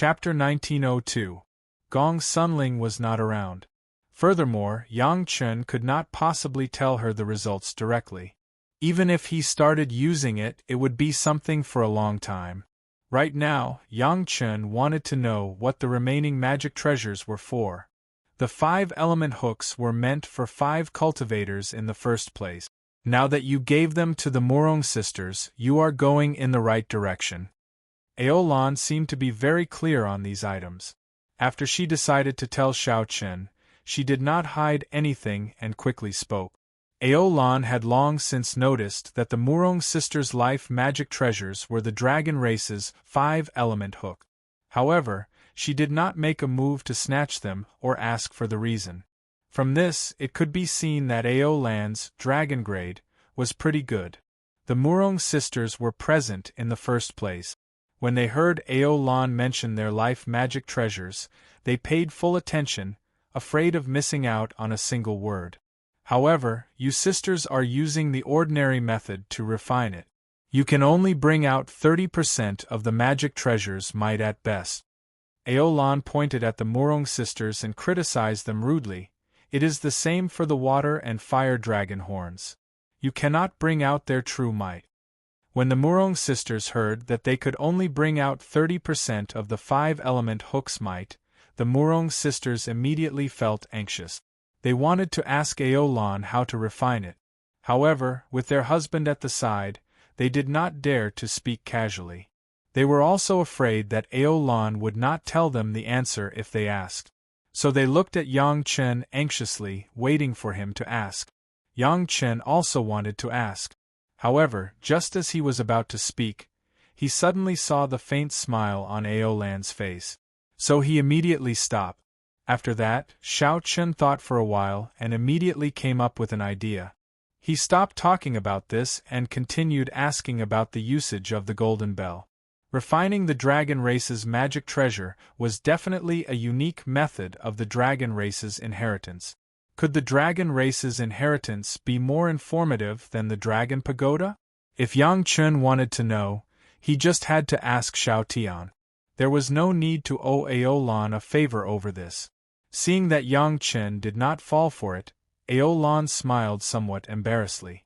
Chapter 1902. Gong Sunling was not around. Furthermore, Yang Chen could not possibly tell her the results directly. Even if he started using it, it would be something for a long time. Right now, Yang Chen wanted to know what the remaining magic treasures were for. The 5-element hooks were meant for 5 cultivators in the first place. Now that you gave them to the Murong sisters, you are going in the right direction. Aolan seemed to be very clear on these items. After she decided to tell Xiao Chen, she did not hide anything and quickly spoke. Aolan had long since noticed that the Murong sisters' life magic treasures were the dragon race's 5-element hook. However, she did not make a move to snatch them or ask for the reason. From this, it could be seen that Aolan's dragon grade was pretty good. The Murong sisters were present in the first place. When they heard Aolan mention their life magic treasures, they paid full attention, afraid of missing out on a single word. However, you sisters are using the ordinary method to refine it. You can only bring out 30% of the magic treasures might at best. Aolan pointed at the Murong sisters and criticized them rudely. It is the same for the water and fire dragon horns. You cannot bring out their true might. When the Murong sisters heard that they could only bring out 30% of the 5-element hook's might, the Murong sisters immediately felt anxious. They wanted to ask Aolan how to refine it. However, with their husband at the side, they did not dare to speak casually. They were also afraid that Aolan would not tell them the answer if they asked. So they looked at Yang Chen anxiously, waiting for him to ask. Yang Chen also wanted to ask. However, just as he was about to speak, he suddenly saw the faint smile on Aolan's face. So he immediately stopped. After that, Xiao Chen thought for a while and immediately came up with an idea. He stopped talking about this and continued asking about the usage of the golden bell. Refining the dragon race's magic treasure was definitely a unique method of the dragon race's inheritance. Could the dragon race's inheritance be more informative than the dragon pagoda? If Yang Chen wanted to know, he just had to ask Xiao Tian. There was no need to owe Aolan a favor over this. Seeing that Yang Chen did not fall for it, Aolan smiled somewhat embarrassedly.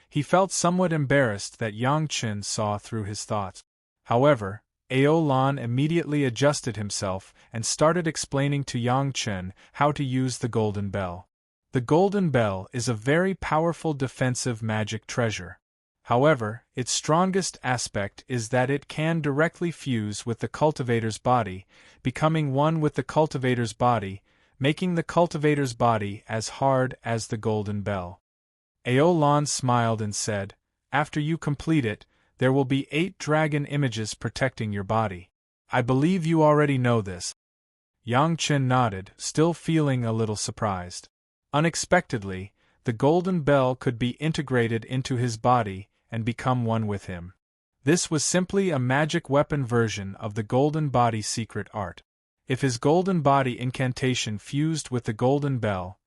He felt somewhat embarrassed that Yang Chen saw through his thoughts. However, Aolan immediately adjusted himself and started explaining to Yang Chen how to use the golden bell. The golden bell is a very powerful defensive magic treasure. However, its strongest aspect is that it can directly fuse with the cultivator's body, becoming one with the cultivator's body, making the cultivator's body as hard as the golden bell. Aolan smiled and said, "After you complete it, there will be 8 dragon images protecting your body. I believe you already know this." Yang Chen nodded, still feeling a little surprised. Unexpectedly, the golden bell could be integrated into his body and become one with him. This was simply a magic weapon version of the golden body secret art. If his golden body incantation fused with the golden bell,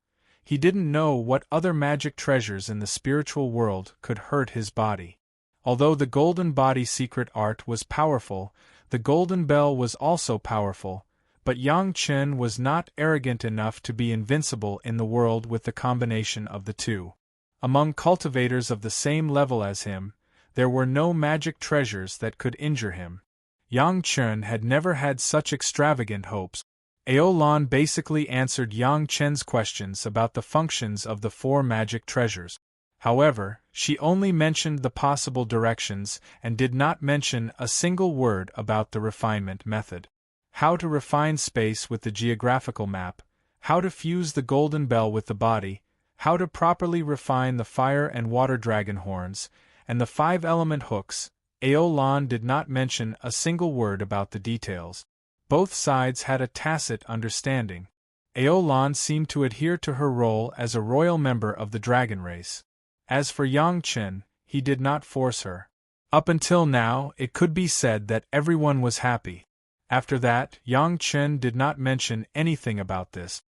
he didn't know what other magic treasures in the spiritual world could hurt his body. Although the golden body secret art was powerful, the golden bell was also powerful, but Yang Chen was not arrogant enough to be invincible in the world with the combination of the two. Among cultivators of the same level as him, there were no magic treasures that could injure him. Yang Chen had never had such extravagant hopes. Aolan basically answered Yang Chen's questions about the functions of the 4 magic treasures. However, she only mentioned the possible directions and did not mention a single word about the refinement method. How to refine space with the geographical map, how to fuse the golden bell with the body, how to properly refine the fire and water dragon horns, and the 5-element hooks. Aolan did not mention a single word about the details. Both sides had a tacit understanding. Aolan seemed to adhere to her role as a royal member of the dragon race. As for Yang Chen, he did not force her. Up until now, it could be said that everyone was happy. After that, Yang Chen did not mention anything about this.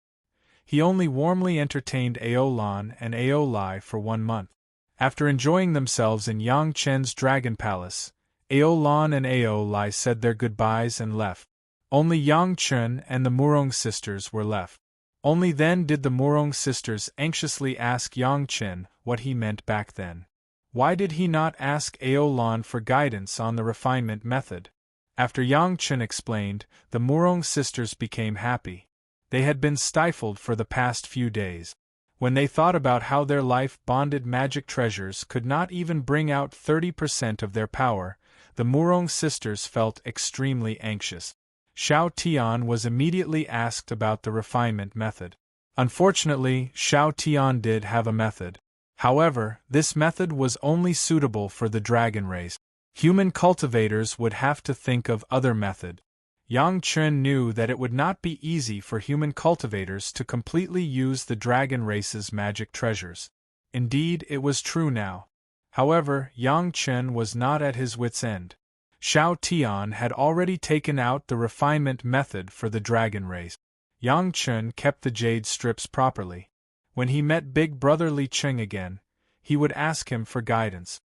He only warmly entertained Aolan and Aolai for 1 month. After enjoying themselves in Yang Chen's dragon palace, Aolan and Aolai said their goodbyes and left. Only Yang Chen and the Murong sisters were left. Only then did the Murong sisters anxiously ask Yang Chen what he meant back then. Why did he not ask Aolan for guidance on the refinement method? After Yang Chen explained, the Murong sisters became happy. They had been stifled for the past few days. When they thought about how their life-bonded magic treasures could not even bring out 30% of their power, the Murong sisters felt extremely anxious. Xiao Tian was immediately asked about the refinement method. Unfortunately, Xiao Tian did have a method. However, this method was only suitable for the dragon race. Human cultivators would have to think of other method. Yang Chen knew that it would not be easy for human cultivators to completely use the dragon race's magic treasures. Indeed, it was true now. However, Yang Chen was not at his wits' end. Xiao Tian had already taken out the refinement method for the dragon race. Yang Chen kept the jade strips properly. When he met Big Brother Li Qing again, he would ask him for guidance.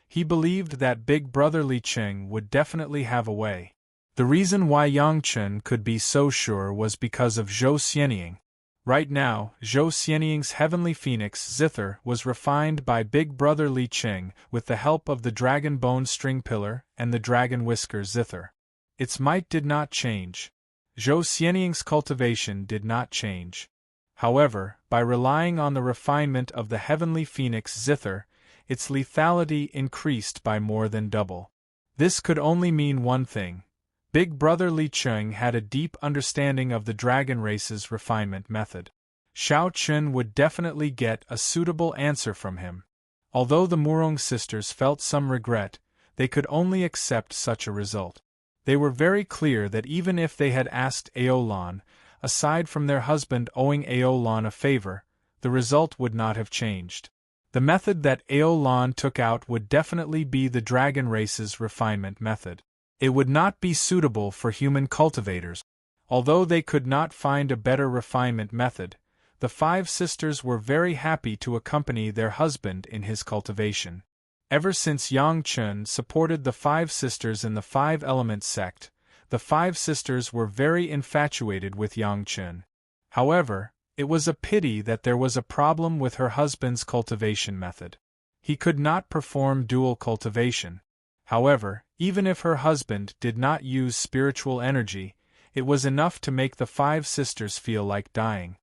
He believed that Big Brother Li Qing would definitely have a way. The reason why Yang Chen could be so sure was because of Zhou Xianying. Right now, Zhou Xianying's heavenly phoenix Zither was refined by Big Brother Li Qing with the help of the dragon bone string pillar and the dragon whisker Zither. Its might did not change. Zhou Xianying's cultivation did not change. However, by relying on the refinement of the heavenly phoenix Zither, its lethality increased by more than double. This could only mean one thing. Big Brother Li Qing had a deep understanding of the dragon race's refinement method. Xiao Chen would definitely get a suitable answer from him. Although the Murong sisters felt some regret, they could only accept such a result. They were very clear that even if they had asked Aolan, aside from their husband owing Aolan a favor, the result would not have changed. The method that Aolan took out would definitely be the dragon race's refinement method. It would not be suitable for human cultivators. Although they could not find a better refinement method, the five sisters were very happy to accompany their husband in his cultivation. Ever since Yang Chen supported the five sisters in the Five Elements sect, the five sisters were very infatuated with Yang Chen. However, it was a pity that there was a problem with her husband's cultivation method. He could not perform dual cultivation. However, even if her husband did not use spiritual energy, it was enough to make the five sisters feel like dying.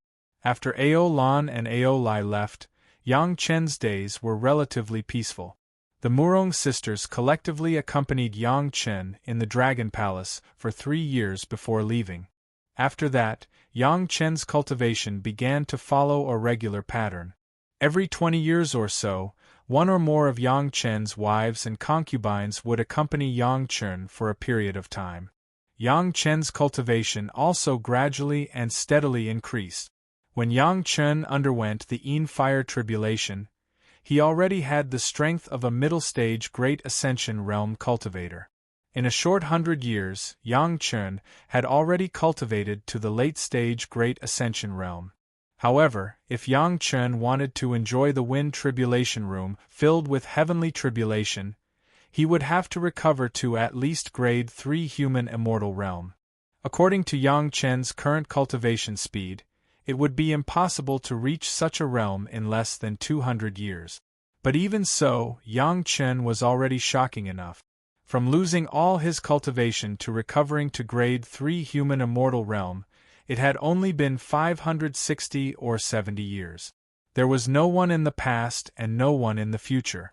After Aolan and Aolai left, Yang Chen's days were relatively peaceful. The Murong sisters collectively accompanied Yang Chen in the Dragon Palace for 3 years before leaving. After that, Yang Chen's cultivation began to follow a regular pattern. Every 20 years or so, one or more of Yang Chen's wives and concubines would accompany Yang Chen for a period of time. Yang Chen's cultivation also gradually and steadily increased. When Yang Chen underwent the Yin Fire Tribulation, he already had the strength of a middle-stage Great Ascension Realm cultivator. In a short 100 years, Yang Chen had already cultivated to the late-stage Great Ascension Realm. However, if Yang Chen wanted to enjoy the Wind Tribulation Room filled with heavenly tribulation, he would have to recover to at least Grade 3 Human Immortal Realm. According to Yang Chen's current cultivation speed, it would be impossible to reach such a realm in less than 200 years. But even so, Yang Chen was already shocking enough. From losing all his cultivation to recovering to Grade 3 Human Immortal Realm, it had only been 560 or 70 years. There was no one in the past and no one in the future.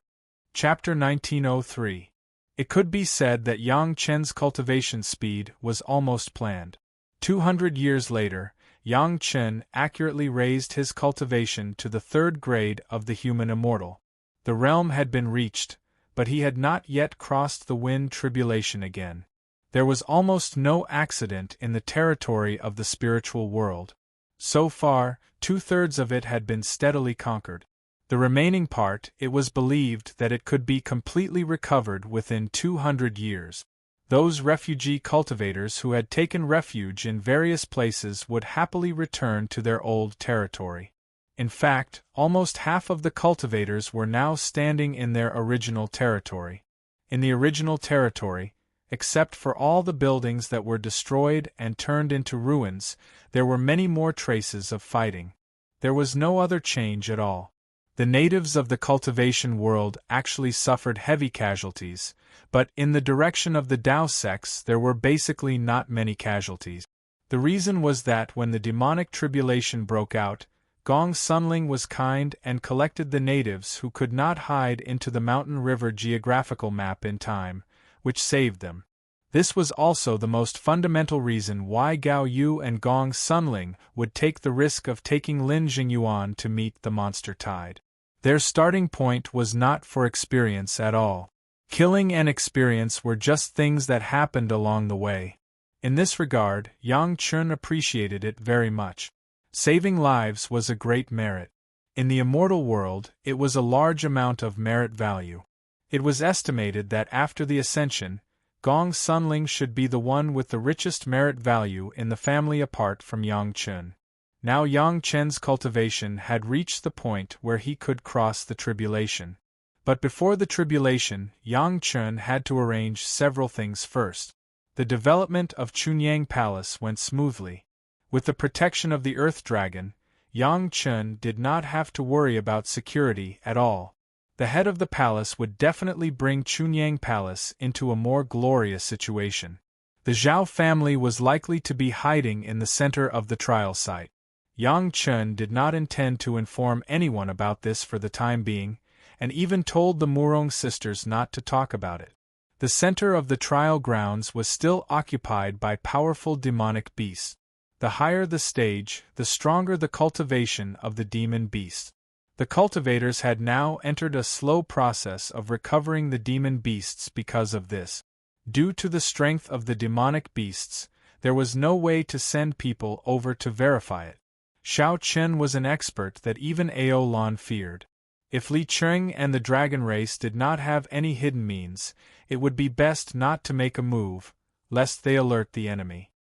Chapter 1903. It could be said that Yang Chen's cultivation speed was almost planned. 200 years later, Yang Chen accurately raised his cultivation to the 3rd grade of the Human Immortal. The realm had been reached, but he had not yet crossed the Wind Tribulation again. There was almost no accident in the territory of the spiritual world. So far, 2/3 of it had been steadily conquered. The remaining part, it was believed that it could be completely recovered within 200 years. Those refugee cultivators who had taken refuge in various places would happily return to their old territory. In fact, almost half of the cultivators were now standing in their original territory. In the original territory, Except for all the buildings that were destroyed and turned into ruins, there were many more traces of fighting. There was no other change at all. The natives of the cultivation world actually suffered heavy casualties, but in the direction of the Dao sects there were basically not many casualties. The reason was that when the demonic tribulation broke out, Gong Sunling was kind and collected the natives who could not hide into the mountain river geographical map in time, which saved them. This was also the most fundamental reason why Gao Yu and Gong Sunling would take the risk of taking Lin Jingyuan to meet the monster tide. Their starting point was not for experience at all. Killing and experience were just things that happened along the way. In this regard, Yang Chun appreciated it very much. Saving lives was a great merit. In the immortal world, it was a large amount of merit value. It was estimated that after the ascension, Gong Sunling should be the one with the richest merit value in the family apart from Yang Chun. Now Yang Chen's cultivation had reached the point where he could cross the tribulation. But before the tribulation, Yang Chun had to arrange several things first. The development of Chunyang Palace went smoothly. With the protection of the Earth Dragon, Yang Chun did not have to worry about security at all. The head of the palace would definitely bring Chunyang Palace into a more glorious situation. The Zhao family was likely to be hiding in the center of the trial site. Yang Chun did not intend to inform anyone about this for the time being, and even told the Murong sisters not to talk about it. The center of the trial grounds was still occupied by powerful demonic beasts. The higher the stage, the stronger the cultivation of the demon beast. The cultivators had now entered a slow process of recovering the demon beasts because of this. Due to the strength of the demonic beasts, there was no way to send people over to verify it. Xiao Chen was an expert that even Ao Lan feared. If Li Cheng and the dragon race did not have any hidden means, it would be best not to make a move, lest they alert the enemy.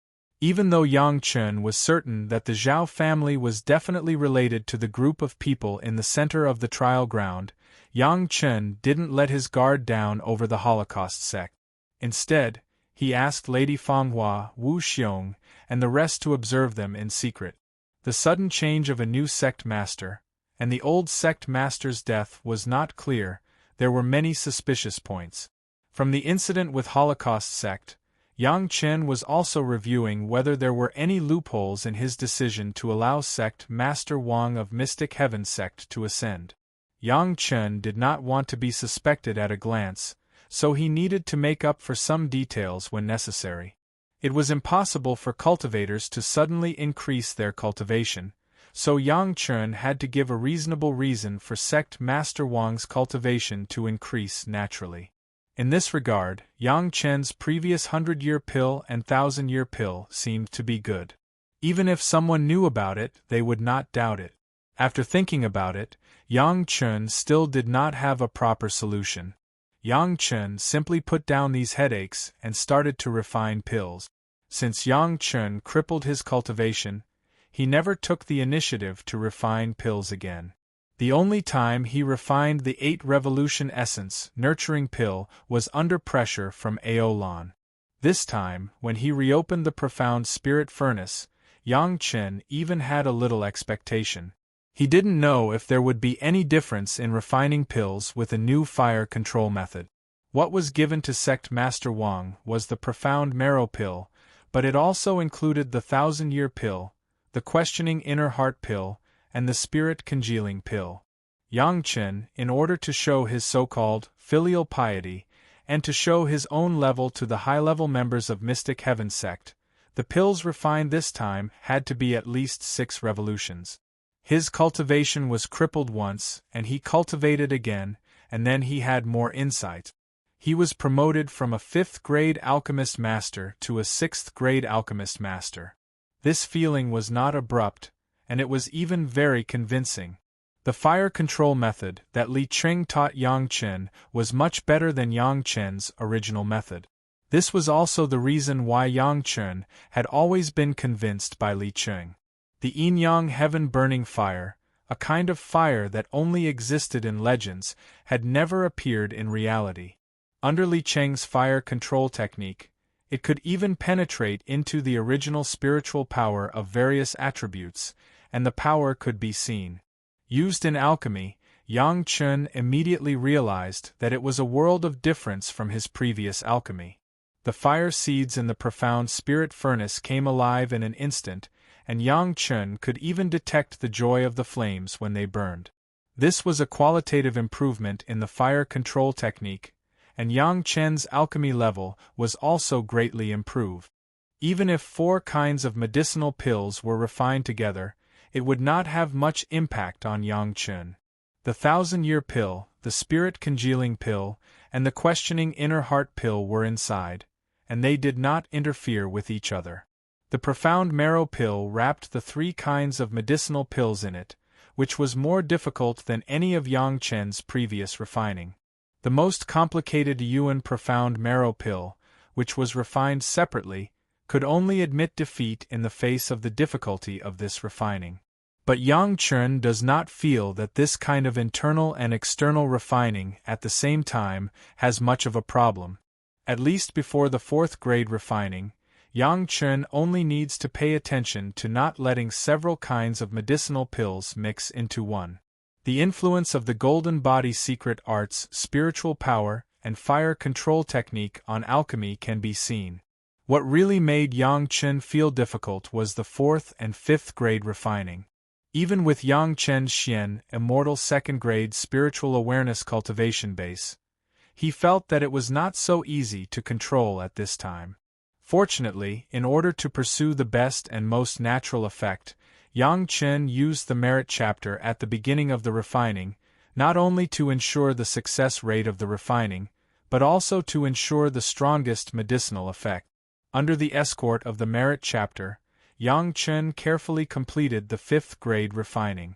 Even though Yang Chen was certain that the Zhao family was definitely related to the group of people in the center of the trial ground, Yang Chen didn't let his guard down over the Holocaust sect. Instead, he asked Lady Fanghua, Wu Xiong, and the rest to observe them in secret. The sudden change of a new sect master, and the old sect master's death was not clear. There were many suspicious points. From the incident with Holocaust sect, Yang Chen was also reviewing whether there were any loopholes in his decision to allow sect Master Wang of Mystic Heaven sect to ascend. Yang Chen did not want to be suspected at a glance, so he needed to make up for some details when necessary. It was impossible for cultivators to suddenly increase their cultivation, so Yang Chen had to give a reasonable reason for sect Master Wang's cultivation to increase naturally. In this regard, Yang Chen's previous 100-year pill and 1,000-year pill seemed to be good. Even if someone knew about it, they would not doubt it. After thinking about it, Yang Chen still did not have a proper solution. Yang Chen simply put down these headaches and started to refine pills. Since Yang Chen crippled his cultivation, he never took the initiative to refine pills again. The only time he refined the 8 Revolution Essence nurturing pill was under pressure from Ao Lan. This time, when he reopened the profound spirit furnace, Yang Chen even had a little expectation. He didn't know if there would be any difference in refining pills with a new fire control method. What was given to Sect Master Wang was the profound marrow pill, but it also included the 1,000-year pill, the questioning inner heart pill, and the spirit congealing pill. Yang Chen, in order to show his so-called filial piety, and to show his own level to the high-level members of Mystic Heaven sect, the pills refined this time had to be at least 6 revolutions. His cultivation was crippled once, and he cultivated again, and then he had more insight. He was promoted from a 5th-grade alchemist master to a 6th-grade alchemist master. This feeling was not abrupt, and it was even very convincing. The fire control method that Li Cheng taught Yang Chen was much better than Yang Chen's original method. This was also the reason why Yang Chen had always been convinced by Li Cheng. The yin-yang heaven-burning fire, a kind of fire that only existed in legends, had never appeared in reality. Under Li Cheng's fire control technique, it could even penetrate into the original spiritual power of various attributes, and the power could be seen. Used in alchemy, Yang Chun immediately realized that it was a world of difference from his previous alchemy. The fire seeds in the profound spirit furnace came alive in an instant, and Yang Chun could even detect the joy of the flames when they burned. This was a qualitative improvement in the fire control technique, and Yang Chen's alchemy level was also greatly improved. Even if 4 kinds of medicinal pills were refined together, it would not have much impact on Yang Chun. The 1,000-year pill, the spirit congealing pill, and the questioning inner heart pill were inside, and they did not interfere with each other. The profound marrow pill wrapped the 3 kinds of medicinal pills in it, which was more difficult than any of Yang Chen's previous refining. The most complicated Yuan profound marrow pill, which was refined separately, could only admit defeat in the face of the difficulty of this refining. But Yang Chun does not feel that this kind of internal and external refining at the same time has much of a problem. At least before the 4th grade refining, Yang Chun only needs to pay attention to not letting several kinds of medicinal pills mix into one. The influence of the Golden Body secret arts, spiritual power, and fire control technique on alchemy can be seen. What really made Yang Chun feel difficult was the 4th and 5th grade refining. Even with Yang Chen's Xian, Immortal 2nd grade spiritual awareness cultivation base, he felt that it was not so easy to control at this time. Fortunately, in order to pursue the best and most natural effect, Yang Chen used the merit chapter at the beginning of the refining, not only to ensure the success rate of the refining, but also to ensure the strongest medicinal effect. Under the escort of the merit chapter, Yang Chen carefully completed the 5th grade refining.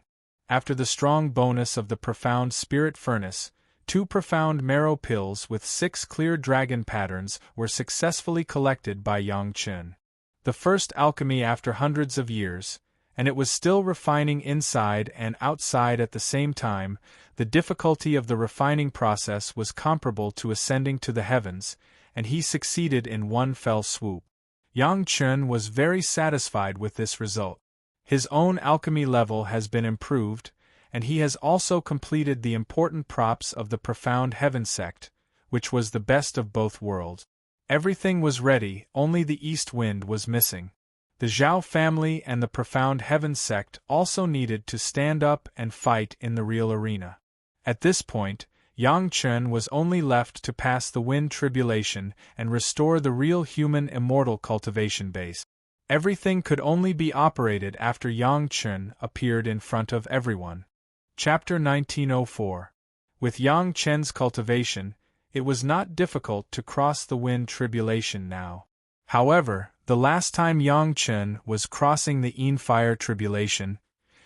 After the strong bonus of the profound spirit furnace, 2 profound marrow pills with 6 clear dragon patterns were successfully collected by Yang Chen. The first alchemy after hundreds of years, and it was still refining inside and outside at the same time. The difficulty of the refining process was comparable to ascending to the heavens, and he succeeded in one fell swoop. Yang Chun was very satisfied with this result. His own alchemy level has been improved, and he has also completed the important props of the profound heaven sect, which was the best of both worlds. Everything was ready, only the east wind was missing. The Zhao family and the profound heaven sect also needed to stand up and fight in the real arena. At this point, Yang Chun was only left to pass the wind tribulation and restore the real human immortal cultivation base. Everything could only be operated after Yang Chun appeared in front of everyone. Chapter 1904. With Yang Chen's cultivation, it was not difficult to cross the wind tribulation now. However, the last time Yang Chun was crossing the Yin fire tribulation,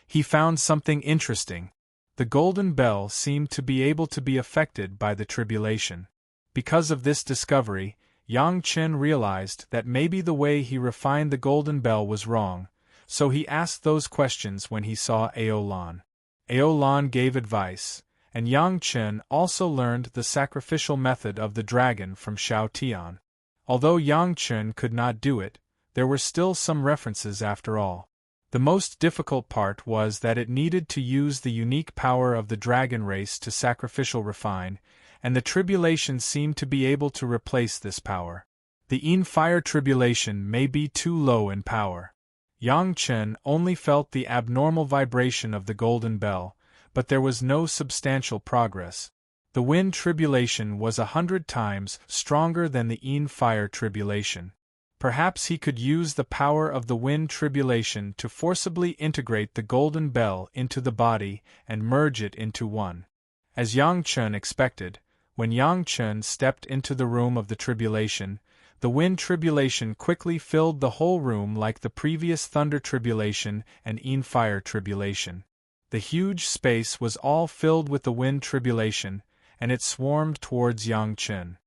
he found something interesting. The golden bell seemed to be able to be affected by the tribulation. Because of this discovery, Yang Chen realized that maybe the way he refined the golden bell was wrong, so he asked those questions when he saw Aolan. Aolan gave advice, and Yang Chen also learned the sacrificial method of the dragon from Xiao Tian. Although Yang Chen could not do it, there were still some references after all. The most difficult part was that it needed to use the unique power of the dragon race to sacrificial refine, and the tribulation seemed to be able to replace this power. The Yin fire tribulation may be too low in power. Yang Chen only felt the abnormal vibration of the golden bell, but there was no substantial progress. The wind tribulation was 100 times stronger than the Yin fire tribulation. Perhaps he could use the power of the wind tribulation to forcibly integrate the golden bell into the body and merge it into one. As Yang Chen expected, when Yang Chen stepped into the room of the tribulation, the wind tribulation quickly filled the whole room like the previous thunder tribulation and Yin fire tribulation. The huge space was all filled with the wind tribulation, and it swarmed towards Yang Chen.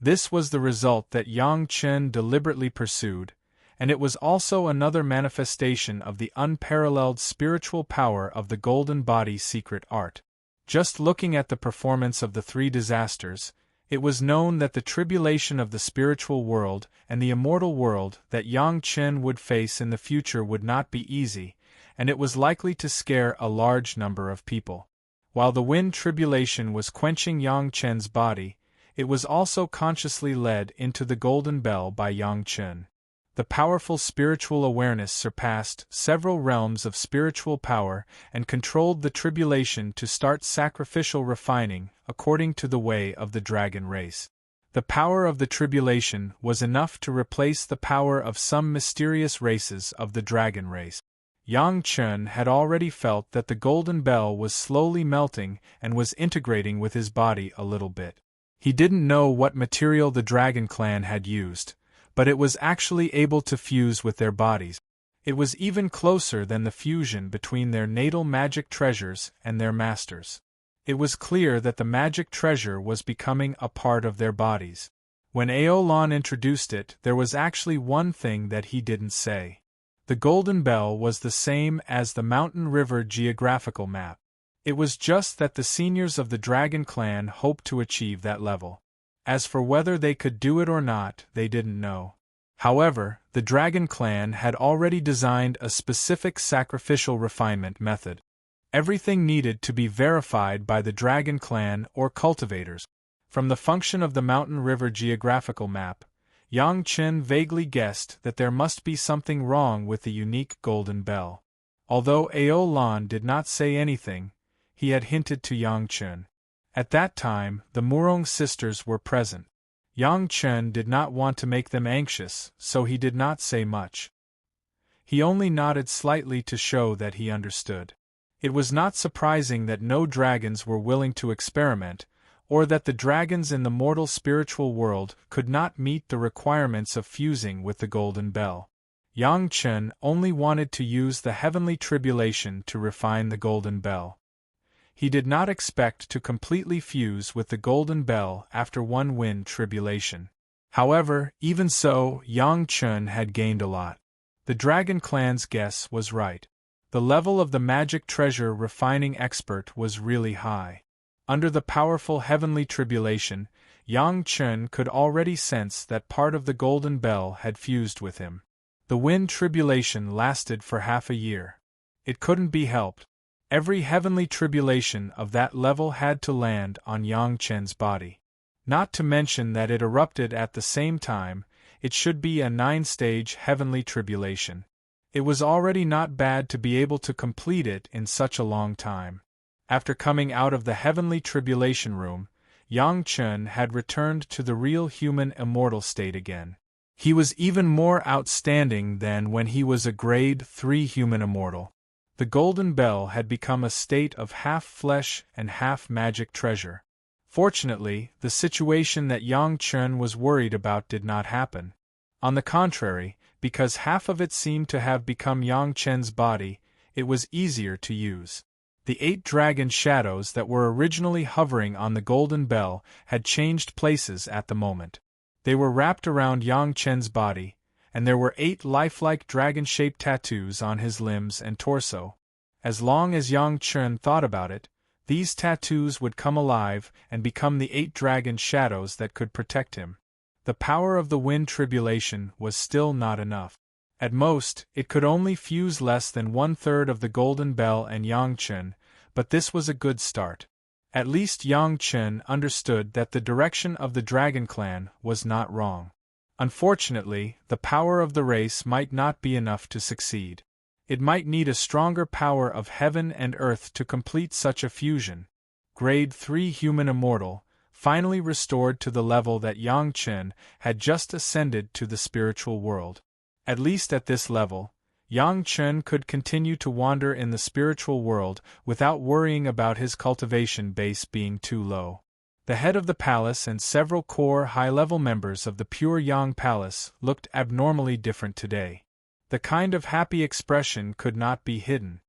This was the result that Yang Chen deliberately pursued, and it was also another manifestation of the unparalleled spiritual power of the Golden Body secret art. Just looking at the performance of the 3 disasters, It was known that the tribulation of the spiritual world and the immortal world that Yang Chen would face in the future would not be easy, and it was likely to scare a large number of people. While the wind tribulation was quenching Yang Chen's body, it was also consciously led into the golden bell by Yang Chen. The powerful spiritual awareness surpassed several realms of spiritual power and controlled the tribulation to start sacrificial refining according to the way of the dragon race. The power of the tribulation was enough to replace the power of some mysterious races of the dragon race. Yang Chen had already felt that the golden bell was slowly melting and was integrating with his body a little bit. He didn't know what material the dragon clan had used, but it was actually able to fuse with their bodies. It was even closer than the fusion between their natal magic treasures and their masters. It was clear that the magic treasure was becoming a part of their bodies. When Aolan introduced it, there was actually one thing that he didn't say. The golden bell was the same as the mountain river geographical map. It was just that the seniors of the Dragon Clan hoped to achieve that level. As for whether they could do it or not, they didn't know. However, the Dragon Clan had already designed a specific sacrificial refinement method. Everything needed to be verified by the Dragon Clan or cultivators. From the function of the mountain river geographical map, Yang Chen vaguely guessed that there must be something wrong with the unique golden bell. Although Aolan did not say anything, he had hinted to Yang Chen. At that time, the Murong sisters were present. Yang Chen did not want to make them anxious, so he did not say much. He only nodded slightly to show that he understood. It was not surprising that no dragons were willing to experiment, or that the dragons in the mortal spiritual world could not meet the requirements of fusing with the golden bell. Yang Chen only wanted to use the heavenly tribulation to refine the golden bell. He did not expect to completely fuse with the golden bell after one wind tribulation. However, even so, Yang Chen had gained a lot. The Dragon Clan's guess was right. The level of the magic treasure refining expert was really high. Under the powerful heavenly tribulation, Yang Chen could already sense that part of the golden bell had fused with him. The wind tribulation lasted for half a year. It couldn't be helped. Every heavenly tribulation of that level had to land on Yang Chen's body. Not to mention that it erupted at the same time, it should be a 9-stage heavenly tribulation. It was already not bad to be able to complete it in such a long time. After coming out of the heavenly tribulation room, Yang Chen had returned to the real human immortal state again. He was even more outstanding than when he was a grade 3 human immortal. The golden bell had become a state of half flesh and half magic treasure. Fortunately, the situation that Yang Chen was worried about did not happen. On the contrary, because half of it seemed to have become Yang Chen's body, it was easier to use. The 8 dragon shadows that were originally hovering on the golden bell had changed places at the moment. They were wrapped around Yang Chen's body, and there were 8 lifelike dragon-shaped tattoos on his limbs and torso. As long as Yang Chen thought about it, these tattoos would come alive and become the 8 dragon shadows that could protect him. The power of the wind tribulation was still not enough. At most, it could only fuse less than 1/3 of the golden bell and Yang Chen, but this was a good start. At least Yang Chen understood that the direction of the Dragon Clan was not wrong. Unfortunately, the power of the race might not be enough to succeed. It might need a stronger power of heaven and earth to complete such a fusion. Grade 3 human immortal, finally restored to the level that Yang Chen had just ascended to the spiritual world. At least at this level, Yang Chen could continue to wander in the spiritual world without worrying about his cultivation base being too low. The head of the palace and several core high-level members of the Pure Yang Palace looked abnormally different today. The kind of happy expression could not be hidden.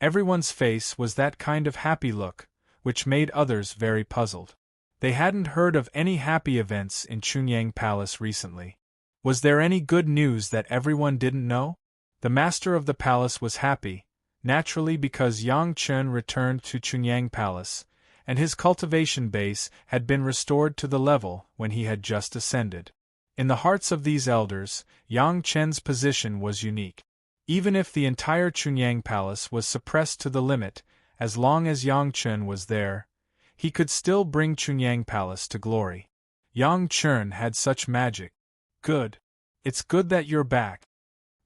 Everyone's face was that kind of happy look, which made others very puzzled. They hadn't heard of any happy events in Chunyang Palace recently. Was there any good news that everyone didn't know? The master of the palace was happy, naturally because Yang Chen returned to Chunyang Palace, and his cultivation base had been restored to the level when he had just ascended. In the hearts of these elders, Yang Chen's position was unique. Even if the entire Chunyang Palace was suppressed to the limit, as long as Yang Chen was there, he could still bring Chunyang Palace to glory. Yang Chen had such magic. Good. It's good that you're back.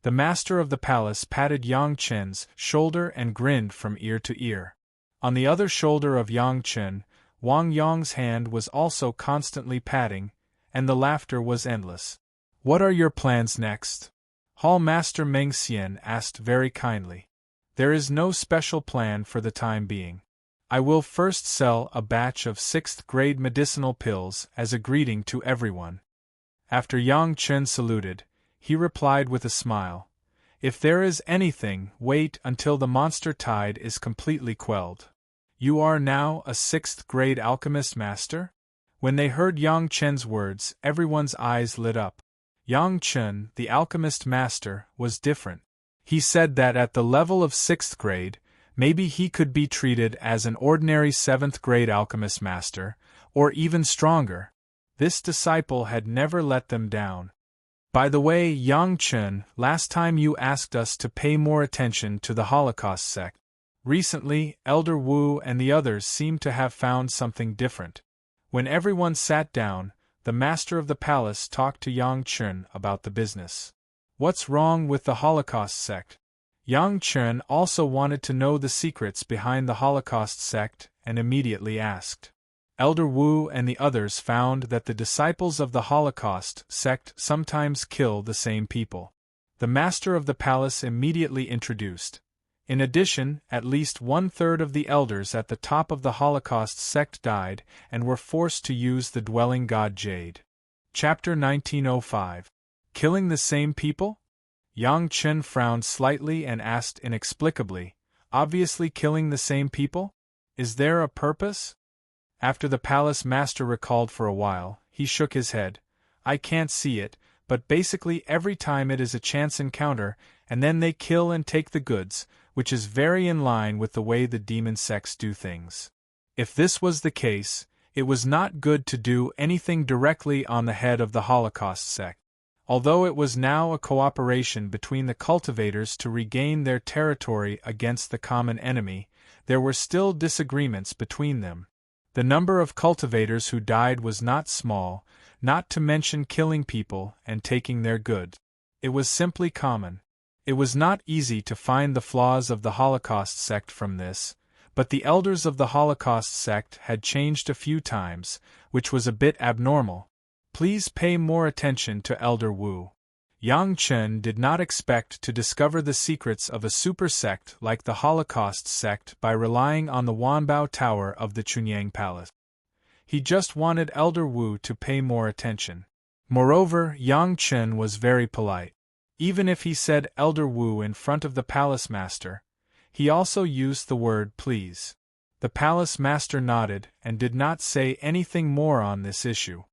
The master of the palace patted Yang Chen's shoulder and grinned from ear to ear. On the other shoulder of Yang Chen, Wang Yong's hand was also constantly patting, and the laughter was endless. What are your plans next? Hall Master Meng Xian asked very kindly. There is no special plan for the time being. I will first sell a batch of 6th-grade medicinal pills as a greeting to everyone. After Yang Chen saluted, he replied with a smile, If there is anything, wait until the monster tide is completely quelled. You are now a 6th-grade alchemist master? When they heard Yang Chen's words, everyone's eyes lit up. Yang Chen, the alchemist master, was different. He said that at the level of 6th grade, maybe he could be treated as an ordinary 7th-grade alchemist master, or even stronger. This disciple had never let them down. By the way, Yang Chen, last time you asked us to pay more attention to the Holocaust sect. Recently, Elder Wu and the others seemed to have found something different. When everyone sat down, the master of the palace talked to Yang Chen about the business. What's wrong with the Holocaust sect? Yang Chen also wanted to know the secrets behind the Holocaust sect and immediately asked. Elder Wu and the others found that the disciples of the Holocaust sect sometimes kill the same people. The master of the palace immediately introduced. In addition, at least 1/3 of the elders at the top of the Holocaust sect died and were forced to use the dwelling god Jade. Chapter 1905. Killing the same people? Yang Chen frowned slightly and asked inexplicably, Obviously killing the same people? Is there a purpose? After the palace master recalled for a while, he shook his head. I can't see it, but basically every time it is a chance encounter, and then they kill and take the goods, which is very in line with the way the demon sects do things. If this was the case, it was not good to do anything directly on the head of the Holocaust sect. Although it was now a cooperation between the cultivators to regain their territory against the common enemy, there were still disagreements between them. The number of cultivators who died was not small, not to mention killing people and taking their goods. It was simply common. It was not easy to find the flaws of the Holocaust sect from this, but the elders of the Holocaust sect had changed a few times, which was a bit abnormal. Please pay more attention to Elder Wu. Yang Chen did not expect to discover the secrets of a super sect like the Holocaust sect by relying on the Wanbao Tower of the Chunyang Palace. He just wanted Elder Wu to pay more attention. Moreover, Yang Chen was very polite. Even if he said Elder Wu in front of the palace master, he also used the word please. The palace master nodded and did not say anything more on this issue.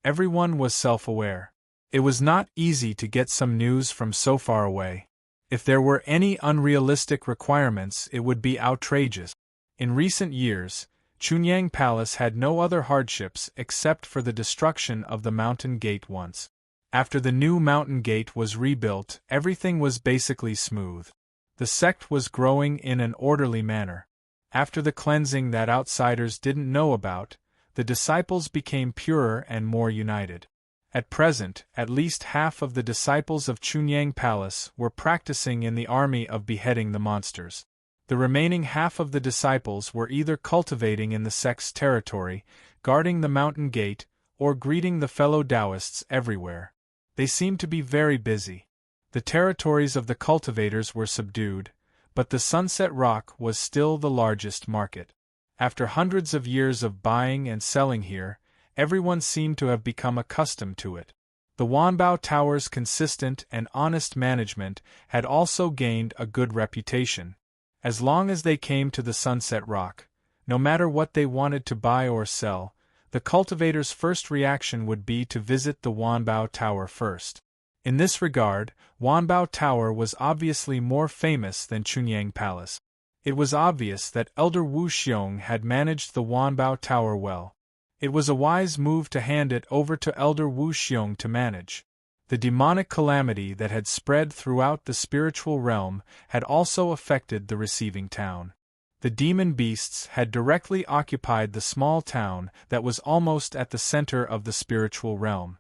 Everyone was self-aware. It was not easy to get some news from so far away. If there were any unrealistic requirements, it would be outrageous. In recent years, Chunyang Palace had no other hardships except for the destruction of the mountain gate once. After the new mountain gate was rebuilt, everything was basically smooth. The sect was growing in an orderly manner. After the cleansing that outsiders didn't know about, the disciples became purer and more united. At present, at least half of the disciples of Chunyang Palace were practicing in the army of beheading the monsters. The remaining half of the disciples were either cultivating in the sect's territory, guarding the mountain gate, or greeting the fellow Taoists everywhere. They seemed to be very busy. The territories of the cultivators were subdued, but the Sunset Rock was still the largest market. After hundreds of years of buying and selling here, everyone seemed to have become accustomed to it. The Wanbao Tower's consistent and honest management had also gained a good reputation. As long as they came to the Sunset Rock, no matter what they wanted to buy or sell, the cultivator's first reaction would be to visit the Wanbao Tower first. In this regard, Wanbao Tower was obviously more famous than Chunyang Palace. It was obvious that Elder Wu Xiong had managed the Wanbao Tower well. It was a wise move to hand it over to Elder Wu Xiong to manage. The demonic calamity that had spread throughout the spiritual realm had also affected the receiving town. The demon beasts had directly occupied the small town that was almost at the center of the spiritual realm.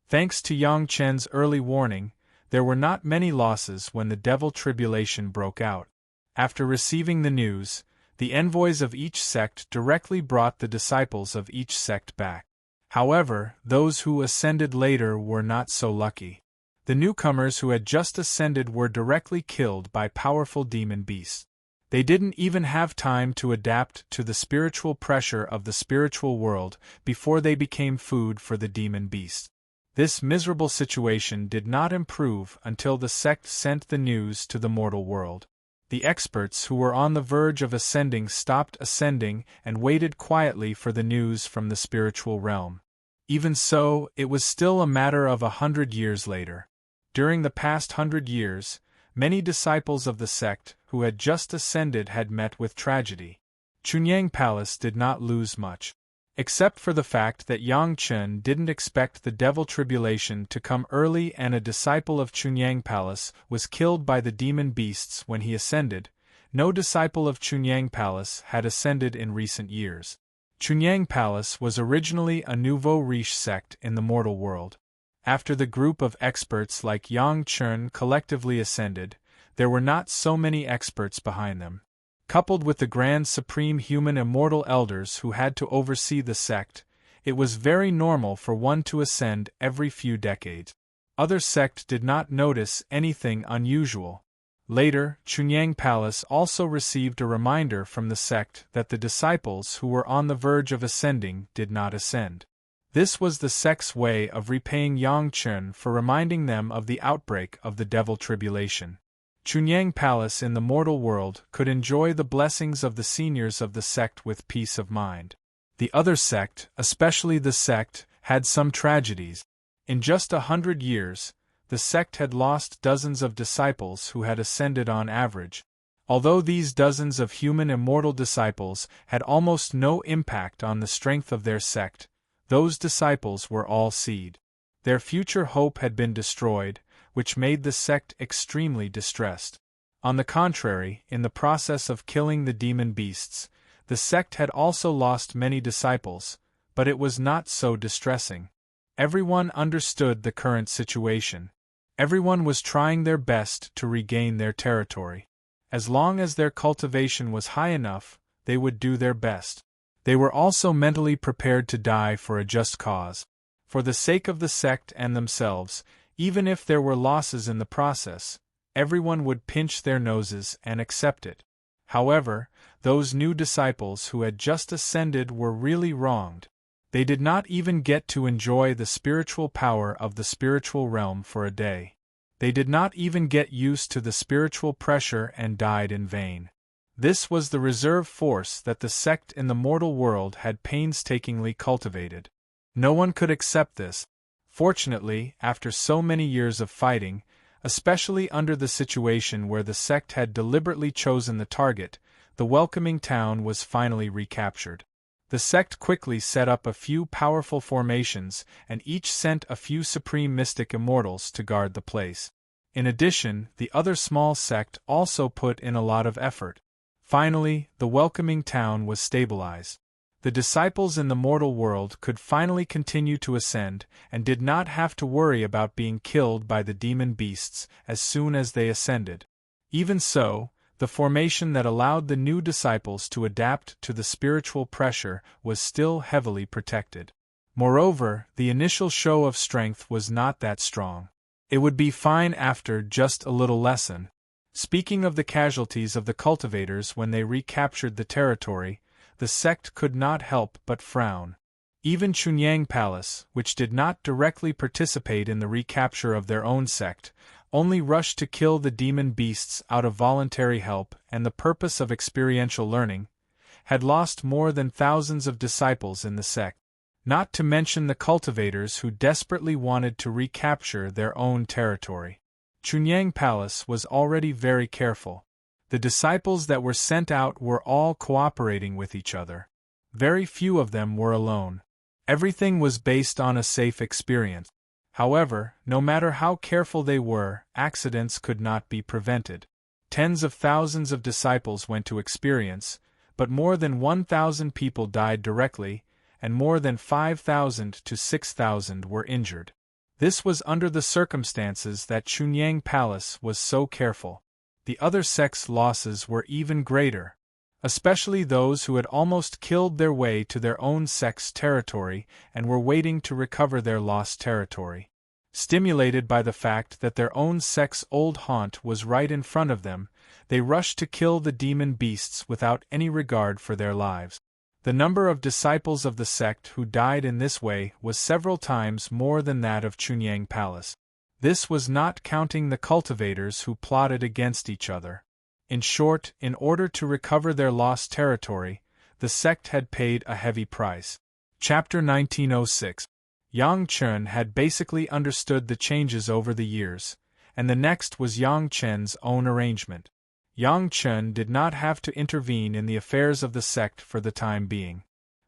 Thanks to Yang Chen's early warning, there were not many losses when the devil tribulation broke out. After receiving the news, the envoys of each sect directly brought the disciples of each sect back. However, those who ascended later were not so lucky. The newcomers who had just ascended were directly killed by powerful demon beasts. They didn't even have time to adapt to the spiritual pressure of the spiritual world before they became food for the demon beasts. This miserable situation did not improve until the sect sent the news to the mortal world. The experts who were on the verge of ascending stopped ascending and waited quietly for the news from the spiritual realm. Even so, it was still a matter of 100 years later. During the past 100 years, many disciples of the sect who had just ascended had met with tragedy. Chunyang Palace did not lose much. Except for the fact that Yang Chen didn't expect the devil tribulation to come early and a disciple of Chunyang Palace was killed by the demon beasts when he ascended, no disciple of Chunyang Palace had ascended in recent years. Chunyang Palace was originally a nouveau riche sect in the mortal world. After the group of experts like Yang Chen collectively ascended, there were not so many experts behind them. Coupled with the grand supreme human immortal elders who had to oversee the sect, it was very normal for one to ascend every few decades. Other sects did not notice anything unusual. Later, Chunyang Palace also received a reminder from the sect that the disciples who were on the verge of ascending did not ascend. This was the sect's way of repaying Yang Chen for reminding them of the outbreak of the devil tribulation. Chunyang Palace in the mortal world could enjoy the blessings of the seniors of the sect with peace of mind. The other sect, especially the sect, had some tragedies. In just 100 years, the sect had lost dozens of disciples who had ascended on average. Although these dozens of human immortal disciples had almost no impact on the strength of their sect, those disciples were all seed. Their future hope had been destroyed, which made the sect extremely distressed. On the contrary, in the process of killing the demon beasts, the sect had also lost many disciples, but it was not so distressing. Everyone understood the current situation. Everyone was trying their best to regain their territory. As long as their cultivation was high enough, they would do their best. They were also mentally prepared to die for a just cause. For the sake of the sect and themselves, even if there were losses in the process, everyone would pinch their noses and accept it. However, those new disciples who had just ascended were really wronged. They did not even get to enjoy the spiritual power of the spiritual realm for a day. They did not even get used to the spiritual pressure and died in vain. This was the reserve force that the sect in the mortal world had painstakingly cultivated. No one could accept this. Fortunately, after so many years of fighting, especially under the situation where the sect had deliberately chosen the target, the welcoming town was finally recaptured. The sect quickly set up a few powerful formations, and each sent a few supreme mystic immortals to guard the place. In addition, the other small sect also put in a lot of effort. Finally, the welcoming town was stabilized. The disciples in the mortal world could finally continue to ascend, and did not have to worry about being killed by the demon beasts as soon as they ascended. Even so, the formation that allowed the new disciples to adapt to the spiritual pressure was still heavily protected. Moreover, the initial show of strength was not that strong. It would be fine after just a little lesson. Speaking of the casualties of the cultivators when they recaptured the territory, the sect could not help but frown. Even Chunyang Palace, which did not directly participate in the recapture of their own sect, only rushed to kill the demon beasts out of voluntary help and the purpose of experiential learning, had lost more than thousands of disciples in the sect. Not to mention the cultivators who desperately wanted to recapture their own territory. Chunyang Palace was already very careful. The disciples that were sent out were all cooperating with each other. Very few of them were alone. Everything was based on a safe experience. However, no matter how careful they were, accidents could not be prevented. Tens of thousands of disciples went to experience, but more than 1,000 people died directly, and more than 5,000 to 6,000 were injured. This was under the circumstances that Chunyang Palace was so careful. The other sects' losses were even greater, especially those who had almost killed their way to their own sect's territory and were waiting to recover their lost territory. Stimulated by the fact that their own sect's old haunt was right in front of them, they rushed to kill the demon beasts without any regard for their lives. The number of disciples of the sect who died in this way was several times more than that of Chunyang Palace. This was not counting the cultivators who plotted against each other. In short, in order to recover their lost territory, the sect had paid a heavy price. Chapter 1906. Yang Chen had basically understood the changes over the years, and the next was Yang Chen's own arrangement. Yang Chen did not have to intervene in the affairs of the sect for the time being.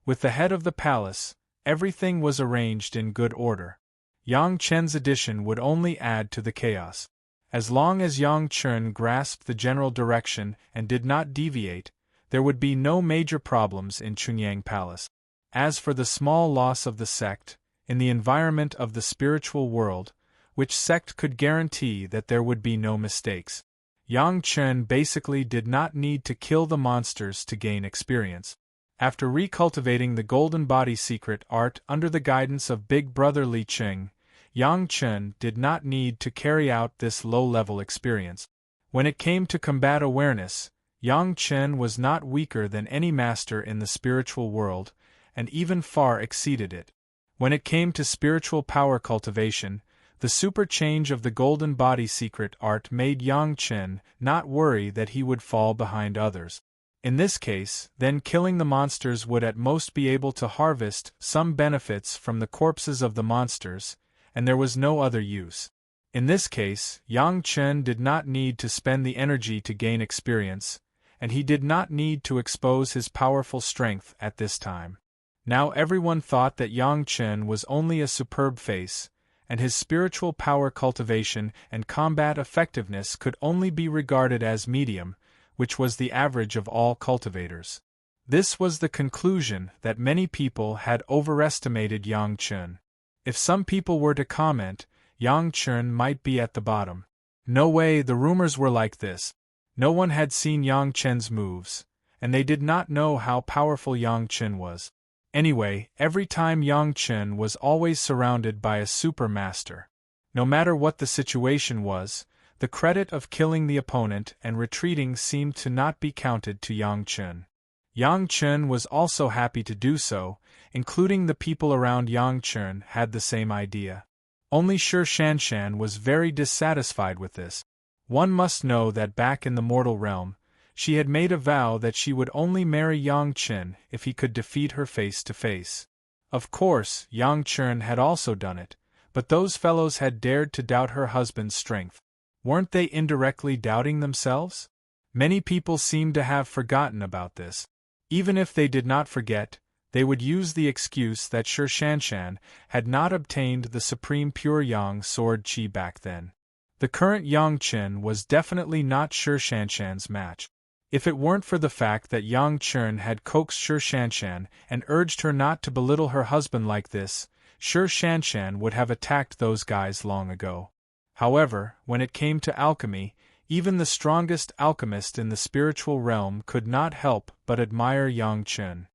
With the head of the palace, everything was arranged in good order. Yang Chen's addition would only add to the chaos. As long as Yang Chen grasped the general direction and did not deviate, there would be no major problems in Chunyang Palace. As for the small loss of the sect, in the environment of the spiritual world, which sect could guarantee that there would be no mistakes? Yang Chen basically did not need to kill the monsters to gain experience. After recultivating the Golden Body secret art under the guidance of Big Brother Li Qing, Yang Chen did not need to carry out this low-level experience. When it came to combat awareness, Yang Chen was not weaker than any master in the spiritual world, and even far exceeded it. When it came to spiritual power cultivation, the super change of the Golden Body secret art made Yang Chen not worry that he would fall behind others. In this case, then killing the monsters would at most be able to harvest some benefits from the corpses of the monsters, and there was no other use. In this case, Yang Chen did not need to spend the energy to gain experience, and he did not need to expose his powerful strength at this time. Now everyone thought that Yang Chen was only a superb face, and his spiritual power cultivation and combat effectiveness could only be regarded as medium, which was the average of all cultivators. This was the conclusion that many people had overestimated Yang Chen. If some people were to comment, Yang Chen might be at the bottom. No way, the rumors were like this. No one had seen Yang Chen's moves, and they did not know how powerful Yang Chen was. Anyway, every time Yang Chen was always surrounded by a super master. No matter what the situation was, the credit of killing the opponent and retreating seemed to not be counted to Yang Chen. Yang Chen was also happy to do so, including the people around Yang Chen had the same idea. Only Shi Shanshan was very dissatisfied with this. One must know that back in the mortal realm, she had made a vow that she would only marry Yang Chen if he could defeat her face to face. Of course, Yang Chen had also done it, but those fellows had dared to doubt her husband's strength. Weren't they indirectly doubting themselves? Many people seemed to have forgotten about this. Even if they did not forget, they would use the excuse that Shi Shanshan had not obtained the supreme pure Yang sword Qi back then. The current Yang Chen was definitely not Shi Shanshan's match. If it weren't for the fact that Yang Chen had coaxed Shi Shanshan and urged her not to belittle her husband like this, Shi Shanshan would have attacked those guys long ago. However, when it came to alchemy, even the strongest alchemist in the spiritual realm could not help but admire Yang Chen.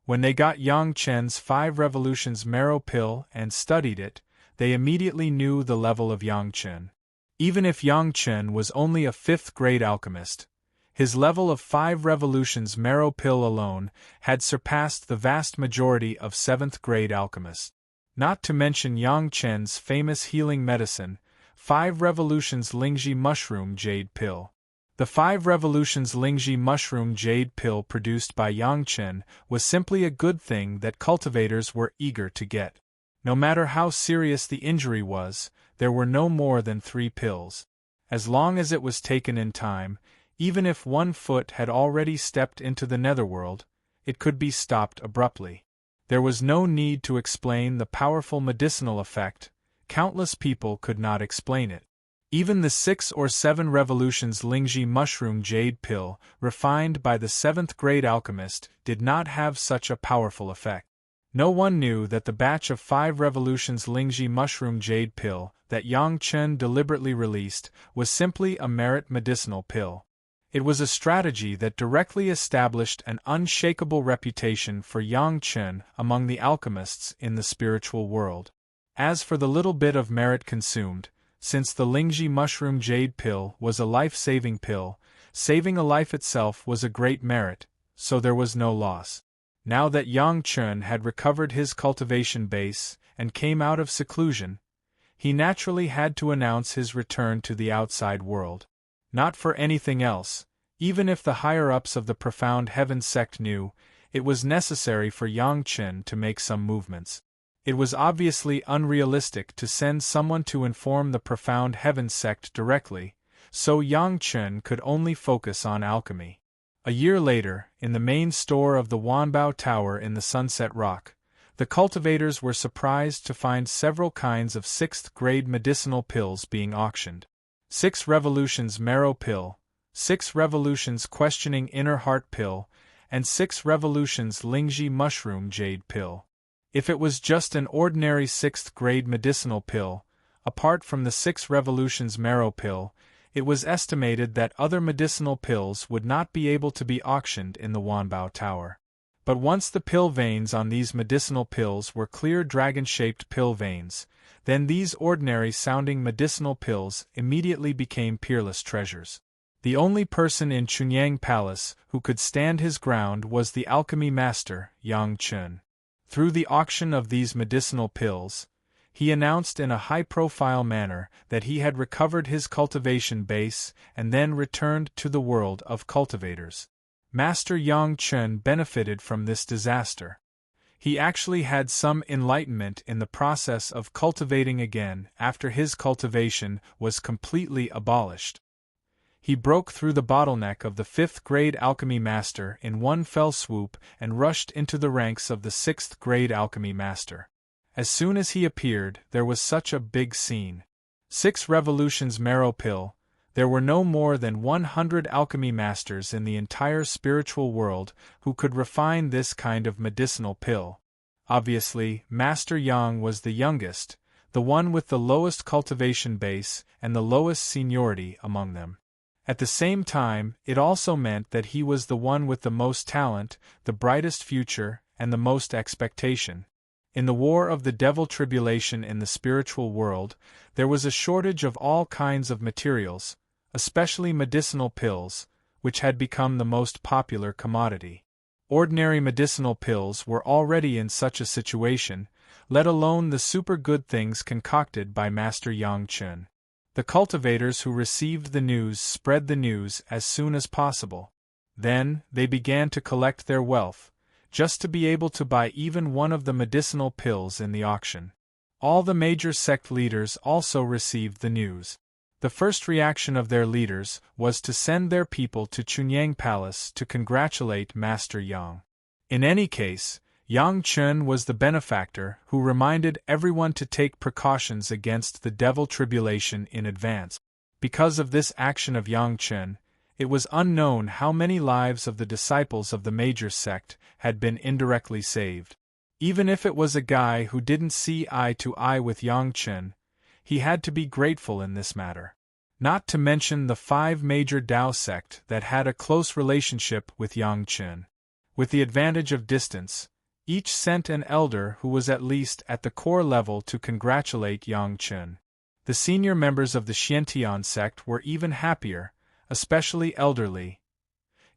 When they got Yang Chen's 5 Revolutions marrow pill and studied it, they immediately knew the level of Yang Chen. Even if Yang Chen was only a 5th-grade alchemist, his level of 5 Revolutions marrow pill alone had surpassed the vast majority of 7th-grade alchemists. Not to mention Yang Chen's famous healing medicine, 5 Revolutions Lingji Mushroom Jade Pill. The 5 Revolutions Lingji Mushroom Jade Pill produced by Yang Chen was simply a good thing that cultivators were eager to get. No matter how serious the injury was, there were no more than 3 pills. As long as it was taken in time, Even if one foot had already stepped into the netherworld, it could be stopped abruptly. There was no need to explain the powerful medicinal effect. Countless people could not explain it. Even the 6 or 7 revolutions Lingji mushroom jade pill, refined by the 7th grade alchemist, did not have such a powerful effect. No one knew that the batch of 5 revolutions Lingji mushroom jade pill that Yang Chen deliberately released was simply a merit medicinal pill. It was a strategy that directly established an unshakable reputation for Yang Chen among the alchemists in the spiritual world. As for the little bit of merit consumed, since the Lingji mushroom jade pill was a life-saving pill, saving a life itself was a great merit, so there was no loss. Now that Yang Chen had recovered his cultivation base and came out of seclusion, he naturally had to announce his return to the outside world. Not for anything else. Even if the higher-ups of the Profound Heaven sect knew, it was necessary for Yang Chen to make some movements. It was obviously unrealistic to send someone to inform the Profound Heaven sect directly, so Yang Chen could only focus on alchemy. A year later, in the main store of the Wanbao Tower in the Sunset Rock, the cultivators were surprised to find several kinds of 6th-grade medicinal pills being auctioned. 6 Revolutions Marrow Pill, 6 Revolutions Questioning Inner Heart Pill, and 6 Revolutions Lingji Mushroom Jade Pill. If it was just an ordinary 6th-grade medicinal pill, apart from the 6 Revolutions Marrow Pill, it was estimated that other medicinal pills would not be able to be auctioned in the Wanbao Tower. But once the pill veins on these medicinal pills were clear dragon-shaped pill veins, then these ordinary-sounding medicinal pills immediately became peerless treasures. The only person in Chunyang Palace who could stand his ground was the alchemy master, Yang Chen. Through the auction of these medicinal pills, he announced in a high-profile manner that he had recovered his cultivation base and then returned to the world of cultivators. Master Yang Chen benefited from this disaster. He actually had some enlightenment in the process of cultivating again after his cultivation was completely abolished. He broke through the bottleneck of the 5th-grade alchemy master in one fell swoop and rushed into the ranks of the 6th-grade alchemy master. As soon as he appeared, there was such a big scene. 6 Revolutions Marrow Pill. There were no more than 100 alchemy masters in the entire spiritual world who could refine this kind of medicinal pill. Obviously, Master Yang was the youngest, the one with the lowest cultivation base and the lowest seniority among them. At the same time, it also meant that he was the one with the most talent, the brightest future, and the most expectation. In the war of the devil tribulation in the spiritual world, there was a shortage of all kinds of materials, especially medicinal pills, which had become the most popular commodity. Ordinary medicinal pills were already in such a situation, let alone the super good things concocted by Master Yang Chen. The cultivators who received the news spread the news as soon as possible. Then, they began to collect their wealth, just to be able to buy even one of the medicinal pills in the auction. All the major sect leaders also received the news. The first reaction of their leaders was to send their people to Chunyang Palace to congratulate Master Yang. In any case, Yang Chen was the benefactor who reminded everyone to take precautions against the devil tribulation in advance. Because of this action of Yang Chen, it was unknown how many lives of the disciples of the major sect had been indirectly saved. Even if it was a guy who didn't see eye to eye with Yang Chen, he had to be grateful in this matter. Not to mention the 5 major Dao sect that had a close relationship with Yang Chen. With the advantage of distance, each sent an elder who was at least at the core level to congratulate Yang Chen. The senior members of the Xiantian sect were even happier, especially elderly.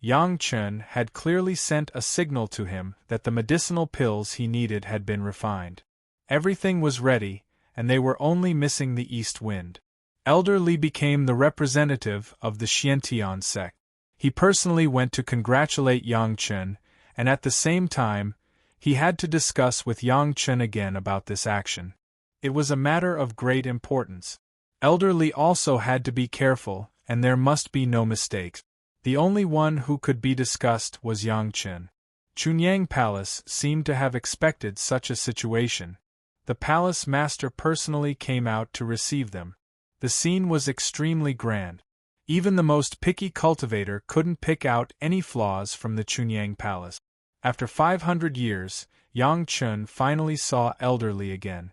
Yang Chen had clearly sent a signal to him that the medicinal pills he needed had been refined. Everything was ready, and they were only missing the east wind. Elder Li became the representative of the Xiantian sect. He personally went to congratulate Yang Chen, and at the same time, he had to discuss with Yang Chen again about this action. It was a matter of great importance. Elder Li also had to be careful, and there must be no mistakes. The only one who could be discussed was Yang Chen. Chunyang Palace seemed to have expected such a situation. The palace master personally came out to receive them. The scene was extremely grand. Even the most picky cultivator couldn't pick out any flaws from the Chunyang Palace. After 500 years, Yang Chen finally saw Elderly again.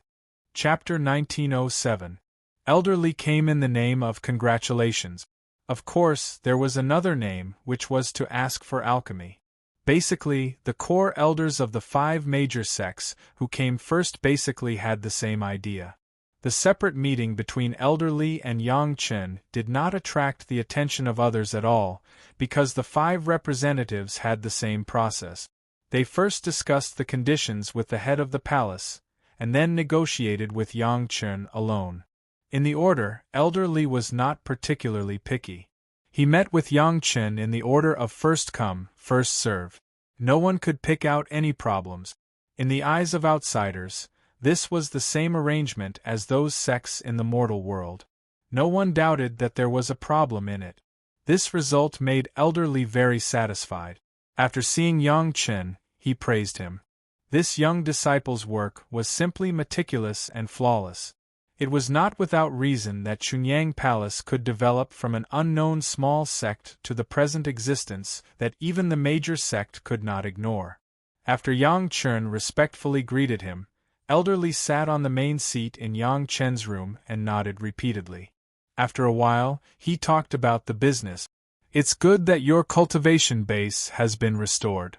Chapter 1907. Elderly came in the name of congratulations. Of course, there was another name, which was to ask for alchemy. Basically, the core elders of the 5 major sects who came first basically had the same idea. The separate meeting between Elderly and Yang Chen did not attract the attention of others at all, because the 5 representatives had the same process. They first discussed the conditions with the head of the palace, and then negotiated with Yang Chen alone. In the order, Elderly was not particularly picky. He met with Yang Chen in the order of first come, first serve. No one could pick out any problems. In the eyes of outsiders, this was the same arrangement as those sects in the mortal world. No one doubted that there was a problem in it. This result made Elderly very satisfied. After seeing Yang Chen, he praised him. This young disciple's work was simply meticulous and flawless. It was not without reason that Chunyang Palace could develop from an unknown small sect to the present existence that even the major sect could not ignore. After Yang Chen respectfully greeted him, Elderly sat on the main seat in Yang Chen's room and nodded repeatedly. After a while, he talked about the business. "It's good that your cultivation base has been restored."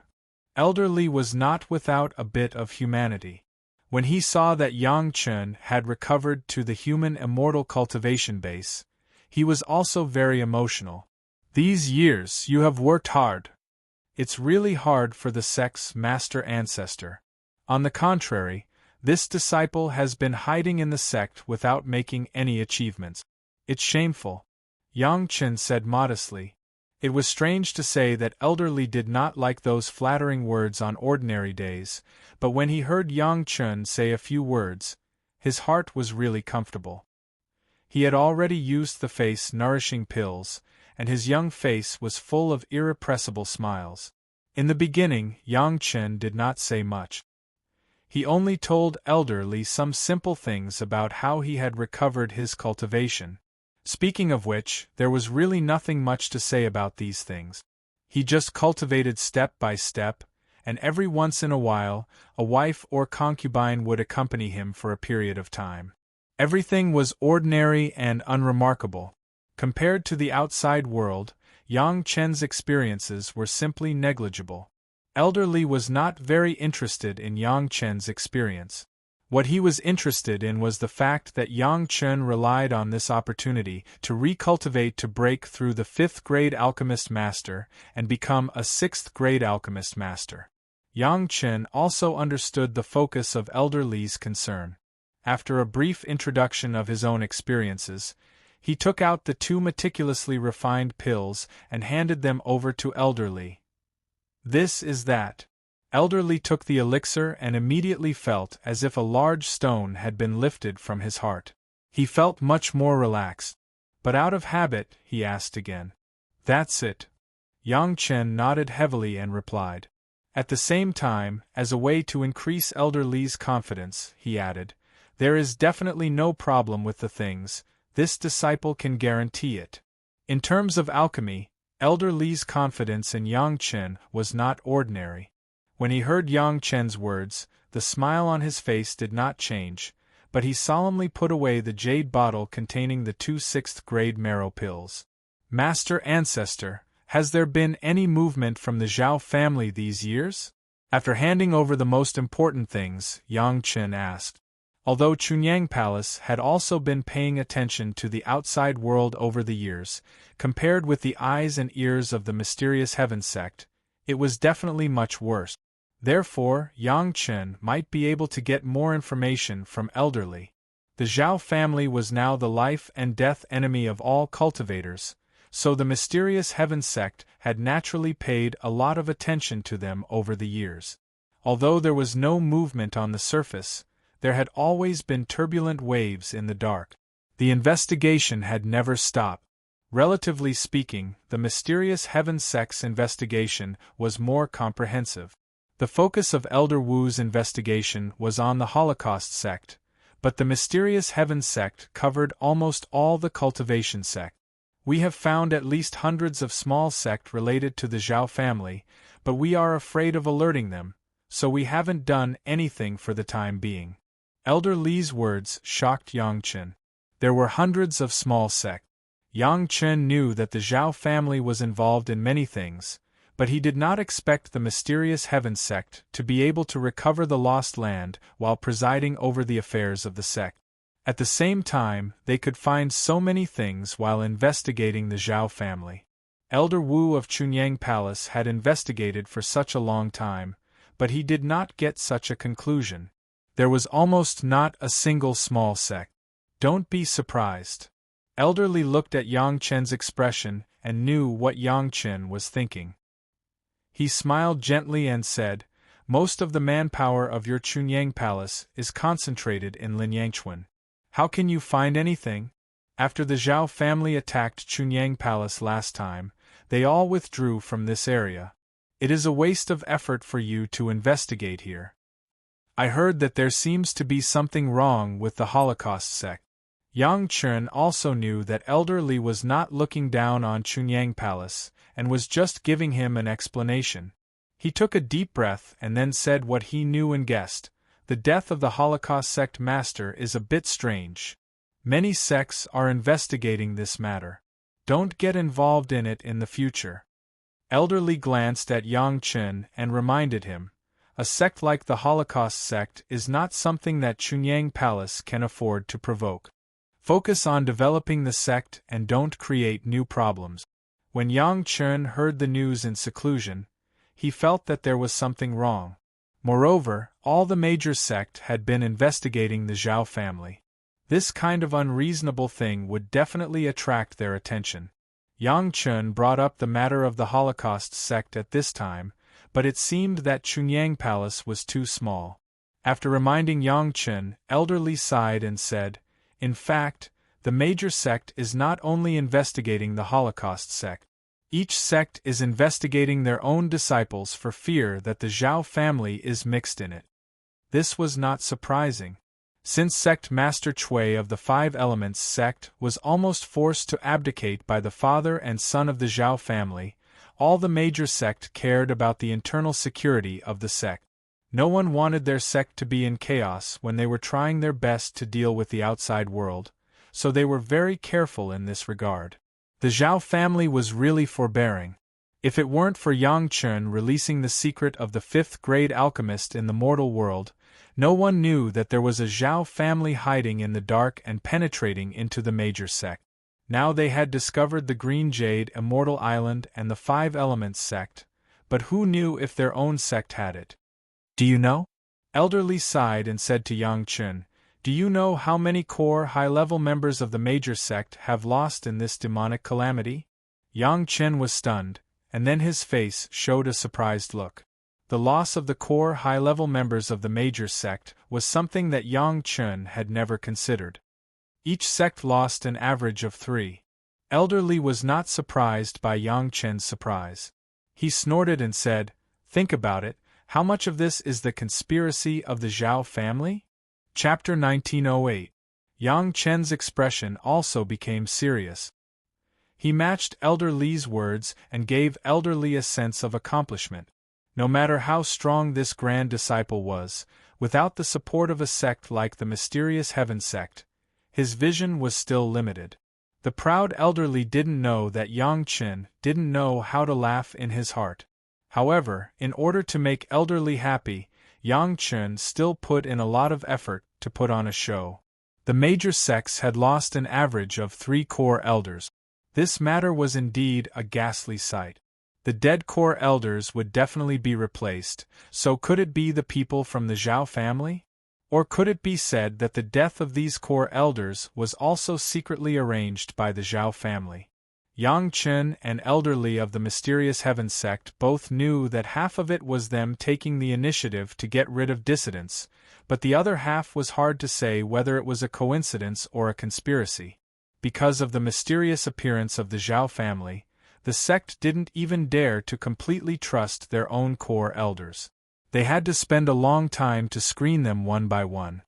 Elderly was not without a bit of humanity. When he saw that Yang Chen had recovered to the human immortal cultivation base, he was also very emotional. "These years you have worked hard. It's really hard for the sect's master ancestor. On the contrary, this disciple has been hiding in the sect without making any achievements. It's shameful," Yang Chen said modestly. It was strange to say that Elderly did not like those flattering words on ordinary days, but when he heard Yang Chen say a few words, his heart was really comfortable. He had already used the face-nourishing pills, and his young face was full of irrepressible smiles. In the beginning, Yang Chen did not say much. He only told Elderly some simple things about how he had recovered his cultivation. Speaking of which, there was really nothing much to say about these things. He just cultivated step by step, and every once in a while, a wife or concubine would accompany him for a period of time. Everything was ordinary and unremarkable. Compared to the outside world, Yang Chen's experiences were simply negligible. Elderly was not very interested in Yang Chen's experience. What he was interested in was the fact that Yang Chen relied on this opportunity to recultivate to break through the 5th-grade alchemist master and become a 6th-grade alchemist master. Yang Chen also understood the focus of Elderly's concern. After a brief introduction of his own experiences, he took out the 2 meticulously refined pills and handed them over to Elderly. "This is that." Elderly took the elixir and immediately felt as if a large stone had been lifted from his heart. He felt much more relaxed. "But out of habit?" he asked again. "That's it." Yang Chen nodded heavily and replied. At the same time, as a way to increase Elderly's confidence, he added, "There is definitely no problem with the things, this disciple can guarantee it." In terms of alchemy, Elderly's confidence in Yang Chen was not ordinary. When he heard Yang Chen's words, the smile on his face did not change, but he solemnly put away the jade bottle containing the 2 6th-grade marrow pills. "Master Ancestor, has there been any movement from the Zhao family these years?" After handing over the most important things, Yang Chen asked. Although Chunyang Palace had also been paying attention to the outside world over the years, compared with the eyes and ears of the mysterious Heaven sect, it was definitely much worse. Therefore, Yang Chen might be able to get more information from Elderly. The Zhao family was now the life and death enemy of all cultivators, so the mysterious Heaven sect had naturally paid a lot of attention to them over the years. Although there was no movement on the surface, there had always been turbulent waves in the dark. The investigation had never stopped. Relatively speaking, the mysterious Heaven sect's investigation was more comprehensive. The focus of Elder Wu's investigation was on the Holocaust sect, but the mysterious Heaven sect covered almost all the cultivation sect. We have found at least hundreds of small sects related to the Zhao family, but we are afraid of alerting them, so we haven't done anything for the time being. Elder Li's words shocked Yang Chen. There were hundreds of small sects. Yang Chen knew that the Zhao family was involved in many things, but he did not expect the mysterious Heaven sect to be able to recover the lost land while presiding over the affairs of the sect. At the same time, they could find so many things while investigating the Zhao family. Elder Wu of Chunyang Palace had investigated for such a long time, but he did not get such a conclusion. There was almost not a single small sect. Don't be surprised. Elder Li looked at Yang Chen's expression and knew what Yang Chen was thinking. He smiled gently and said, "Most of the manpower of your Chunyang Palace is concentrated in Linyangchuan. How can you find anything? After the Zhao family attacked Chunyang Palace last time, they all withdrew from this area. It is a waste of effort for you to investigate here. I heard that there seems to be something wrong with the Holocaust sect." Yang Chen also knew that Elder Li was not looking down on Chunyang Palace, and was just giving him an explanation. He took a deep breath and then said what he knew and guessed. The death of the Holocaust sect master is a bit strange. Many sects are investigating this matter. Don't get involved in it in the future. Elder Li glanced at Yang Chen and reminded him, a sect like the Holocaust sect is not something that Chunyang Palace can afford to provoke. Focus on developing the sect and don't create new problems. When Yang Chen heard the news in seclusion, he felt that there was something wrong. Moreover, all the major sects had been investigating the Zhao family. This kind of unreasonable thing would definitely attract their attention. Yang Chen brought up the matter of the Holocaust sect at this time, but it seemed that Chunyang Palace was too small. After reminding Yang Chen, Elder Li sighed and said, "In fact, the major sect is not only investigating the Holocaust sect. Each sect is investigating their own disciples for fear that the Zhao family is mixed in it." This was not surprising. Since sect master Cui of the Five Elements sect was almost forced to abdicate by the father and son of the Zhao family, all the major sect cared about the internal security of the sect. No one wanted their sect to be in chaos when they were trying their best to deal with the outside world, so they were very careful in this regard. The Zhao family was really forbearing. If it weren't for Yang Chen releasing the secret of the fifth-grade alchemist in the mortal world, no one knew that there was a Zhao family hiding in the dark and penetrating into the major sect. Now they had discovered the Green Jade Immortal Island and the Five Elements sect, but who knew if their own sect had it? "Do you know?" Elder Li sighed and said to Yang Chen, "Do you know how many core high-level members of the major sect have lost in this demonic calamity?" Yang Chen was stunned, and then his face showed a surprised look. The loss of the core high-level members of the major sect was something that Yang Chen had never considered. Each sect lost an average of 3. Elder Li was not surprised by Yang Chen's surprise. He snorted and said, "Think about it, how much of this is the conspiracy of the Zhao family?" Chapter 1908. Yang Chen's expression also became serious. He matched Elder Li's words and gave Elder Li a sense of accomplishment. No matter how strong this grand disciple was, without the support of a sect like the mysterious Heaven sect, his vision was still limited. The proud Elder Li didn't know that Yang Chen didn't know how to laugh in his heart. However, in order to make Elder Li happy, Yang Chen still put in a lot of effort to put on a show. The major sects had lost an average of 3 core elders. This matter was indeed a ghastly sight. The dead core elders would definitely be replaced, so could it be the people from the Zhao family? Or could it be said that the death of these core elders was also secretly arranged by the Zhao family? Yang Chen and Elder Li of the mysterious Heaven sect both knew that half of it was them taking the initiative to get rid of dissidents, but the other half was hard to say whether it was a coincidence or a conspiracy. because of the mysterious appearance of the Zhao family, the sect didn't even dare to completely trust their own core elders. They had to spend a long time to screen them one by one.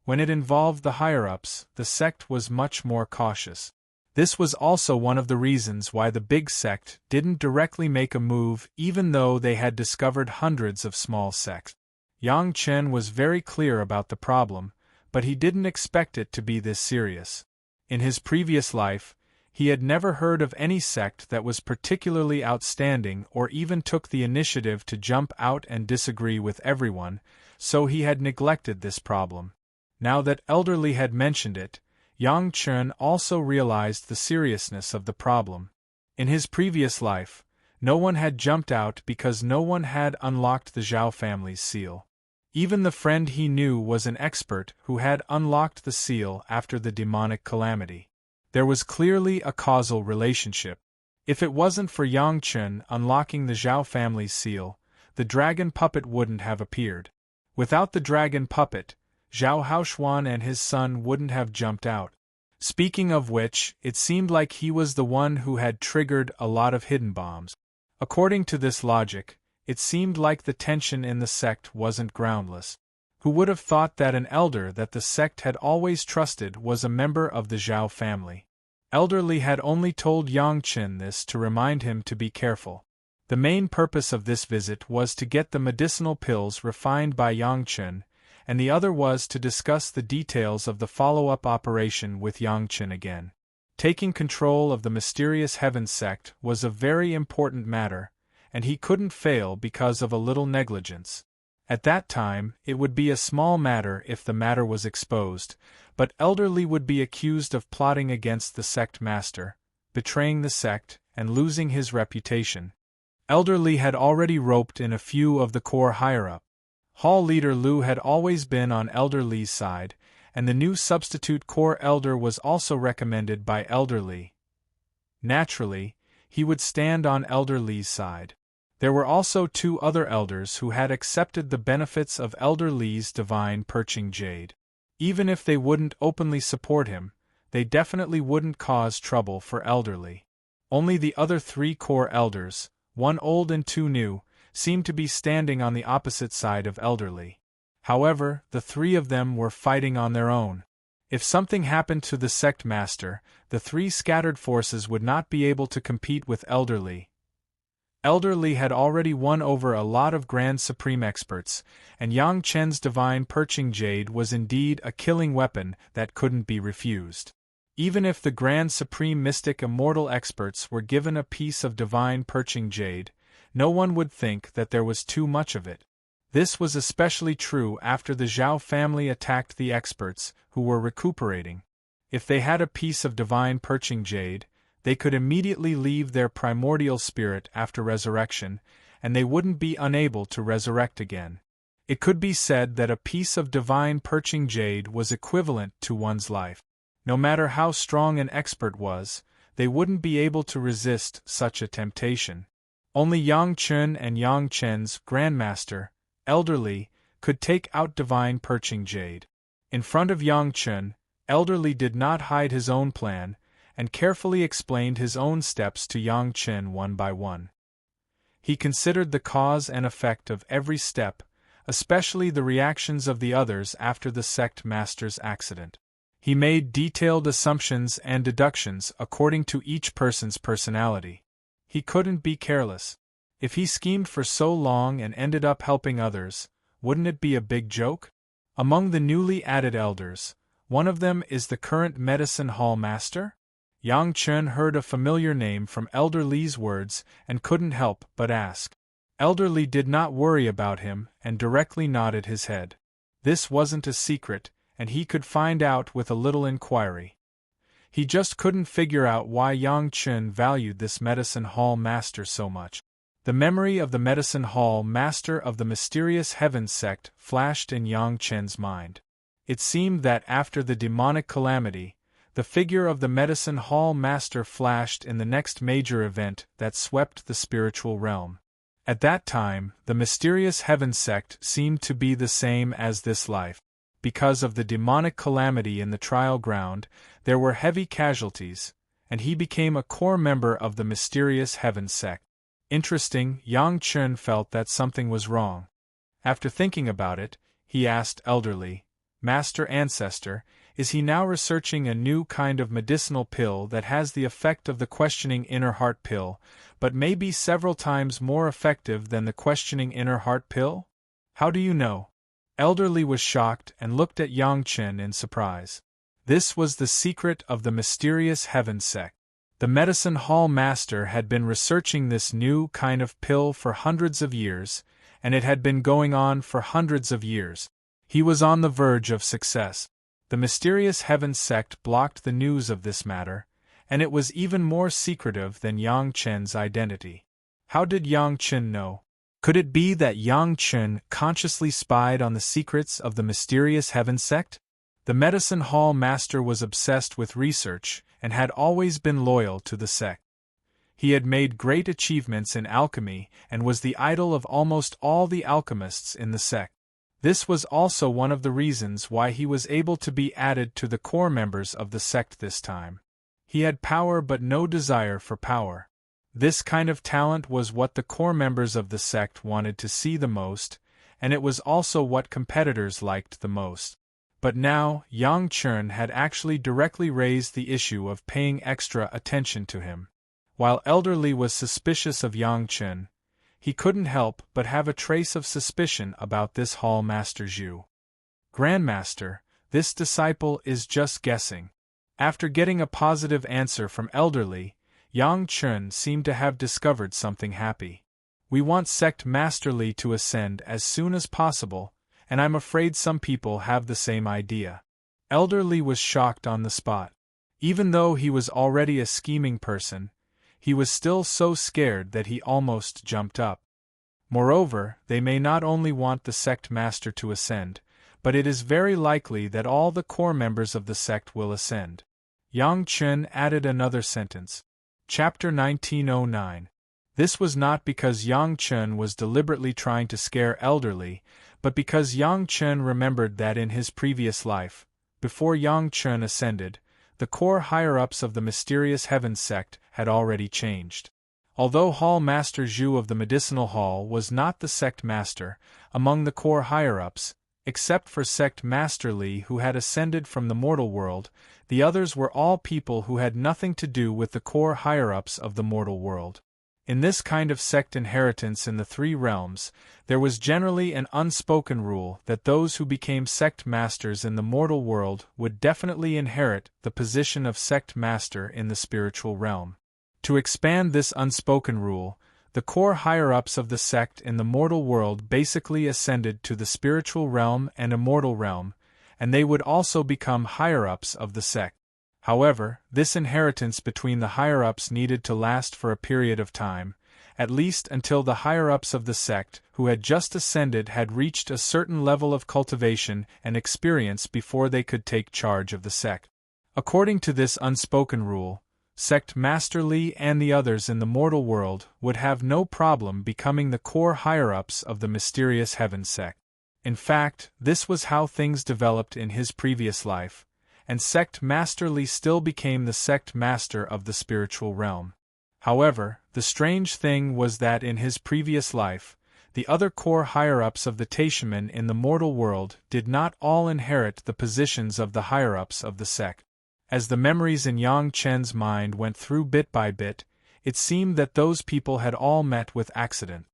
When it involved the higher-ups, the sect was much more cautious. This was also one of the reasons why the big sect didn't directly make a move even though they had discovered hundreds of small sects. Yang Chen was very clear about the problem, but he didn't expect it to be this serious. In his previous life, he had never heard of any sect that was particularly outstanding or even took the initiative to jump out and disagree with everyone, so he had neglected this problem. Now that Elder Li had mentioned it, Yang Chen also realized the seriousness of the problem. In his previous life, no one had jumped out because no one had unlocked the Zhao family's seal. Even the friend he knew was an expert who had unlocked the seal after the demonic calamity. There was clearly a causal relationship. If it wasn't for Yang Chen unlocking the Zhao family's seal, the dragon puppet wouldn't have appeared. Without the dragon puppet, Zhao Haoshuan and his son wouldn't have jumped out. Speaking of which, it seemed like he was the one who had triggered a lot of hidden bombs. According to this logic, it seemed like the tension in the sect wasn't groundless. Who would have thought that an elder that the sect had always trusted was a member of the Zhao family? Elder Li had only told Yang Chen this to remind him to be careful. The main purpose of this visit was to get the medicinal pills refined by Yang Chen, and the other was to discuss the details of the follow-up operation with Yang Chen again. Taking control of the mysterious heaven sect was a very important matter, and he couldn't fail because of a little negligence. At that time, it would be a small matter if the matter was exposed, but Elder Li would be accused of plotting against the sect master, betraying the sect, and losing his reputation. Elder Li had already roped in a few of the core higher-up. Hall leader Lu had always been on Elder Li's side, and the new substitute core elder was also recommended by Elder Li. Naturally, he would stand on Elder Li's side. There were also two other elders who had accepted the benefits of Elder Li's divine perching jade. Even if they wouldn't openly support him, they definitely wouldn't cause trouble for Elder Li. Only the other three core elders, one old and two new, seemed to be standing on the opposite side of Elder Li. However, the three of them were fighting on their own. If something happened to the sect master, the three scattered forces would not be able to compete with Elder Li. Elder Li had already won over a lot of Grand Supreme experts, and Yang Chen's divine perching jade was indeed a killing weapon that couldn't be refused. Even if the Grand Supreme Mystic Immortal experts were given a piece of divine perching jade, no one would think that there was too much of it. This was especially true after the Zhao family attacked the experts, who were recuperating. If they had a piece of divine perching jade, they could immediately leave their primordial spirit after resurrection, and they wouldn't be unable to resurrect again. It could be said that a piece of divine perching jade was equivalent to one's life. No matter how strong an expert was, they wouldn't be able to resist such a temptation. Only Yang Chen and Yang Chen's Grandmaster, Elder Li, could take out divine perching jade. In front of Yang Chen, Elder Li did not hide his own plan, and carefully explained his own steps to Yang Chen one by one. He considered the cause and effect of every step, especially the reactions of the others after the sect master's accident. He made detailed assumptions and deductions according to each person's personality. He couldn't be careless. If he schemed for so long and ended up helping others, wouldn't it be a big joke? Among the newly added elders, one of them is the current medicine hall master? Yang Chen heard a familiar name from Elder Li's words and couldn't help but ask. Elder Li did not worry about him and directly nodded his head. This wasn't a secret, and he could find out with a little inquiry. He just couldn't figure out why Yang Chen valued this medicine hall master so much. The memory of the medicine hall master of the mysterious heaven sect flashed in Yang Chen's mind. It seemed that after the demonic calamity, the figure of the medicine hall master flashed in the next major event that swept the spiritual realm. At that time, the mysterious heaven sect seemed to be the same as this life. because of the demonic calamity in the trial ground, there were heavy casualties, and he became a core member of the mysterious Heaven sect. Interesting, Yang Chun felt that something was wrong. After thinking about it, he asked elderly, Master Ancestor, is he now researching a new kind of medicinal pill that has the effect of the questioning inner heart pill, but may be several times more effective than the questioning inner heart pill? How do you know? Elderly was shocked and looked at Yang Chen in surprise. This was the secret of the mysterious Heaven sect. The medicine hall master had been researching this new kind of pill for hundreds of years, and it had been going on for hundreds of years. He was on the verge of success. The mysterious Heaven sect blocked the news of this matter, and it was even more secretive than Yang Chen's identity. How did Yang Chen know? Could it be that Yang Chen consciously spied on the secrets of the mysterious Heaven sect? The medicine hall master was obsessed with research and had always been loyal to the sect. He had made great achievements in alchemy and was the idol of almost all the alchemists in the sect. This was also one of the reasons why he was able to be added to the core members of the sect this time. He had power but no desire for power. This kind of talent was what the core members of the sect wanted to see the most, and it was also what competitors liked the most. But now, Yang Chen had actually directly raised the issue of paying extra attention to him. While Elderly was suspicious of Yang Chen, he couldn't help but have a trace of suspicion about this Hall Master Zhu. Grandmaster, this disciple is just guessing. After getting a positive answer from Elderly, Yang Chen seemed to have discovered something happy. We want Sect Master Li to ascend as soon as possible, and I'm afraid some people have the same idea. Elderly was shocked on the spot. Even though he was already a scheming person, he was still so scared that he almost jumped up. Moreover, they may not only want the sect master to ascend, but it is very likely that all the core members of the sect will ascend. Yang Chen added another sentence. Chapter 1909. This was not because Yang Chen was deliberately trying to scare Elderly, but because Yang Chen remembered that in his previous life, before Yang Chen ascended, the core higher-ups of the mysterious Heaven sect had already changed. Although Hall Master Zhu of the Medicinal Hall was not the sect master, among the core higher-ups, except for Sect Master Li who had ascended from the mortal world, the others were all people who had nothing to do with the core higher-ups of the mortal world. In this kind of sect inheritance in the three realms, there was generally an unspoken rule that those who became sect masters in the mortal world would definitely inherit the position of sect master in the spiritual realm. To expand this unspoken rule, the core higher-ups of the sect in the mortal world basically ascended to the spiritual realm and immortal realm, and they would also become higher-ups of the sect. However, this inheritance between the higher-ups needed to last for a period of time, at least until the higher-ups of the sect who had just ascended had reached a certain level of cultivation and experience before they could take charge of the sect. According to this unspoken rule, Sect Master Li and the others in the mortal world would have no problem becoming the core higher-ups of the mysterious Heaven sect. In fact, this was how things developed in his previous life, and Sect Master Li still became the sect master of the spiritual realm. However, the strange thing was that in his previous life, the other core higher-ups of the Taishaman in the mortal world did not all inherit the positions of the higher-ups of the sect. As the memories in Yang Chen's mind went through bit by bit, it seemed that those people had all met with accident.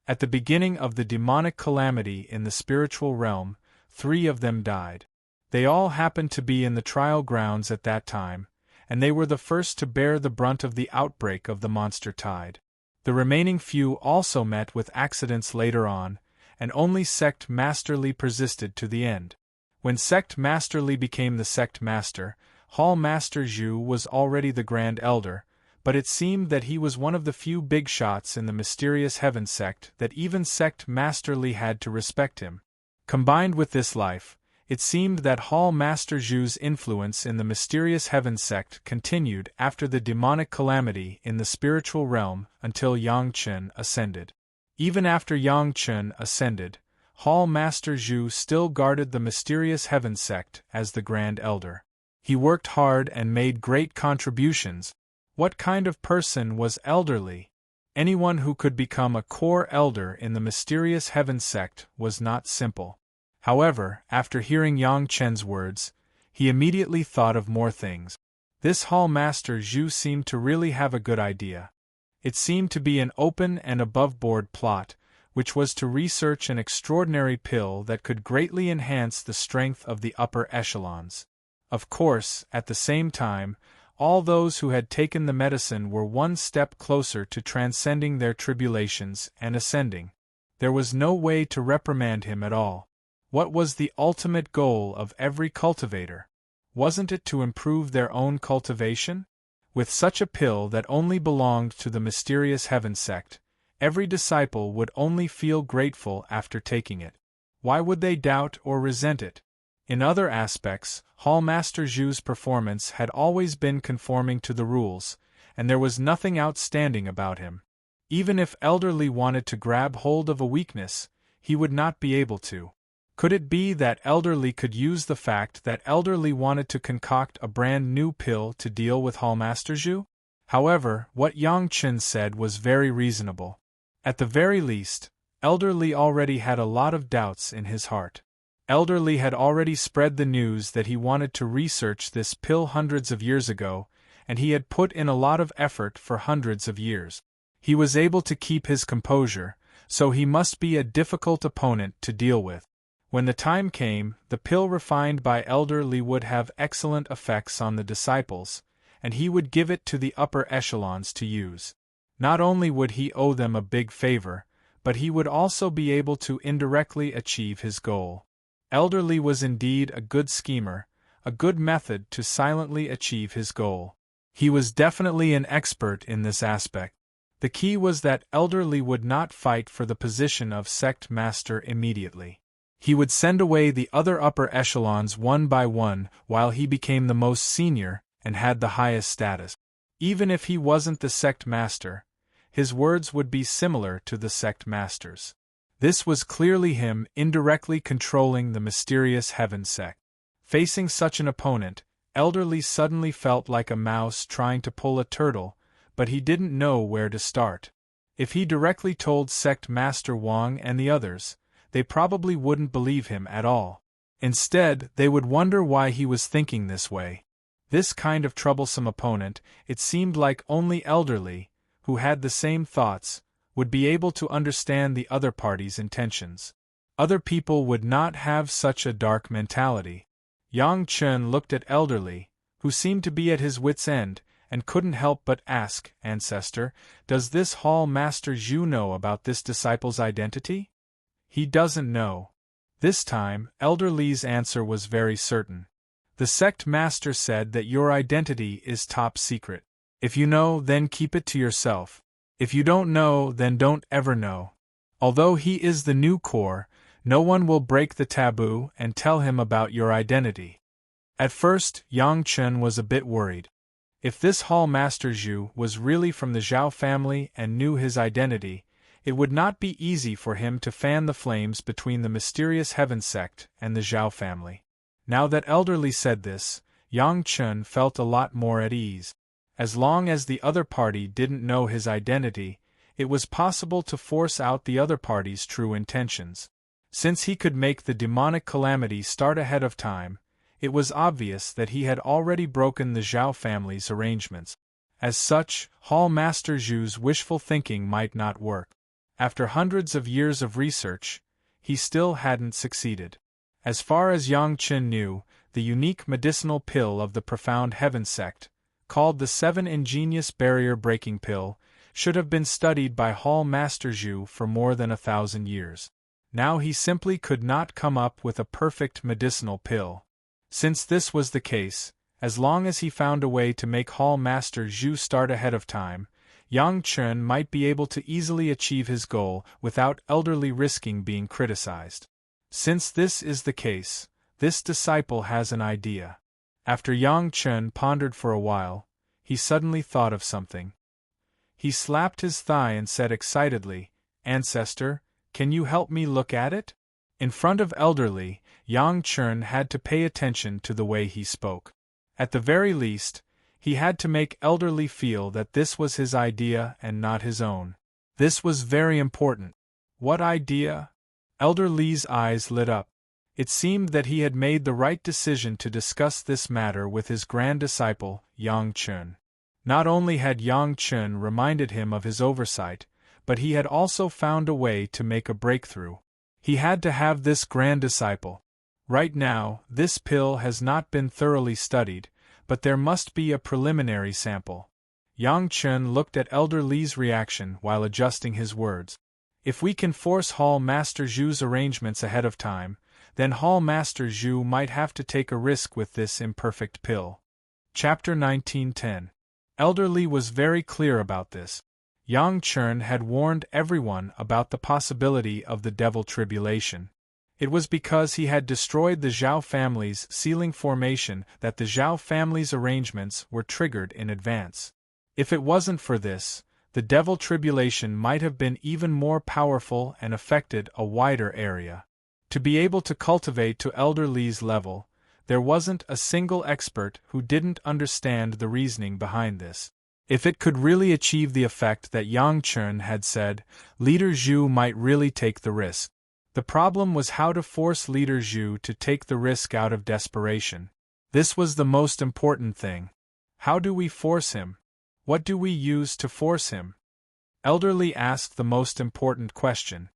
At the beginning of the demonic calamity in the spiritual realm, 3 of them died. They all happened to be in the trial grounds at that time, and they were the first to bear the brunt of the outbreak of the monster tide. The remaining few also met with accidents later on, and only Sect Master Li persisted to the end. When Sect Master Li became the sect master, Hall Master Zhu was already the Grand Elder, but it seemed that he was one of the few big shots in the mysterious Heaven sect that even Sect Master Li had to respect him. Combined with this life, it seemed that Hall Master Zhu's influence in the mysterious Heaven sect continued after the demonic calamity in the spiritual realm until Yang Chen ascended. Even after Yang Chen ascended, Hall Master Zhu still guarded the mysterious heaven sect as the Grand Elder. He worked hard and made great contributions. What kind of person was elderly? Anyone who could become a core elder in the mysterious heaven sect was not simple. However, after hearing Yang Chen's words, he immediately thought of more things. This Hall Master Zhu seemed to really have a good idea. It seemed to be an open and above-board plot, which was to research an extraordinary pill that could greatly enhance the strength of the upper echelons. Of course, at the same time, all those who had taken the medicine were one step closer to transcending their tribulations and ascending. There was no way to reprimand him at all. What was the ultimate goal of every cultivator? Wasn't it to improve their own cultivation? With such a pill that only belonged to the mysterious heaven sect, every disciple would only feel grateful after taking it. Why would they doubt or resent it? In other aspects, Hall Master Zhu's performance had always been conforming to the rules, and there was nothing outstanding about him. Even if Elderly wanted to grab hold of a weakness, he would not be able to. Could it be that Elderly could use the fact that Elderly wanted to concoct a brand new pill to deal with Hall Master Zhu? However, what Yang Chen said was very reasonable. At the very least, Elderly already had a lot of doubts in his heart. Elderly had already spread the news that he wanted to research this pill hundreds of years ago, and he had put in a lot of effort for hundreds of years. He was able to keep his composure, so he must be a difficult opponent to deal with. When the time came, the pill refined by Elderly would have excellent effects on the disciples, and he would give it to the upper echelons to use. Not only would he owe them a big favor, but he would also be able to indirectly achieve his goal. Elderly was indeed a good schemer, a good method to silently achieve his goal. He was definitely an expert in this aspect. The key was that Elderly would not fight for the position of sect master immediately. He would send away the other upper echelons one by one while he became the most senior and had the highest status. Even if he wasn't the sect master, his words would be similar to the sect master's. This was clearly him indirectly controlling the mysterious heaven sect. Facing such an opponent, Elderly suddenly felt like a mouse trying to pull a turtle, but he didn't know where to start. If he directly told Sect Master Wang and the others, they probably wouldn't believe him at all. Instead, they would wonder why he was thinking this way. This kind of troublesome opponent, it seemed like only Elderly, who had the same thoughts, would be able to understand the other party's intentions. Other people would not have such a dark mentality. Yang Chen looked at Elderly, who seemed to be at his wits' end, and couldn't help but ask, "Ancestor, does this Hall Master Zhu know about this disciple's identity?" "He doesn't know." This time, Elderly's answer was very certain. "The sect master said that your identity is top secret. If you know, then keep it to yourself. If you don't know, then don't ever know. Although he is the new core, no one will break the taboo and tell him about your identity." At first, Yang Chen was a bit worried. If this Hall Master Zhu was really from the Zhao family and knew his identity, it would not be easy for him to fan the flames between the mysterious heaven sect and the Zhao family. Now that Elderly said this, Yang Chen felt a lot more at ease. As long as the other party didn't know his identity, it was possible to force out the other party's true intentions. Since he could make the demonic calamity start ahead of time, it was obvious that he had already broken the Zhao family's arrangements. As such, Hall Master Zhu's wishful thinking might not work. After hundreds of years of research, he still hadn't succeeded. As far as Yang Chen knew, the unique medicinal pill of the profound heaven sect, called the 7 ingenious barrier-breaking pill, should have been studied by Hall Master Zhu for more than 1,000 years. Now he simply could not come up with a perfect medicinal pill. Since this was the case, as long as he found a way to make Hall Master Zhu start ahead of time, Yang Chen might be able to easily achieve his goal without Elderly risking being criticized. Since this is the case, this disciple has an idea. After Yang Chen pondered for a while, he suddenly thought of something. He slapped his thigh and said excitedly, "Ancestor, can you help me look at it?" In front of Elderly, Yang Chun had to pay attention to the way he spoke. At the very least, he had to make Elderly feel that this was his idea and not his own. This was very important. What idea? Elderly's eyes lit up. It seemed that he had made the right decision to discuss this matter with his grand disciple, Yang Chun. Not only had Yang Chun reminded him of his oversight, but he had also found a way to make a breakthrough. He had to have this grand disciple. Right now, this pill has not been thoroughly studied, but there must be a preliminary sample. Yang Chun looked at Elderly's reaction while adjusting his words. If we can force Hall Master Zhu's arrangements ahead of time, then Hall Master Zhu might have to take a risk with this imperfect pill. Chapter 1910. Elderly was very clear about this. Yang Chun had warned everyone about the possibility of the devil tribulation. It was because he had destroyed the Zhao family's sealing formation that the Zhao family's arrangements were triggered in advance. If it wasn't for this, the devil tribulation might have been even more powerful and affected a wider area. To be able to cultivate to Elderly's level, there wasn't a single expert who didn't understand the reasoning behind this. If it could really achieve the effect that Yang Chun had said, Leader Zhu might really take the risk. The problem was how to force Leader Zhu to take the risk out of desperation. This was the most important thing. How do we force him? What do we use to force him? Elderly asked the most important question.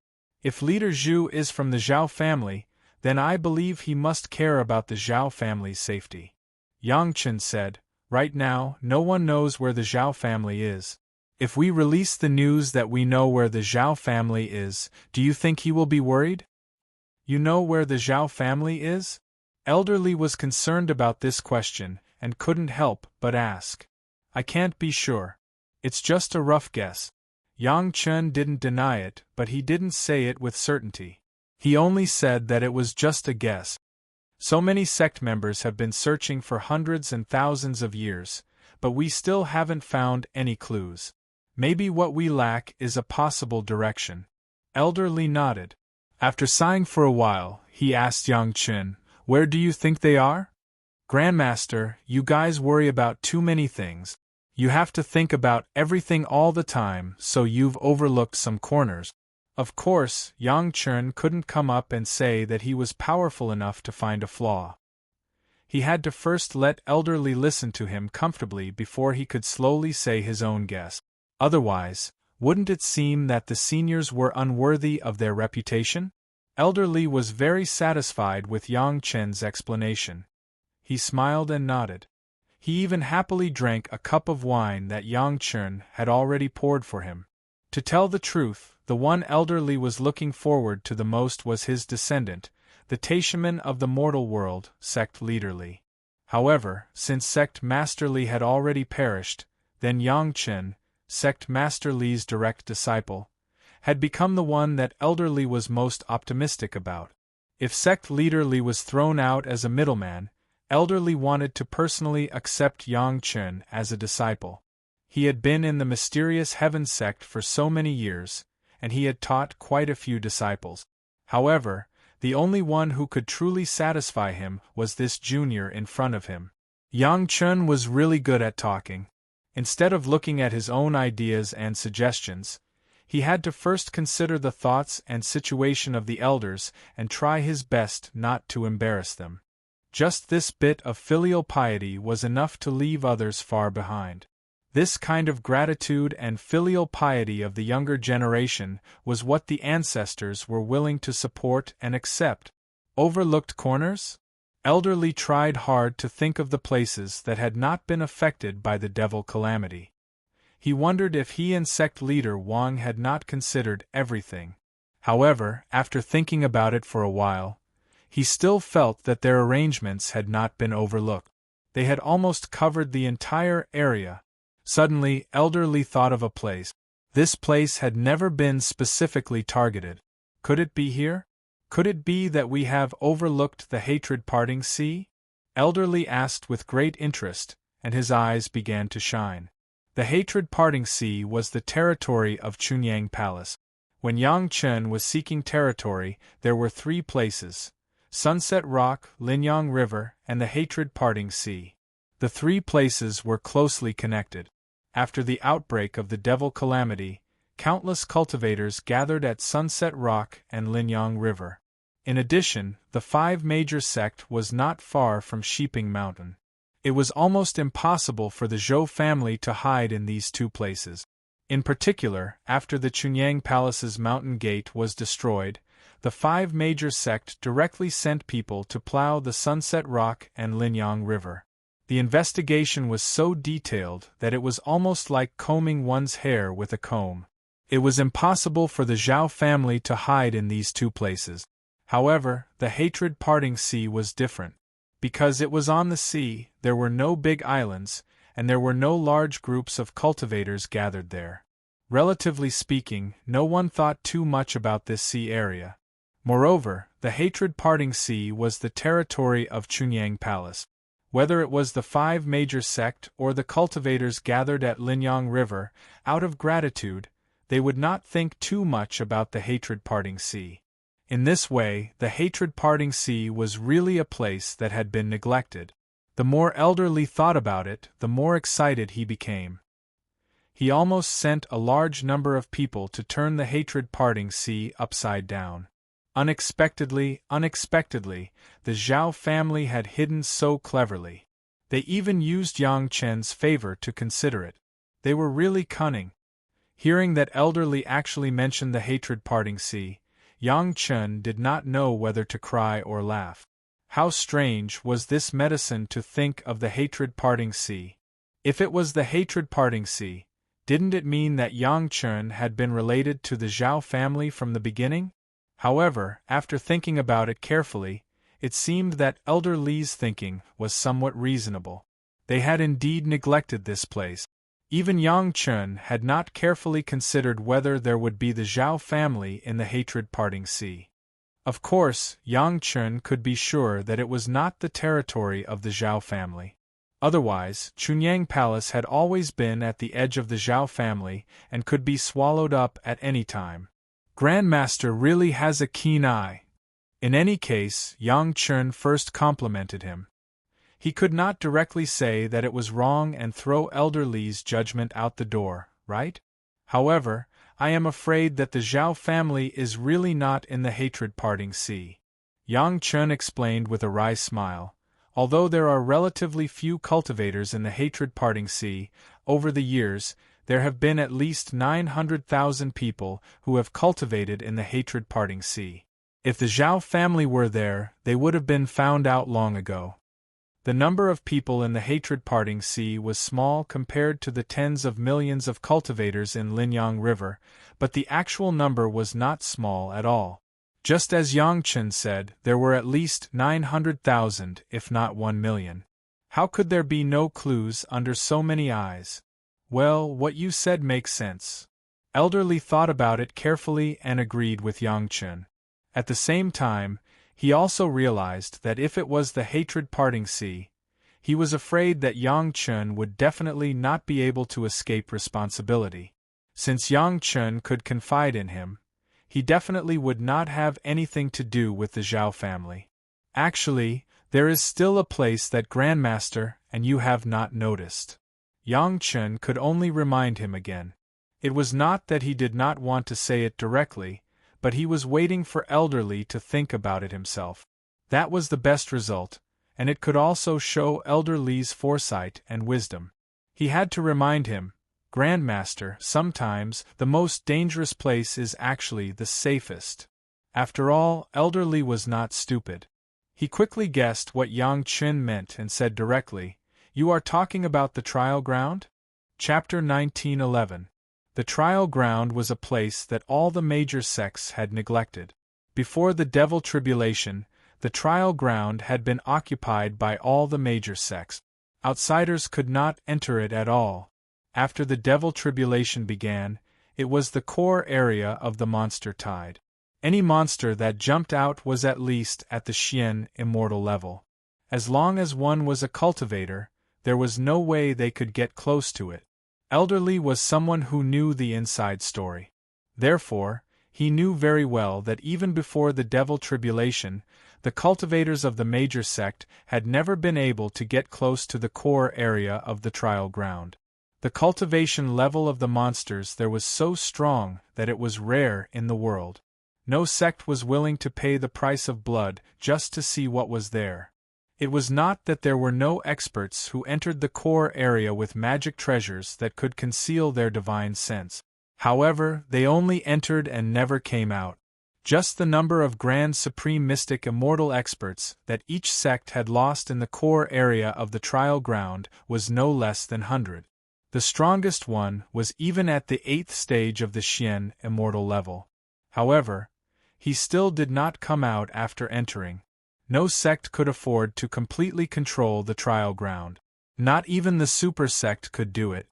If Leader Zhu is from the Zhao family, then I believe he must care about the Zhao family's safety. Yang Chun said, right now, no one knows where the Zhao family is. If we release the news that we know where the Zhao family is, do you think he will be worried? You know where the Zhao family is? Elderly was concerned about this question and couldn't help but ask. I can't be sure. It's just a rough guess. Yang Chun didn't deny it, but he didn't say it with certainty. He only said that it was just a guess. So many sect members have been searching for hundreds and thousands of years, but we still haven't found any clues. Maybe what we lack is a possible direction. Elderly nodded. After sighing for a while, he asked Yang Chun, where do you think they are? Grandmaster, you guys worry about too many things. You have to think about everything all the time, so you've overlooked some corners. Of course, Yang Chun couldn't come up and say that he was powerful enough to find a flaw. He had to first let Elderly listen to him comfortably before he could slowly say his own guess. Otherwise, wouldn't it seem that the seniors were unworthy of their reputation? Elderly was very satisfied with Yang Chun's explanation. He smiled and nodded. He even happily drank a cup of wine that Yang Chun had already poured for him. To tell the truth, the one Elderly was looking forward to the most was his descendant, the Taishaman of the mortal world, Sect Leader Li. However, since Sect Master Li had already perished, then Yang Chun, Sect Master Li's direct disciple, had become the one that Elderly was most optimistic about. If Sect Leader Li was thrown out as a middleman, Elderly wanted to personally accept Yang Chun as a disciple. He had been in the mysterious Heaven sect for so many years, and he had taught quite a few disciples. However, the only one who could truly satisfy him was this junior in front of him. Yang Chun was really good at talking. Instead of looking at his own ideas and suggestions, he had to first consider the thoughts and situation of the elders and try his best not to embarrass them. Just this bit of filial piety was enough to leave others far behind. This kind of gratitude and filial piety of the younger generation was what the ancestors were willing to support and accept. Overlooked corners? Elderly tried hard to think of the places that had not been affected by the devil calamity. He wondered if he and sect leader Wang had not considered everything. However, after thinking about it for a while, he still felt that their arrangements had not been overlooked. They had almost covered the entire area. Suddenly, Elderly thought of a place. This place had never been specifically targeted. Could it be here? Could it be that we have overlooked the hatred parting sea? Elderly asked with great interest, and his eyes began to shine. The hatred parting sea was the territory of Chunyang Palace. When Yang Chen was seeking territory, there were 3 places: Sunset Rock, Linyang River, and the Hatred Parting Sea. The 3 places were closely connected. After the outbreak of the Devil Calamity, countless cultivators gathered at Sunset Rock and Linyang River. In addition, the 5 major sect was not far from Sheeping Mountain. It was almost impossible for the Zhou family to hide in these 2 places. In particular, after the Chunyang Palace's mountain gate was destroyed, the 5 major sect directly sent people to plow the Sunset Rock and Linyang River. The investigation was so detailed that it was almost like combing one's hair with a comb. It was impossible for the Zhao family to hide in these 2 places. However, the Hatred Parting Sea was different. Because it was on the sea, there were no big islands, and there were no large groups of cultivators gathered there. Relatively speaking, no one thought too much about this sea area. Moreover, the Hatred Parting Sea was the territory of Chunyang Palace. Whether it was the 5 major sect or the cultivators gathered at Linyang River, out of gratitude, they would not think too much about the Hatred Parting Sea. In this way, the Hatred Parting Sea was really a place that had been neglected. The more Elderly thought about it, the more excited he became. He almost sent a large number of people to turn the Hatred Parting Sea upside down. Unexpectedly, the Zhao family had hidden so cleverly. They even used Yang Chen's favor to consider it. They were really cunning. Hearing that Elderly actually mentioned the Hatred Parting Sea, Yang Chen did not know whether to cry or laugh. How strange was this medicine to think of the Hatred Parting Sea. If it was the Hatred Parting Sea, didn't it mean that Yang Chen had been related to the Zhao family from the beginning? However, after thinking about it carefully, it seemed that Elder Li's thinking was somewhat reasonable. They had indeed neglected this place. Even Yang Chen had not carefully considered whether there would be the Zhao family in the Hatred Parting Sea. Of course, Yang Chen could be sure that it was not the territory of the Zhao family. Otherwise, Chunyang Palace had always been at the edge of the Zhao family and could be swallowed up at any time. Grandmaster really has a keen eye. In any case, Yang Chen first complimented him. He could not directly say that it was wrong and throw Elder Li's judgment out the door, right? However, I am afraid that the Zhao family is really not in the Hatred Parting Sea. Yang Chen explained with a wry smile. Although there are relatively few cultivators in the Hatred Parting Sea, over the years, there have been at least 900,000 people who have cultivated in the Hatred Parting Sea. If the Zhao family were there, they would have been found out long ago. The number of people in the Hatred Parting Sea was small compared to the tens of millions of cultivators in Linyang River, but the actual number was not small at all. Just as Yang Chen said, there were at least 900,000, if not 1 million. How could there be no clues under so many eyes? Well, what you said makes sense. Elder Li thought about it carefully and agreed with Yang Chen. At the same time, he also realized that if it was the Hatred Parting Sea, he was afraid that Yang Chen would definitely not be able to escape responsibility. Since Yang Chen could confide in him, he definitely would not have anything to do with the Zhao family. Actually, there is still a place that Grandmaster and you have not noticed. Yang Chen could only remind him again. It was not that he did not want to say it directly, but he was waiting for Elder Li to think about it himself. That was the best result, and it could also show Elder Li's foresight and wisdom. He had to remind him, Grandmaster, sometimes the most dangerous place is actually the safest. After all, Elder Li was not stupid. He quickly guessed what Yang Chen meant and said directly, "You are talking about the trial ground?" Chapter 1911. The trial ground was a place that all the major sects had neglected. Before the Devil Tribulation, the trial ground had been occupied by all the major sects. Outsiders could not enter it at all. After the Devil Tribulation began, it was the core area of the monster tide. Any monster that jumped out was at least at the Xian Immortal level. As long as one was a cultivator, there was no way they could get close to it. Elder Li was someone who knew the inside story. Therefore, He knew very well that even before the devil tribulation, the cultivators of the major sect had never been able to get close to the core area of the trial ground. The cultivation level of the monsters there was so strong that it was rare in the world. No sect was willing to pay the price of blood just to see what was there. It was not that there were no experts who entered the core area with magic treasures that could conceal their divine sense. However, they only entered and never came out. Just the number of grand supreme mystic immortal experts that each sect had lost in the core area of the trial ground was no less than 100. The strongest one was even at the 8th stage of the Xian immortal level. However, he still did not come out after entering. No sect could afford to completely control the trial ground. Not even the super sect could do it.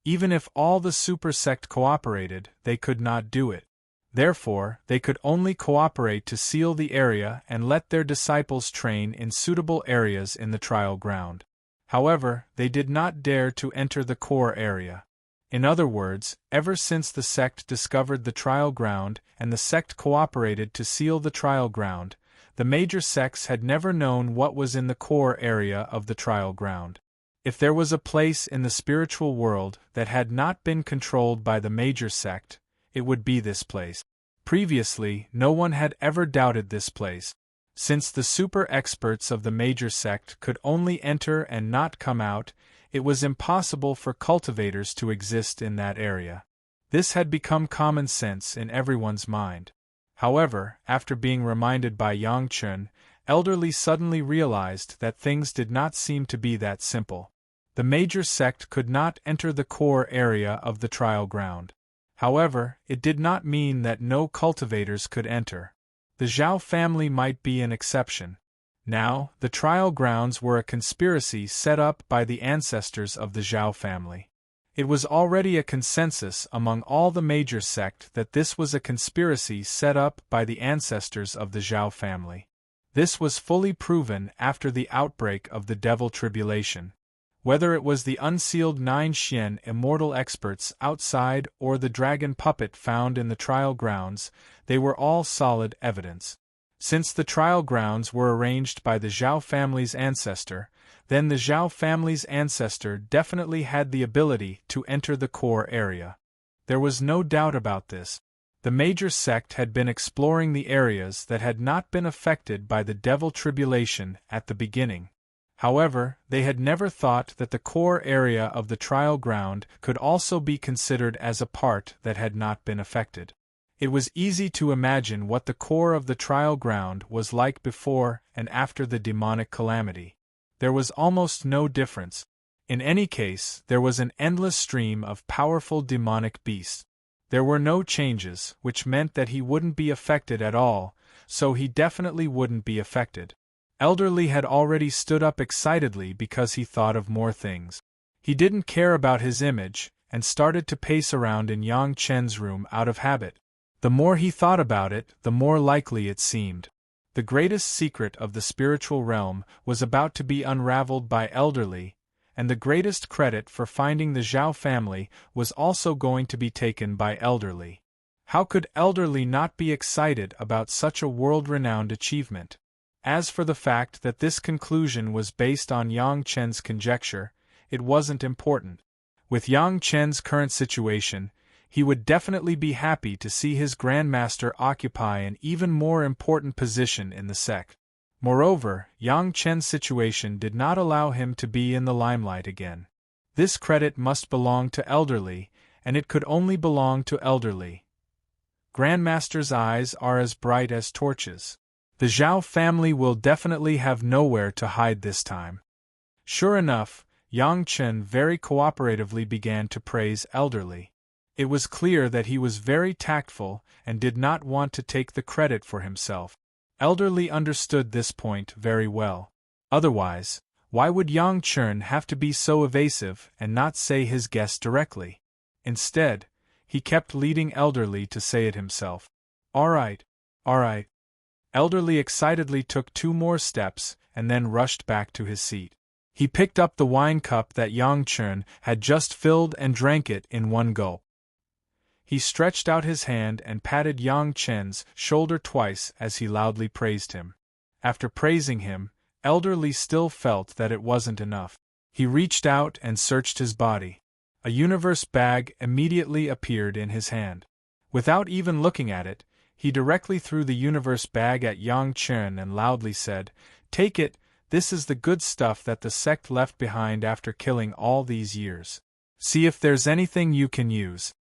Even if all the super sect cooperated, they could not do it. Therefore, they could only cooperate to seal the area and let their disciples train in suitable areas in the trial ground. However, they did not dare to enter the core area. In other words, ever since the sect discovered the trial ground and the sect cooperated to seal the trial ground, the major sects had never known what was in the core area of the trial ground. If there was a place in the spiritual world that had not been controlled by the major sect, it would be this place. Previously, no one had ever doubted this place. Since the super experts of the major sect could only enter and not come out, it was impossible for cultivators to exist in that area. This had become common sense in everyone's mind. However, after being reminded by Yang Chun, Elderly suddenly realized that things did not seem to be that simple. The major sect could not enter the core area of the trial ground. However, it did not mean that no cultivators could enter. The Zhao family might be an exception. Now, the trial grounds were a conspiracy set up by the ancestors of the Zhao family. It was already a consensus among all the major sect that this was a conspiracy set up by the ancestors of the Zhao family. This was fully proven after the outbreak of the devil tribulation. Whether it was the unsealed 9 Xian immortal experts outside or the dragon puppet found in the trial grounds, they were all solid evidence. Since the trial grounds were arranged by the Zhao family's ancestor, then the Zhao family's ancestor definitely had the ability to enter the core area. There was no doubt about this. The major sect had been exploring the areas that had not been affected by the devil tribulation at the beginning. However, they had never thought that the core area of the trial ground could also be considered as a part that had not been affected. It was easy to imagine what the core of the trial ground was like before and after the demonic calamity. There was almost no difference. In any case, there was an endless stream of powerful demonic beasts. There were no changes, which meant that he wouldn't be affected at all, so he definitely wouldn't be affected. Elderly had already stood up excitedly because he thought of more things. He didn't care about his image, and started to pace around in Yang Chen's room out of habit. The more he thought about it, the more likely it seemed. The greatest secret of the spiritual realm was about to be unraveled by Elderly, and the greatest credit for finding the Zhao family was also going to be taken by Elderly. How could Elderly not be excited about such a world-renowned achievement? As for the fact that this conclusion was based on Yang Chen's conjecture, it wasn't important. With Yang Chen's current situation, he would definitely be happy to see his grandmaster occupy an even more important position in the sect. Moreover, Yang Chen's situation did not allow him to be in the limelight again. This credit must belong to Elderly, and it could only belong to Elderly. Grandmaster's eyes are as bright as torches. The Zhao family will definitely have nowhere to hide this time. Sure enough, Yang Chen very cooperatively began to praise Elderly. It was clear that he was very tactful and did not want to take the credit for himself. Elderly understood this point very well. Otherwise, why would Yang Chen have to be so evasive and not say his guess directly? Instead, he kept leading Elderly to say it himself. All right. Elderly excitedly took 2 more steps and then rushed back to his seat. He picked up the wine cup that Yang Chen had just filled and drank it in one gulp. He stretched out his hand and patted Yang Chen's shoulder twice as he loudly praised him. After praising him, Elder Li still felt that it wasn't enough. He reached out and searched his body. A universe bag immediately appeared in his hand. Without even looking at it, he directly threw the universe bag at Yang Chen and loudly said, "Take it, this is the good stuff that the sect left behind after killing all these years. See if there's anything you can use."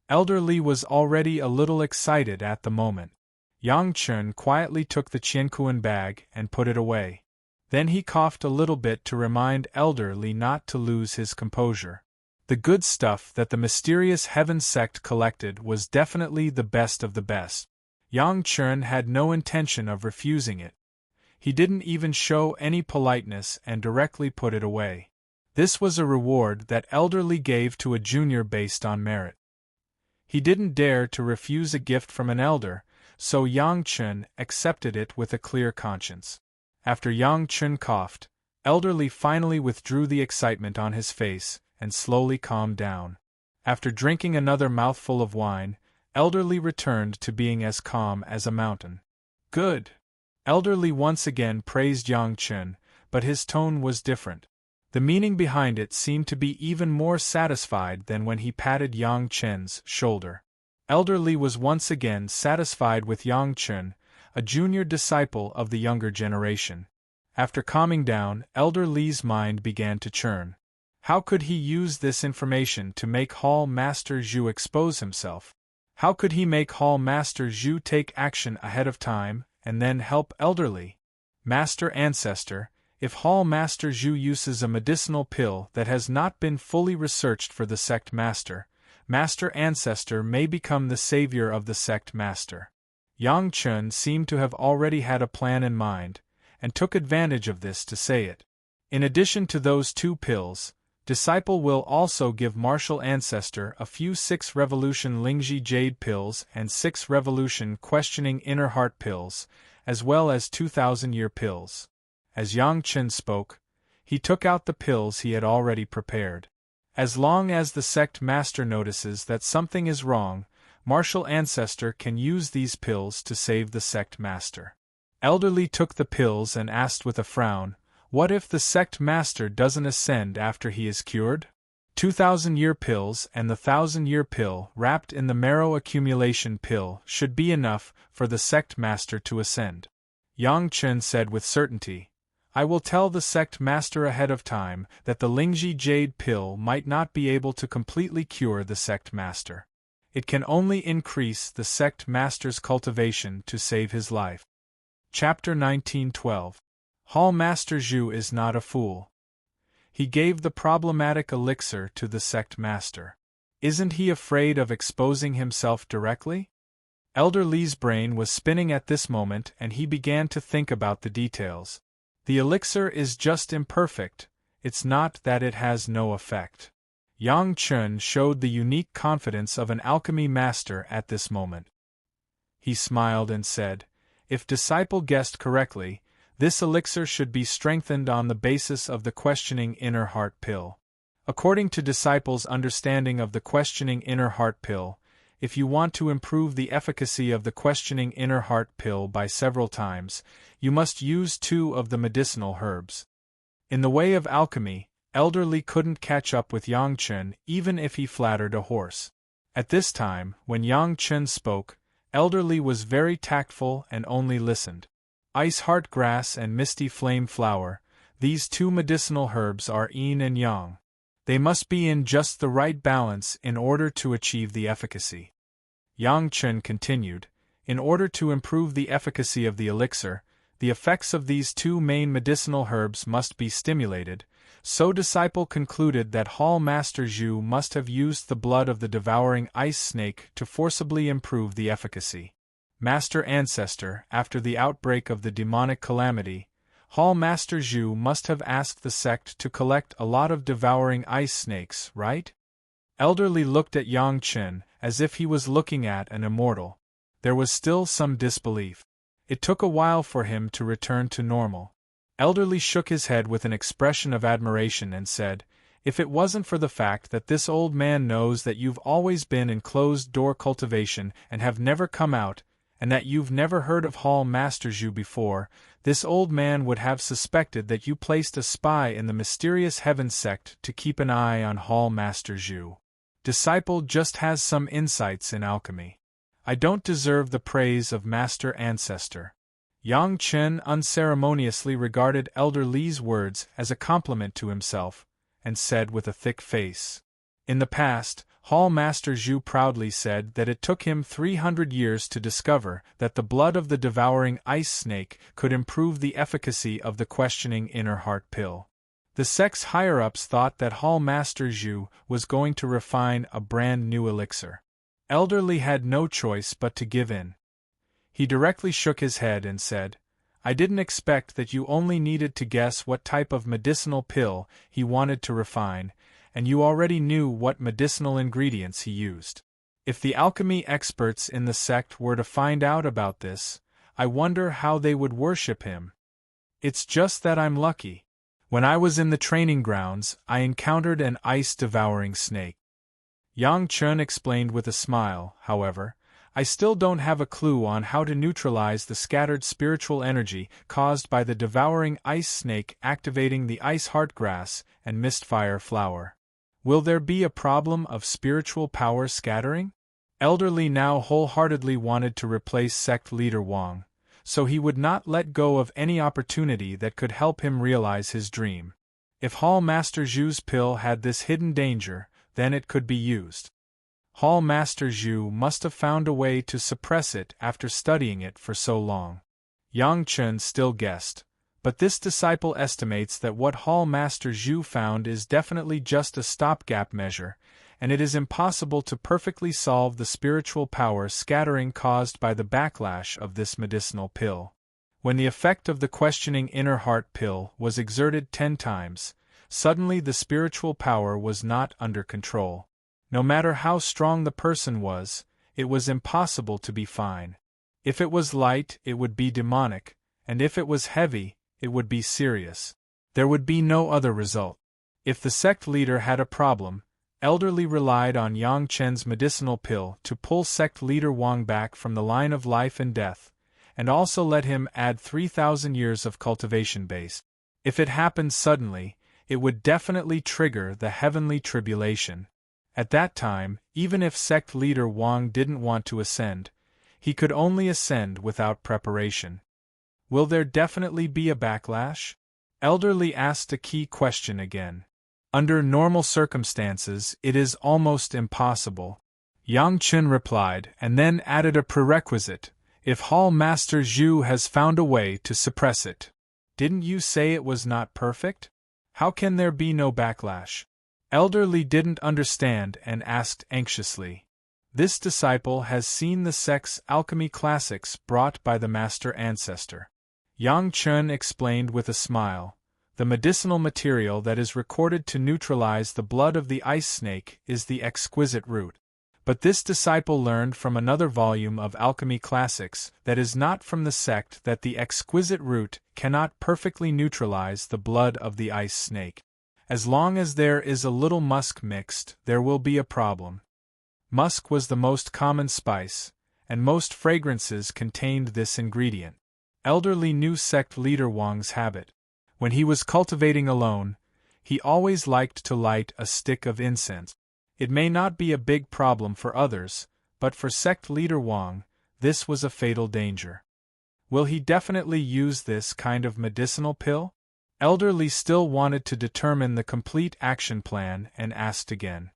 Elder Li was already a little excited at the moment. Yang Chen quietly took the Qianquan bag and put it away. Then he coughed a little bit to remind Elder Li not to lose his composure. The good stuff that the mysterious Heaven sect collected was definitely the best of the best. Yang Chen had no intention of refusing it. He didn't even show any politeness and directly put it away. This was a reward that Elder Li gave to a junior based on merit. He didn't dare to refuse a gift from an elder, so Yang Chen accepted it with a clear conscience. After Yang Chen coughed, Elder Li finally withdrew the excitement on his face and slowly calmed down. After drinking another mouthful of wine, Elder Li returned to being as calm as a mountain. "Good." Elder Li once again praised Yang Chen, but his tone was different. The meaning behind it seemed to be even more satisfied than when he patted Yang Chen's shoulder. Elder Li was once again satisfied with Yang Chen, a junior disciple of the younger generation. After calming down, Elder Li's mind began to churn. How could he use this information to make Hall Master Zhu expose himself? How could he make Hall Master Zhu take action ahead of time, and then help Elder Li? Master Ancestor, if Hall Master Zhu uses a medicinal pill that has not been fully researched for the sect master, Master Ancestor may become the savior of the sect master. Yang Chen seemed to have already had a plan in mind, and took advantage of this to say it. In addition to those 2 pills, Disciple will also give Martial Ancestor a few 6 Revolution Lingji Jade pills and 6 Revolution Questioning Inner Heart pills, as well as 2,000-year pills. As Yang Chen spoke, he took out the pills he had already prepared. As long as the sect master notices that something is wrong, Martial Ancestor can use these pills to save the sect master. Elder Li took the pills and asked with a frown, "What if the sect master doesn't ascend after he is cured?" 2,000-year pills and the 1,000-year pill wrapped in the marrow accumulation pill should be enough for the sect master to ascend. Yang Chen said with certainty, "I will tell the sect master ahead of time that the Lingji Jade pill might not be able to completely cure the sect master. It can only increase the sect master's cultivation to save his life." Chapter 1912. Hall Master Zhu is not a fool. He gave the problematic elixir to the sect master. Isn't he afraid of exposing himself directly? Elder Li's brain was spinning at this moment and he began to think about the details. The elixir is just imperfect, it's not that it has no effect. Yang Chen showed the unique confidence of an alchemy master at this moment. He smiled and said, "If Disciple guessed correctly, this elixir should be strengthened on the basis of the Questioning Inner Heart pill. According to Disciple's understanding of the Questioning Inner Heart pill, if you want to improve the efficacy of the Questioning Inner Heart pill by several times, you must use 2 of the medicinal herbs." In the way of alchemy, Elder Li couldn't catch up with Yang Chen even if he flattered a horse. At this time, when Yang Chen spoke, Elder Li was very tactful and only listened. Ice Heart Grass and Misty Flame Flower, these 2 medicinal herbs are yin and yang. They must be in just the right balance in order to achieve the efficacy. Yang Chen continued, "In order to improve the efficacy of the elixir, the effects of these 2 main medicinal herbs must be stimulated, so Disciple concluded that Hall Master Zhu must have used the blood of the devouring ice snake to forcibly improve the efficacy. Master Ancestor, after the outbreak of the demonic calamity, Hall Master Zhu must have asked the sect to collect a lot of devouring ice snakes, right?" Elder Li looked at Yang Chen as if he was looking at an immortal. There was still some disbelief. It took a while for him to return to normal. Elder Li shook his head with an expression of admiration and said, If it wasn't for the fact that this old man knows that you've always been in closed-door cultivation and have never come out, and that you've never heard of Hall Master Zhu before, this old man would have suspected that you placed a spy in the mysterious heaven sect to keep an eye on Hall Master Zhu. Disciple just has some insights in alchemy. I don't deserve the praise of Master Ancestor. Yang Chen unceremoniously regarded Elder Li's words as a compliment to himself, and said with a thick face. In the past, Hall Master Zhu proudly said that it took him 300 years to discover that the blood of the devouring ice snake could improve the efficacy of the questioning inner heart pill. The sect's higher-ups thought that Hall Master Zhu was going to refine a brand new elixir. Elder Li had no choice but to give in. He directly shook his head and said, I didn't expect that you only needed to guess what type of medicinal pill he wanted to refine, and you already knew what medicinal ingredients he used. If the alchemy experts in the sect were to find out about this, I wonder how they would worship him. It's just that I'm lucky. When I was in the training grounds, I encountered an ice-devouring snake. Yang Chen explained with a smile, however. I still don't have a clue on how to neutralize the scattered spiritual energy caused by the devouring ice snake activating the ice heart grass and mistfire flower. Will there be a problem of spiritual power scattering? Elder Li now wholeheartedly wanted to replace sect leader Wang, so he would not let go of any opportunity that could help him realize his dream. If Hall Master Zhu's pill had this hidden danger, then it could be used. Hall Master Zhu must have found a way to suppress it after studying it for so long. Yang Chen still guessed, but this disciple estimates that what Hall Master Zhu found is definitely just a stopgap measure, and it is impossible to perfectly solve the spiritual power scattering caused by the backlash of this medicinal pill. When the effect of the questioning inner heart pill was exerted 10 times, suddenly the spiritual power was not under control. No matter how strong the person was, it was impossible to be fine. If it was light, it would be demonic, and if it was heavy, it would be serious. There would be no other result. If the sect leader had a problem, Elder Li relied on Yang Chen's medicinal pill to pull sect leader Wang back from the line of life and death, and also let him add 3,000 years of cultivation base. If it happened suddenly, it would definitely trigger the heavenly tribulation. At that time, even if sect leader Wang didn't want to ascend, he could only ascend without preparation. Will there definitely be a backlash? Elder Li asked a key question again. Under normal circumstances, it is almost impossible. Yang Chen replied, and then added a prerequisite, if Hall Master Zhu has found a way to suppress it. Didn't you say it was not perfect? How can there be no backlash? Elder Li didn't understand and asked anxiously. This disciple has seen the sect's alchemy classics brought by the Master Ancestor. Yang Chen explained with a smile. The medicinal material that is recorded to neutralize the blood of the ice snake is the exquisite root. But this disciple learned from another volume of alchemy classics that is not from the sect that the exquisite root cannot perfectly neutralize the blood of the ice snake. As long as there is a little musk mixed, there will be a problem. Musk was the most common spice, and most fragrances contained this ingredient. Elder Li knew sect leader Wang's habit. When he was cultivating alone, he always liked to light a stick of incense. It may not be a big problem for others, but for sect leader Wang, this was a fatal danger. Will he definitely use this kind of medicinal pill? Elder Li still wanted to determine the complete action plan and asked again.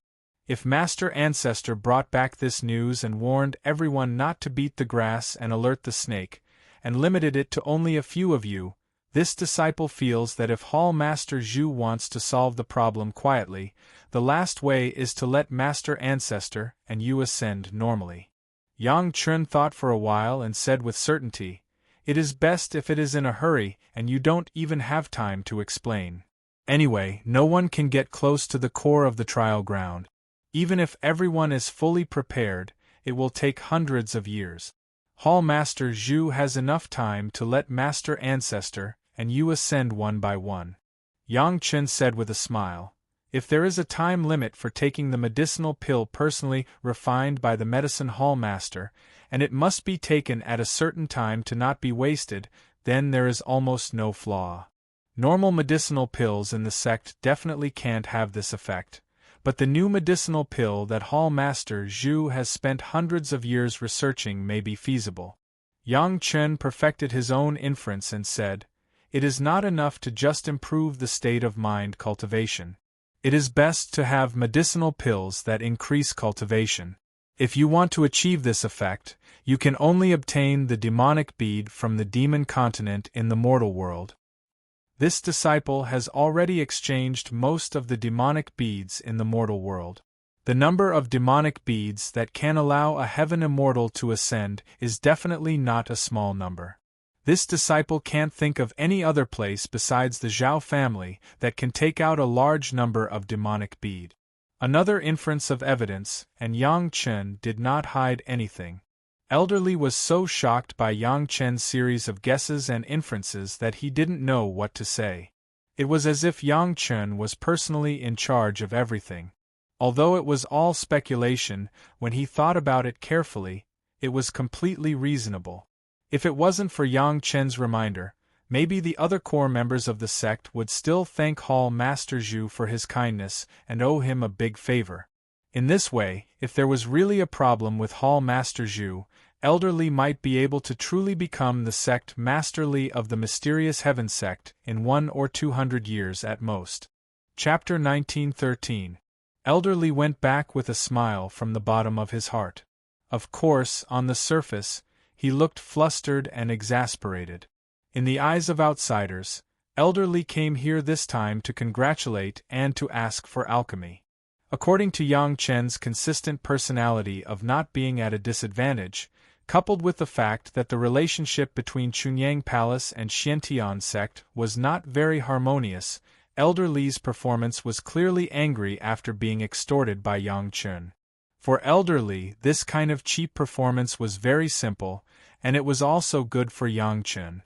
If Master Ancestor brought back this news and warned everyone not to beat the grass and alert the snake, and limited it to only a few of you, this disciple feels that if Hall Master Zhu wants to solve the problem quietly, the last way is to let Master Ancestor and you ascend normally. Yang Chen thought for a while and said with certainty, it is best if it is in a hurry and you don't even have time to explain. Anyway, no one can get close to the core of the trial ground. Even if everyone is fully prepared, it will take hundreds of years. Hall Master Zhu has enough time to let Master Ancestor and you ascend one by one. Yang Chen said with a smile, If there is a time limit for taking the medicinal pill personally refined by the medicine hall master, and it must be taken at a certain time to not be wasted, then there is almost no flaw. Normal medicinal pills in the sect definitely can't have this effect, but the new medicinal pill that Hall Master Zhu has spent hundreds of years researching may be feasible. Yang Chen perfected his own inference and said, "It is not enough to just improve the state of mind cultivation. It is best to have medicinal pills that increase cultivation. If you want to achieve this effect, you can only obtain the demonic bead from the demon continent in the mortal world. This disciple has already exchanged most of the demonic beads in the mortal world. The number of demonic beads that can allow a heaven immortal to ascend is definitely not a small number. This disciple can't think of any other place besides the Zhao family that can take out a large number of demonic bead." Another inference of evidence, and Yang Chen did not hide anything. Elderly was so shocked by Yang Chen's series of guesses and inferences that he didn't know what to say. It was as if Yang Chen was personally in charge of everything. Although it was all speculation, when he thought about it carefully, it was completely reasonable. If it wasn't for Yang Chen's reminder, maybe the other core members of the sect would still thank Hall Master Zhu for his kindness and owe him a big favor. In this way, if there was really a problem with Hall Master Zhu, Elderly might be able to truly become the sect masterly of the mysterious heaven sect in 100 or 200 years at most. Chapter 1913. Elderly went back with a smile from the bottom of his heart. Of course, on the surface, he looked flustered and exasperated. In the eyes of outsiders, Elderly came here this time to congratulate and to ask for alchemy. According to Yang Chen's consistent personality of not being at a disadvantage, coupled with the fact that the relationship between Chunyang Palace and Xiantian sect was not very harmonious, Elderly's performance was clearly angry after being extorted by Yang Chen. For Elderly, this kind of cheap performance was very simple, and it was also good for Yang Chen.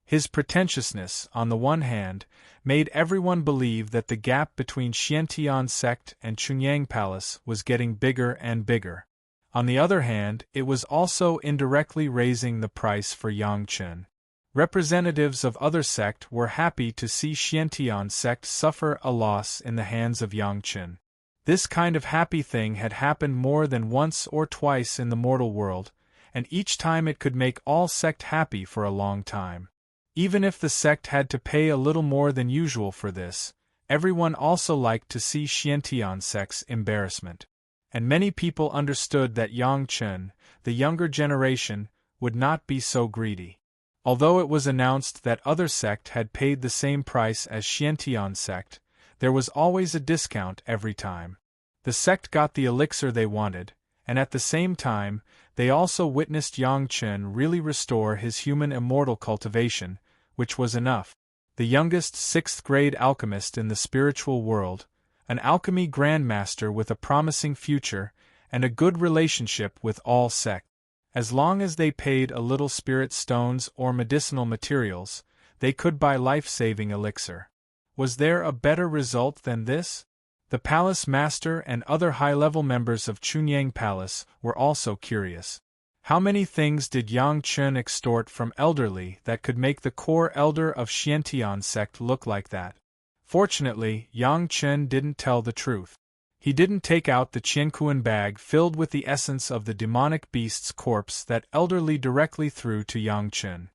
His pretentiousness, on the one hand, made everyone believe that the gap between Xiantian sect and Chunyang Palace was getting bigger and bigger. On the other hand, it was also indirectly raising the price for Yang Chen. Representatives of other sect were happy to see Xiantian sect suffer a loss in the hands of Yang Chen. This kind of happy thing had happened more than once or twice in the mortal world, and each time it could make all sect happy for a long time. Even if the sect had to pay a little more than usual for this, everyone also liked to see Xiantian sect's embarrassment. And many people understood that Yang Chen, the younger generation, would not be so greedy. Although it was announced that other sect had paid the same price as Xiantian sect, there was always a discount every time. The sect got the elixir they wanted, and at the same time, they also witnessed Yang Chen really restore his human immortal cultivation, which was enough. The youngest 6th-grade alchemist in the spiritual world, an alchemy grandmaster with a promising future, and a good relationship with all sects. As long as they paid a little spirit stones or medicinal materials, they could buy life-saving elixir. Was there a better result than this? The palace master and other high-level members of Chunyang Palace were also curious. How many things did Yang Chen extort from Elderly that could make the core elder of Xiantian sect look like that? Fortunately, Yang Chen didn't tell the truth. He didn't take out the Qianquan bag filled with the essence of the demonic beast's corpse that Elderly directly threw to Yang Chen.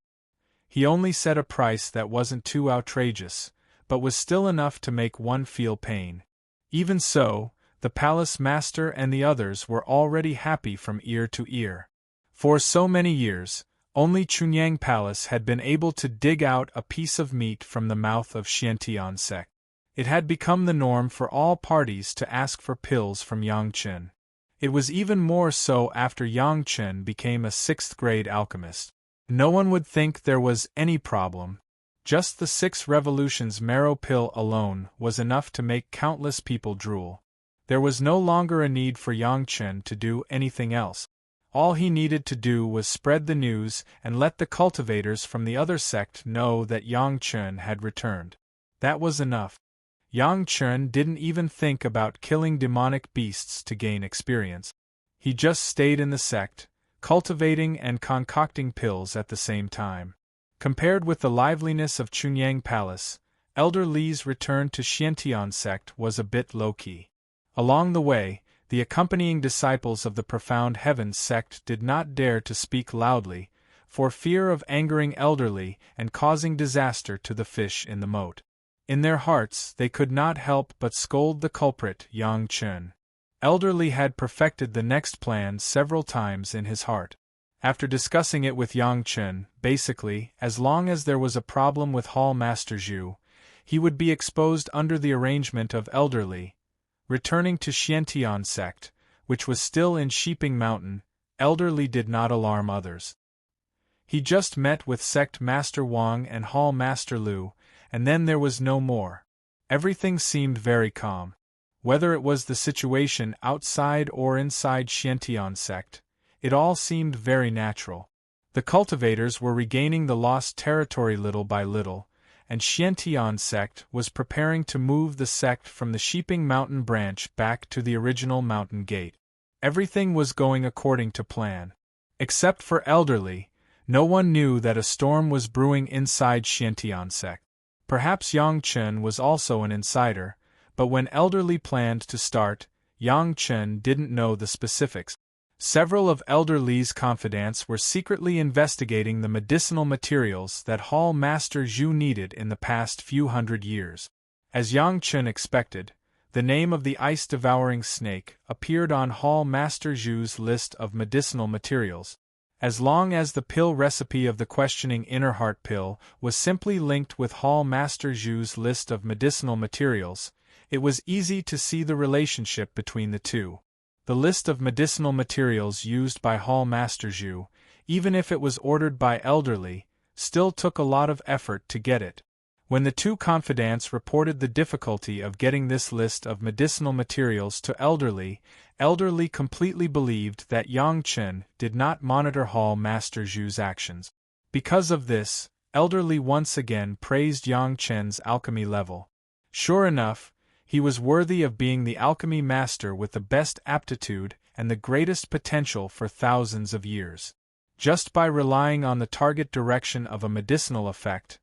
He only set a price that wasn't too outrageous, but was still enough to make one feel pain. Even so, the palace master and the others were already happy from ear to ear. For so many years, only Chunyang Palace had been able to dig out a piece of meat from the mouth of Xiantian sect. It had become the norm for all parties to ask for pills from Yang Chen. It was even more so after Yang Chen became a 6th-grade alchemist. No one would think there was any problem. Just the 6 revolutions marrow pill alone was enough to make countless people drool. There was no longer a need for Yang Chen to do anything else. All he needed to do was spread the news and let the cultivators from the other sect know that Yang Chen had returned. That was enough. Yang Chen didn't even think about killing demonic beasts to gain experience. He just stayed in the sect, cultivating and concocting pills at the same time. Compared with the liveliness of Chunyang Palace, Elder Li's return to Xiantian sect was a bit low-key. Along the way, the accompanying disciples of the Profound Heavens sect did not dare to speak loudly, for fear of angering Elder Li and causing disaster to the fish in the moat. In their hearts they could not help but scold the culprit Yang Chen. Elder Li had perfected the next plan several times in his heart. After discussing it with Yang Chen, basically, as long as there was a problem with Hall Master Zhu, he would be exposed under the arrangement of Elder Li. Returning to Xiantian sect, which was still in Sheeping Mountain, Elder Li did not alarm others. He just met with Sect Master Wang and Hall Master Lu, and then there was no more. Everything seemed very calm. Whether it was the situation outside or inside Xiantian sect, it all seemed very natural. The cultivators were regaining the lost territory little by little, and Xiantian sect was preparing to move the sect from the Sheeping Mountain branch back to the original mountain gate. Everything was going according to plan. Except for Elder Li, no one knew that a storm was brewing inside Xiantian sect. Perhaps Yang Chen was also an insider, but when Elder Li planned to start, Yang Chen didn't know the specifics. Several of Elder Li's confidants were secretly investigating the medicinal materials that Hall Master Zhu needed in the past few hundred years. As Yang Chen expected, the name of the ice-devouring snake appeared on Hall Master Zhu's list of medicinal materials. As long as the pill recipe of the questioning Inner Heart pill was simply linked with Hall Master Zhu's list of medicinal materials, it was easy to see the relationship between the two. The list of medicinal materials used by Hall Master Zhu, even if it was ordered by Elder Li, still took a lot of effort to get it. When the two confidants reported the difficulty of getting this list of medicinal materials to Elder Li completely believed that Yang Chen did not monitor Hall Master Zhu's actions. Because of this, Elder Li once again praised Yang Chen's alchemy level. Sure enough, he was worthy of being the alchemy master with the best aptitude and the greatest potential for thousands of years. Just by relying on the target direction of a medicinal effect,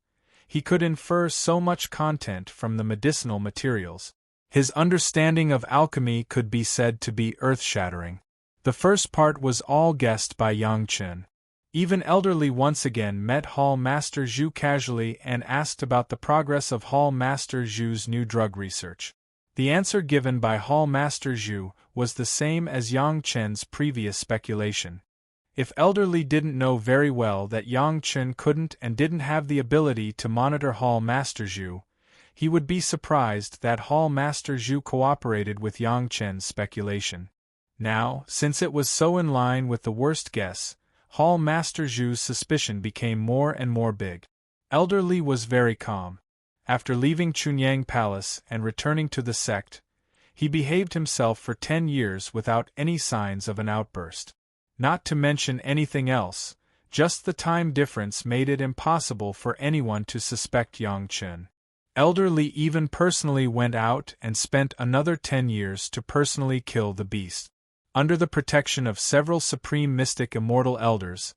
he could infer so much content from the medicinal materials. His understanding of alchemy could be said to be earth-shattering. The first part was all guessed by Yang Chen. Even Elder Li once again met Hall Master Zhu casually and asked about the progress of Hall Master Zhu's new drug research. The answer given by Hall Master Zhu was the same as Yang Chen's previous speculation. If Elder Li didn't know very well that Yang Chen couldn't and didn't have the ability to monitor Hall Master Zhu, he would be surprised that Hall Master Zhu cooperated with Yang Chen's speculation. Now, since it was so in line with the worst guess, Hall Master Zhu's suspicion became more and more big. Elder Li was very calm. After leaving Chunyang Palace and returning to the sect, he behaved himself for 10 years without any signs of an outburst. Not to mention anything else, just the time difference made it impossible for anyone to suspect Yang Chen. Elder Li even personally went out and spent another 10 years to personally kill the beast. Under the protection of several supreme mystic immortal elders,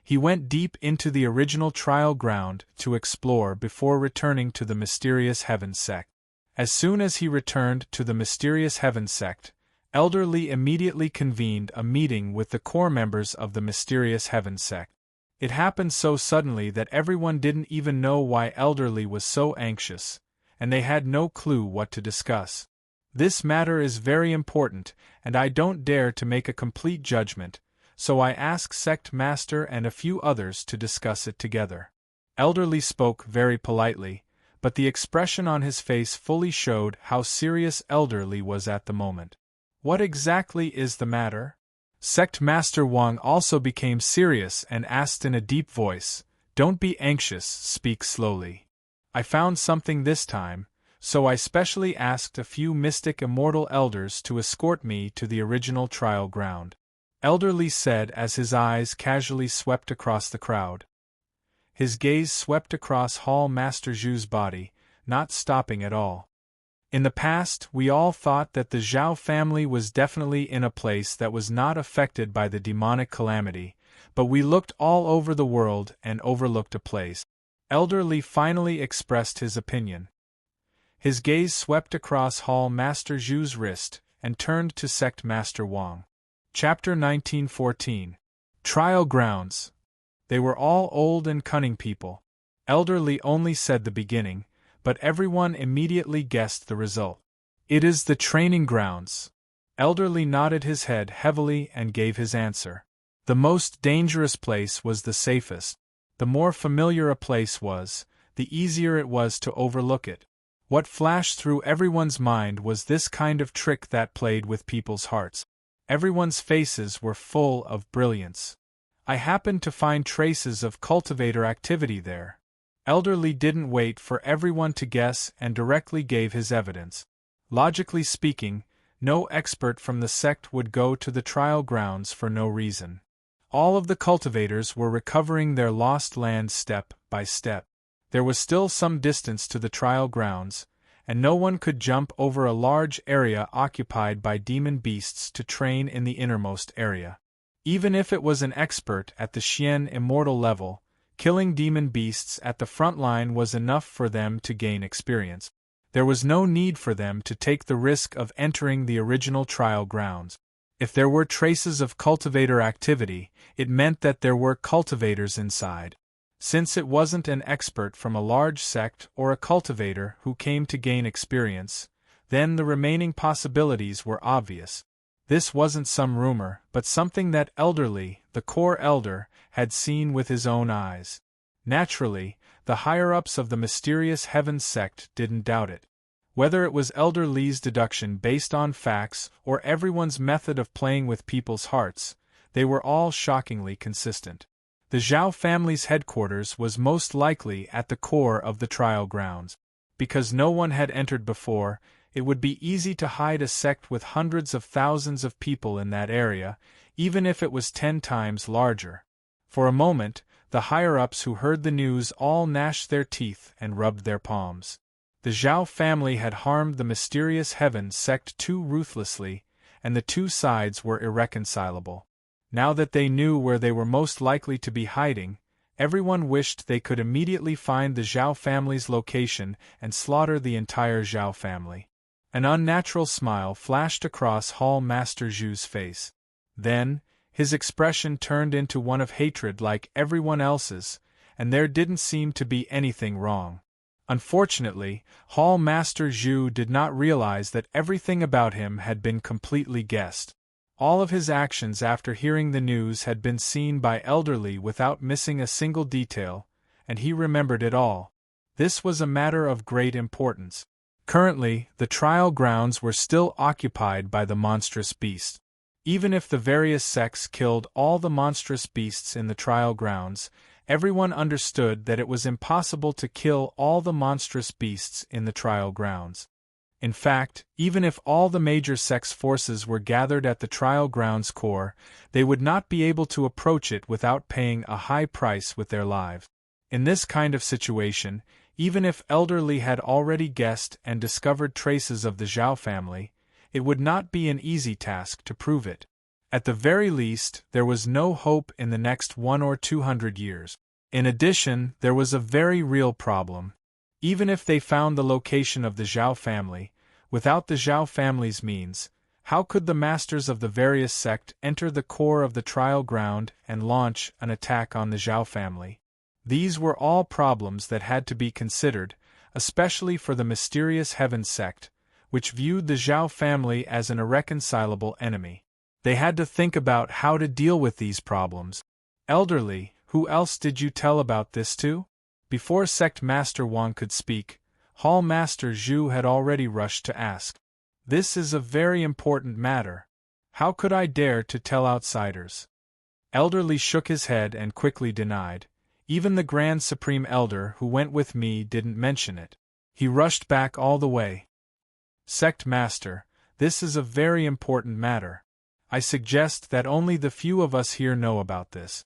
he went deep into the original trial ground to explore before returning to the Mysterious Heaven sect. As soon as he returned to the Mysterious Heaven sect, Elder Li immediately convened a meeting with the core members of the Mysterious Heaven sect. It happened so suddenly that everyone didn't even know why Elder Li was so anxious, and they had no clue what to discuss. This matter is very important, and I don't dare to make a complete judgment, so I ask Sect Master and a few others to discuss it together. Elder Li spoke very politely, but the expression on his face fully showed how serious Elder Li was at the moment. What exactly is the matter? Sect Master Wang also became serious and asked in a deep voice, "Don't be anxious, speak slowly. I found something this time, so I specially asked a few mystic immortal elders to escort me to the original trial ground." Elder Li said as his eyes casually swept across the crowd. His gaze swept across Hall Master Zhu's body, not stopping at all. In the past, we all thought that the Zhao family was definitely in a place that was not affected by the demonic calamity, but we looked all over the world and overlooked a place. Elder Li finally expressed his opinion. His gaze swept across Hall Master Zhu's wrist and turned to Sect Master Wang. Chapter 1914. Trial Grounds. They were all old and cunning people. Elder Li only said the beginning, but everyone immediately guessed the result. It is the training grounds. Elder Li nodded his head heavily and gave his answer. The most dangerous place was the safest. The more familiar a place was, the easier it was to overlook it. What flashed through everyone's mind was this kind of trick that played with people's hearts. Everyone's faces were full of brilliance. I happened to find traces of cultivator activity there. Elder Li didn't wait for everyone to guess and directly gave his evidence. Logically speaking, no expert from the sect would go to the trial grounds for no reason. All of the cultivators were recovering their lost land step by step. There was still some distance to the trial grounds, and no one could jump over a large area occupied by demon beasts to train in the innermost area. Even if it was an expert at the Xian Immortal level, killing demon beasts at the front line was enough for them to gain experience. There was no need for them to take the risk of entering the original trial grounds. If there were traces of cultivator activity, it meant that there were cultivators inside. Since it wasn't an expert from a large sect or a cultivator who came to gain experience, then the remaining possibilities were obvious. This wasn't some rumor, but something that Elder Li, the core elder, had seen with his own eyes. Naturally, the higher-ups of the mysterious Heavens sect didn't doubt it. Whether it was Elder Li's deduction based on facts or everyone's method of playing with people's hearts, they were all shockingly consistent. The Zhao family's headquarters was most likely at the core of the trial grounds. Because no one had entered before, it would be easy to hide a sect with hundreds of thousands of people in that area, even if it was 10 times larger. For a moment, the higher-ups who heard the news all gnashed their teeth and rubbed their palms. The Zhao family had harmed the mysterious Heavens sect too ruthlessly, and the two sides were irreconcilable. Now that they knew where they were most likely to be hiding, everyone wished they could immediately find the Zhao family's location and slaughter the entire Zhao family. An unnatural smile flashed across Hall Master Zhu's face. Then, his expression turned into one of hatred like everyone else's, and there didn't seem to be anything wrong. Unfortunately, Hall Master Zhu did not realize that everything about him had been completely guessed. All of his actions after hearing the news had been seen by Elder Li without missing a single detail, and he remembered it all. This was a matter of great importance. Currently, the trial grounds were still occupied by the monstrous beast. Even if the various sects killed all the monstrous beasts in the trial grounds, everyone understood that it was impossible to kill all the monstrous beasts in the trial grounds. In fact, even if all the major sects' forces were gathered at the trial grounds core, they would not be able to approach it without paying a high price with their lives. In this kind of situation, even if Elder Li had already guessed and discovered traces of the Zhao family, it would not be an easy task to prove it. At the very least, there was no hope in the next 100 or 200 years. In addition, there was a very real problem. Even if they found the location of the Zhao family, without the Zhao family's means, how could the masters of the various sects enter the core of the trial ground and launch an attack on the Zhao family? These were all problems that had to be considered, especially for the mysterious Heaven sect, which viewed the Zhao family as an irreconcilable enemy. They had to think about how to deal with these problems. Elder Li, who else did you tell about this to? Before Sect Master Wang could speak, Hall Master Zhu had already rushed to ask. This is a very important matter. How could I dare to tell outsiders? Elder Li shook his head and quickly denied. Even the Grand Supreme Elder who went with me didn't mention it. He rushed back all the way. Sect Master, this is a very important matter. I suggest that only the few of us here know about this.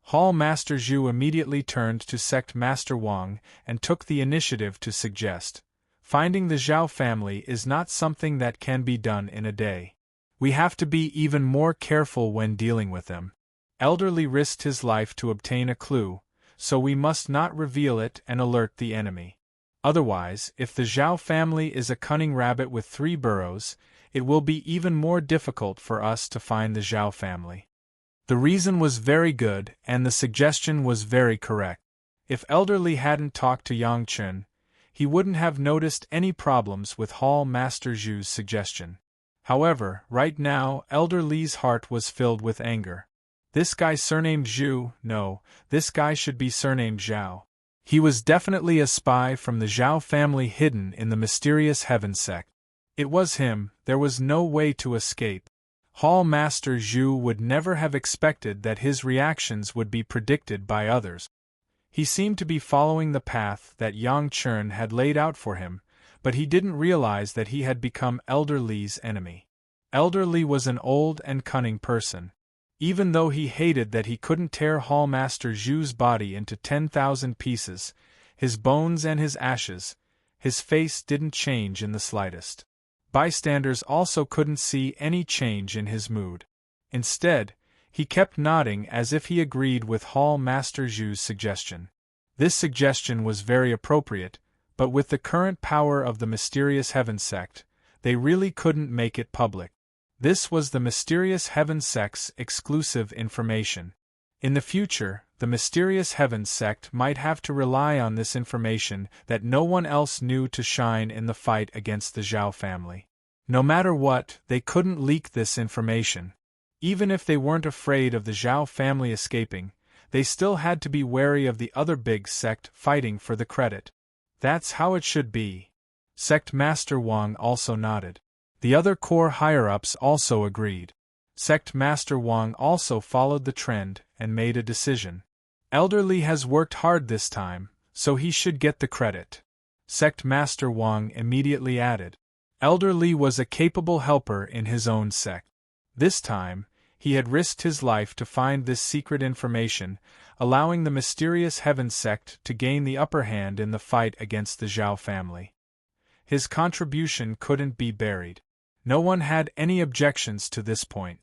Hall Master Zhu immediately turned to Sect Master Wang and took the initiative to suggest. Finding the Zhao family is not something that can be done in a day. We have to be even more careful when dealing with them. Elderly risked his life to obtain a clue, so we must not reveal it and alert the enemy. Otherwise, if the Zhao family is a cunning rabbit with 3 burrows, it will be even more difficult for us to find the Zhao family. The reason was very good, and the suggestion was very correct. If Elderly hadn't talked to Yang Chun, he wouldn't have noticed any problems with Hall Master Zhu's suggestion. However, right now, Elderly's heart was filled with anger. This guy surnamed Zhu, no, this guy should be surnamed Zhao. He was definitely a spy from the Zhao family hidden in the mysterious heaven sect. It was him, there was no way to escape. Hall Master Zhu would never have expected that his reactions would be predicted by others. He seemed to be following the path that Yang Chun had laid out for him, but he didn't realize that he had become Elderly's enemy. Elderly was an old and cunning person. Even though he hated that he couldn't tear Hall Master Zhu's body into 10,000 pieces, his bones and his ashes, his face didn't change in the slightest. Bystanders also couldn't see any change in his mood. Instead, he kept nodding as if he agreed with Hall Master Zhu's suggestion. This suggestion was very appropriate, but with the current power of the mysterious heaven sect, they really couldn't make it public. This was the mysterious heaven sect's exclusive information. In the future, the mysterious heaven sect might have to rely on this information that no one else knew to shine in the fight against the Zhao family. No matter what, they couldn't leak this information. Even if they weren't afraid of the Zhao family escaping, they still had to be wary of the other big sect fighting for the credit. That's how it should be. Sect Master Wang also nodded. The other core higher-ups also agreed. Sect Master Wang also followed the trend and made a decision. Elderly has worked hard this time, so he should get the credit. Sect Master Wang immediately added. Elderly was a capable helper in his own sect. This time, he had risked his life to find this secret information, allowing the mysterious heaven sect to gain the upper hand in the fight against the Zhao family. His contribution couldn't be buried. No one had any objections to this point.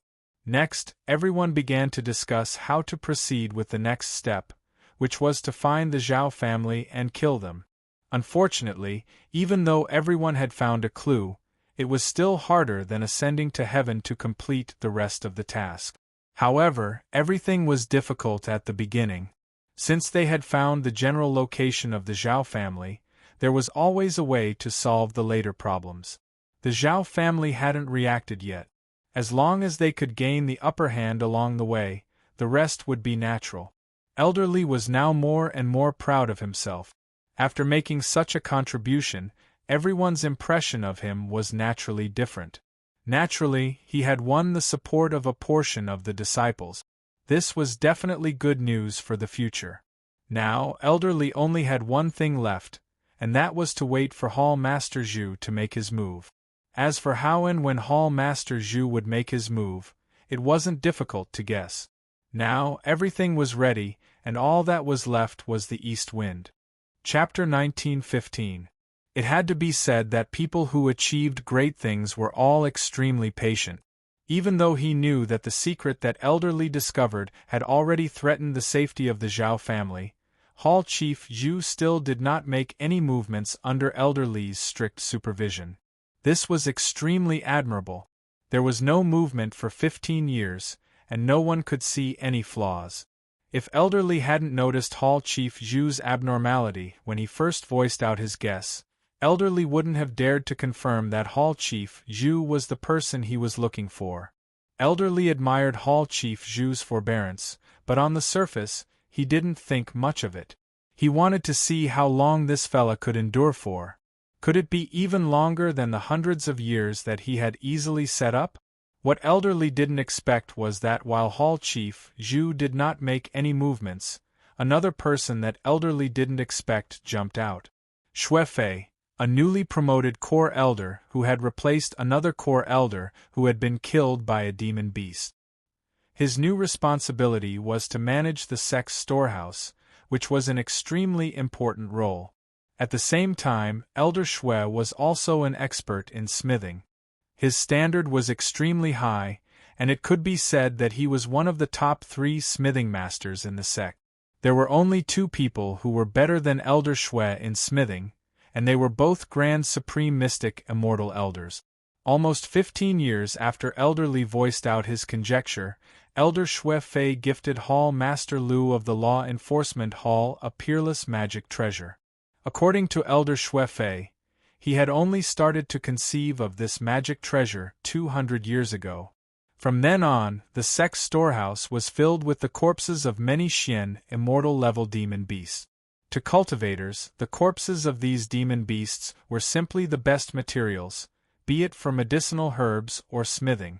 Next, everyone began to discuss how to proceed with the next step, which was to find the Zhao family and kill them. Unfortunately, even though everyone had found a clue, it was still harder than ascending to heaven to complete the rest of the task. However, everything was difficult at the beginning. Since they had found the general location of the Zhao family, there was always a way to solve the later problems. The Zhao family hadn't reacted yet. As long as they could gain the upper hand along the way, the rest would be natural. Elderly was now more and more proud of himself. After making such a contribution, everyone's impression of him was naturally different. Naturally, he had won the support of a portion of the disciples. This was definitely good news for the future. Now, Elderly only had one thing left, and that was to wait for Hall Master Zhu to make his move. As for how and when Hall Master Zhu would make his move, it wasn't difficult to guess. Now, everything was ready, and all that was left was the east wind. Chapter 1915. It had to be said that people who achieved great things were all extremely patient. Even though he knew that the secret that Elderly discovered had already threatened the safety of the Zhao family, Hall Chief Zhu still did not make any movements under Elderly's strict supervision. This was extremely admirable. There was no movement for 15 years, and no one could see any flaws. If Elderly hadn't noticed Hall Chief Zhu's abnormality when he first voiced out his guess, Elderly wouldn't have dared to confirm that Hall Chief Zhu was the person he was looking for. Elderly admired Hall Chief Zhu's forbearance, but on the surface, he didn't think much of it. He wanted to see how long this fella could endure for. Could it be even longer than the hundreds of years that he had easily set up? What Elderly didn't expect was that while Hall Chief Zhu did not make any movements, another person that Elderly didn't expect jumped out. Xuefei, a newly promoted core elder who had replaced another core elder who had been killed by a demon beast. His new responsibility was to manage the sect's storehouse, which was an extremely important role. At the same time, Elder Shui was also an expert in smithing. His standard was extremely high, and it could be said that he was one of the top 3 smithing masters in the sect. There were only 2 people who were better than Elder Shui in smithing, and they were both Grand Supreme Mystic Immortal Elders. Almost 15 years after Elder Li voiced out his conjecture, Elder Shui Fei gifted Hall Master Lu of the Law Enforcement Hall a peerless magic treasure. According to Elder Shui Fei, he had only started to conceive of this magic treasure 200 years ago. From then on, the sect's storehouse was filled with the corpses of many Xian immortal-level demon beasts. To cultivators, the corpses of these demon beasts were simply the best materials, be it for medicinal herbs or smithing.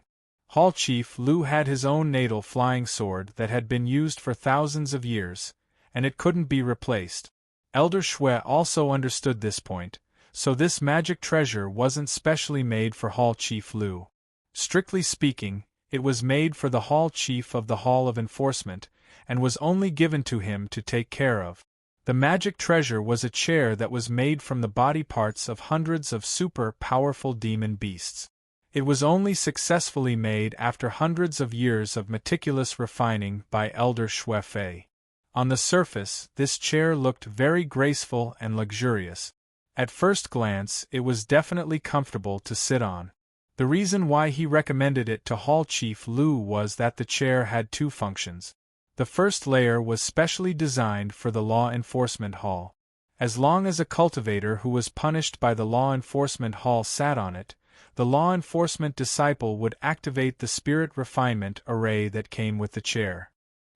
Hall Chief Lu had his own natal flying sword that had been used for thousands of years, and it couldn't be replaced. Elder Shui also understood this point, so this magic treasure wasn't specially made for Hall Chief Lu. Strictly speaking, it was made for the Hall Chief of the Hall of Enforcement, and was only given to him to take care of. The magic treasure was a chair that was made from the body parts of hundreds of super-powerful demon beasts. It was only successfully made after hundreds of years of meticulous refining by Elder Shui Fei. On the surface, this chair looked very graceful and luxurious. At first glance, it was definitely comfortable to sit on. The reason why he recommended it to Hall Chief Lu was that the chair had 2 functions. The first layer was specially designed for the Law Enforcement Hall. As long as a cultivator who was punished by the Law Enforcement Hall sat on it, the Law Enforcement disciple would activate the Spirit Refinement Array that came with the chair.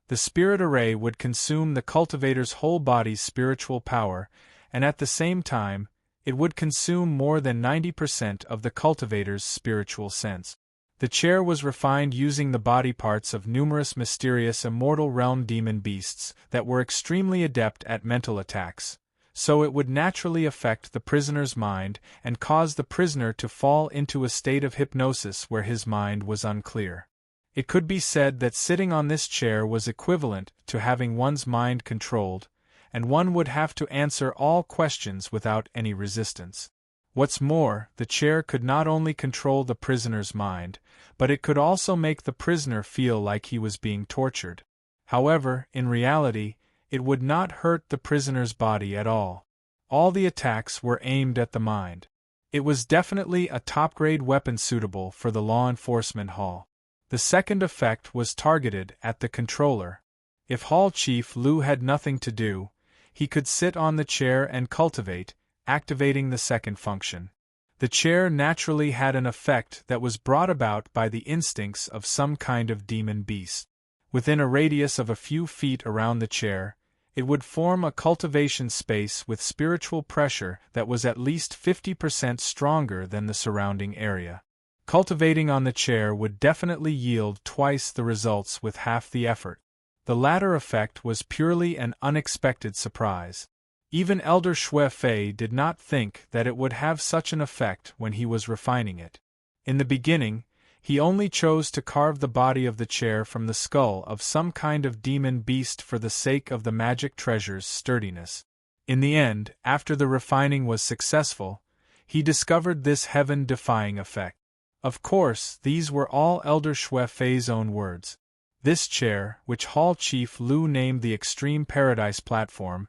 The Spirit Array would consume the cultivator's whole body's spiritual power, and at the same time, it would consume more than 90% of the cultivator's spiritual sense. The chair was refined using the body parts of numerous mysterious immortal realm demon beasts that were extremely adept at mental attacks, so it would naturally affect the prisoner's mind and cause the prisoner to fall into a state of hypnosis where his mind was unclear. It could be said that sitting on this chair was equivalent to having one's mind controlled, and one would have to answer all questions without any resistance. What's more, the chair could not only control the prisoner's mind, but it could also make the prisoner feel like he was being tortured. However, in reality, it would not hurt the prisoner's body at all. All the attacks were aimed at the mind. It was definitely a top-grade weapon suitable for the Law Enforcement Hall. The second effect was targeted at the controller. If Hall Chief Lu had nothing to do, he could sit on the chair and cultivate, activating the second function. The chair naturally had an effect that was brought about by the instincts of some kind of demon beast. Within a radius of a few feet around the chair, it would form a cultivation space with spiritual pressure that was at least 50% stronger than the surrounding area. Cultivating on the chair would definitely yield twice the results with half the effort. The latter effect was purely an unexpected surprise. Even Elder Shui Fei did not think that it would have such an effect when he was refining it. In the beginning, he only chose to carve the body of the chair from the skull of some kind of demon beast for the sake of the magic treasure's sturdiness. In the end, after the refining was successful, he discovered this heaven-defying effect. Of course, these were all Elder Shui Fei's own words. This chair, which Hall Chief Lu named the Extreme Paradise Platform,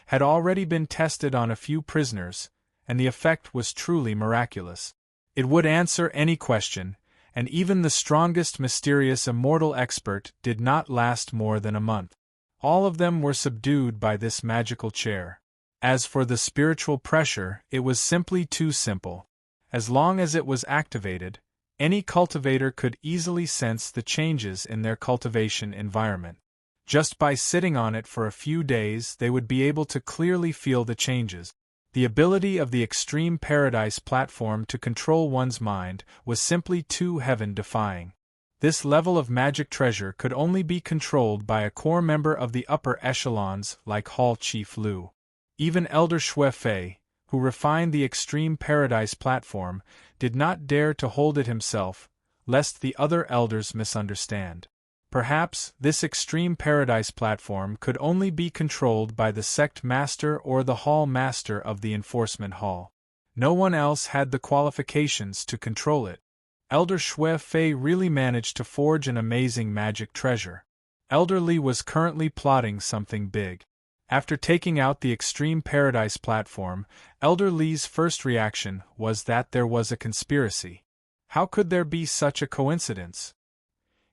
had already been tested on a few prisoners, and the effect was truly miraculous. It would answer any question, and even the strongest mysterious immortal expert did not last more than a month. All of them were subdued by this magical chair. As for the spiritual pressure, it was simply too simple. As long as it was activated, any cultivator could easily sense the changes in their cultivation environment. Just by sitting on it for a few days, they would be able to clearly feel the changes. The ability of the Extreme Paradise Platform to control one's mind was simply too heaven-defying. This level of magic treasure could only be controlled by a core member of the upper echelons like Hall Chief Lu. Even Elder Shui Fei, who refined the Extreme Paradise Platform, did not dare to hold it himself, lest the other elders misunderstand. Perhaps this extreme paradise platform could only be controlled by the sect master or the hall master of the enforcement hall. No one else had the qualifications to control it. Elder Xue Fei really managed to forge an amazing magic treasure. Elder Li was currently plotting something big. After taking out the extreme paradise platform, Elder Li's first reaction was that there was a conspiracy. How could there be such a coincidence?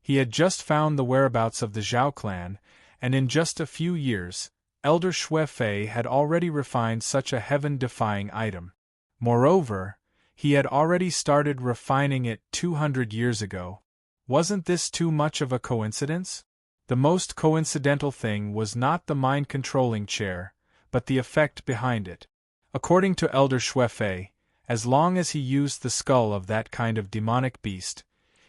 He had just found the whereabouts of the Zhao clan, and in just a few years, Elder Xue Fei had already refined such a heaven-defying item. Moreover, he had already started refining it 200 years ago. Wasn't this too much of a coincidence? The most coincidental thing was not the mind-controlling chair, but the effect behind it. According to Elder Xue Fei, as long as he used the skull of that kind of demonic beast,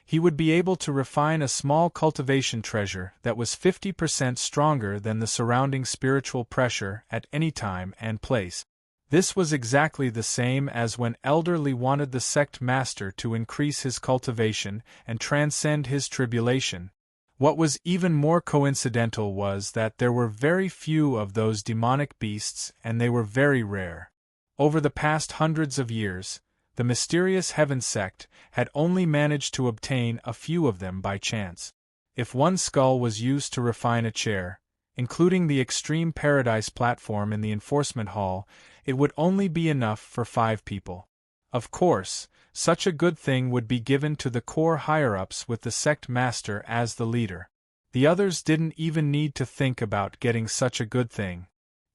he would be able to refine a small cultivation treasure that was 50% stronger than the surrounding spiritual pressure at any time and place. This was exactly the same as when Elder Li wanted the sect master to increase his cultivation and transcend his tribulation. What was even more coincidental was that there were very few of those demonic beasts and they were very rare. Over the past hundreds of years, the mysterious heaven sect had only managed to obtain a few of them by chance. If one skull was used to refine a chair, including the extreme paradise platform in the enforcement hall, it would only be enough for 5 people. Of course, such a good thing would be given to the core higher-ups with the sect master as the leader. The others didn't even need to think about getting such a good thing.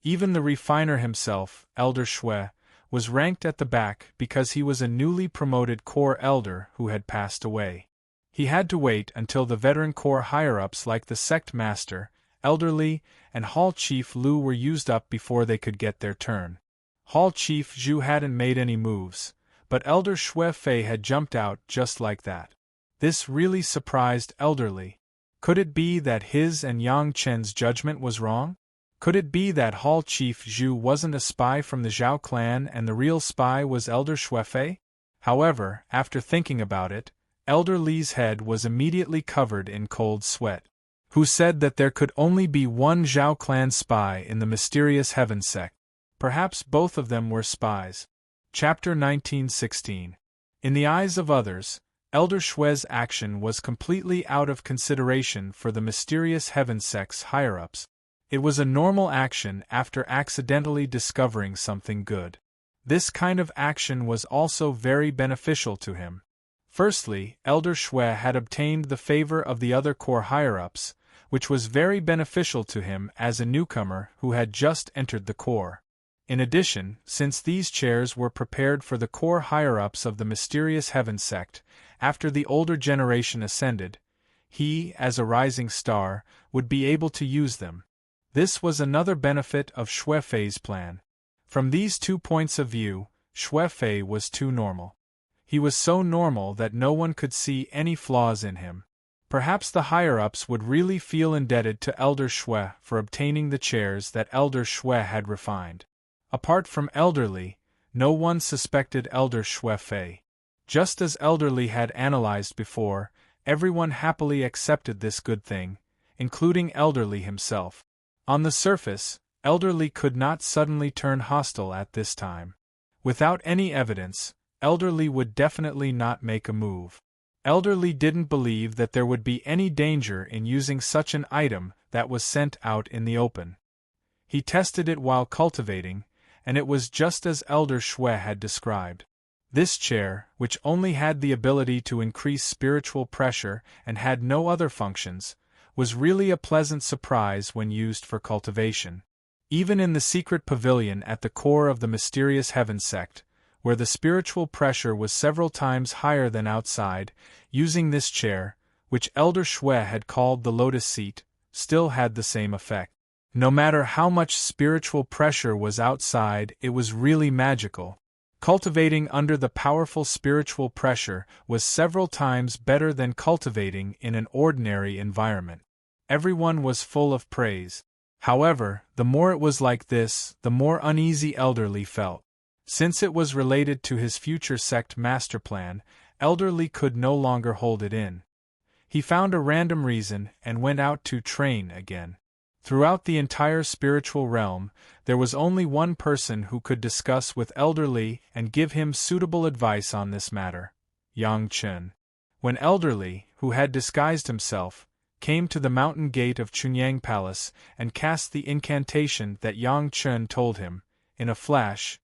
Even the refiner himself, Elder Xue, was ranked at the back because he was a newly promoted core elder who had passed away. He had to wait until the veteran core higher-ups like the sect master, Elder Li, and Hall Chief Lu were used up before they could get their turn. Hall Chief Zhu hadn't made any moves, but Elder Xue Fei had jumped out just like that. This really surprised Elder Li. Could it be that his and Yang Chen's judgment was wrong? Could it be that Hall Chief Zhu wasn't a spy from the Zhao clan and the real spy was Elder Xue Fei? However, after thinking about it, Elder Li's head was immediately covered in cold sweat. Who said that there could only be one Zhao clan spy in the mysterious heaven sect? Perhaps both of them were spies. Chapter 1916. In the eyes of others, Elder Xue's action was completely out of consideration for the mysterious heaven sect's higher-ups. It was a normal action after accidentally discovering something good. This kind of action was also very beneficial to him. Firstly, Elder Xue had obtained the favor of the other core higher-ups, which was very beneficial to him as a newcomer who had just entered the core. In addition, since these chairs were prepared for the core higher-ups of the mysterious heaven sect, after the older generation ascended, he, as a rising star, would be able to use them. This was another benefit of Xue Fei's plan. From these 2 points of view, Xue Fei was too normal. He was so normal that no one could see any flaws in him. Perhaps the higher-ups would really feel indebted to Elder Xue for obtaining the chairs that Elder Xue had refined. Apart from Elder Li, no one suspected Elder Xue Fei. Just as Elder Li had analyzed before, everyone happily accepted this good thing, including Elder Li himself. On the surface, Elder Li could not suddenly turn hostile at this time. Without any evidence, Elder Li would definitely not make a move. Elder Li didn't believe that there would be any danger in using such an item that was sent out in the open. He tested it while cultivating, and it was just as Elder Xue had described. This chair, which only had the ability to increase spiritual pressure and had no other functions, was really a pleasant surprise when used for cultivation. Even in the secret pavilion at the core of the mysterious heaven sect, where the spiritual pressure was several times higher than outside, using this chair, which Elder Xue had called the lotus seat, still had the same effect. No matter how much spiritual pressure was outside, it was really magical. Cultivating under the powerful spiritual pressure was several times better than cultivating in an ordinary environment. Everyone was full of praise. However, the more it was like this, the more uneasy Elder Li felt. Since it was related to his future sect master plan, Elder Li could no longer hold it in. He found a random reason and went out to train again. Throughout the entire spiritual realm, there was only one person who could discuss with Elder Li and give him suitable advice on this matter: Yang Chen. When Elder Li, who had disguised himself, came to the mountain gate of Chunyang Palace and cast the incantation that Yang Chen told him, in a flash,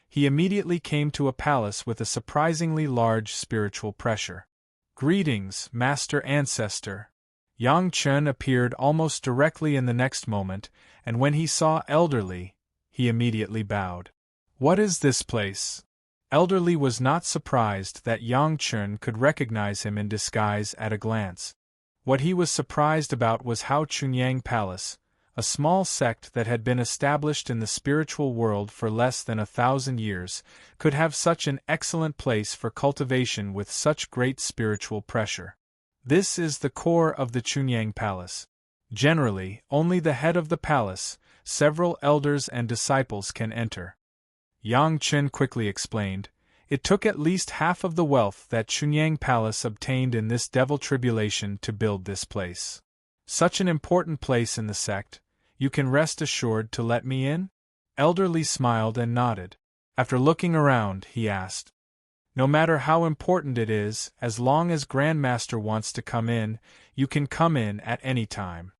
he immediately came to a palace with a surprisingly large spiritual pressure. "Greetings, Master Ancestor." Yang Chen appeared almost directly in the next moment, and when he saw Elder Li, he immediately bowed. "What is this place?" Elder Li was not surprised that Yang Chen could recognize him in disguise at a glance. What he was surprised about was how Chunyang Palace, a small sect that had been established in the spiritual world for less than 1,000 years, could have such an excellent place for cultivation with such great spiritual pressure. This is the core of the Chunyang Palace. Generally, only the head of the palace, several elders and disciples can enter. Yang Chen quickly explained. It took at least half of the wealth that Chunyang Palace obtained in this devil tribulation to build this place. Such an important place in the sect. You can rest assured to let me in? Elder Li smiled and nodded. After looking around, he asked, "No matter how important it is, as long as Grandmaster wants to come in, you can come in at any time."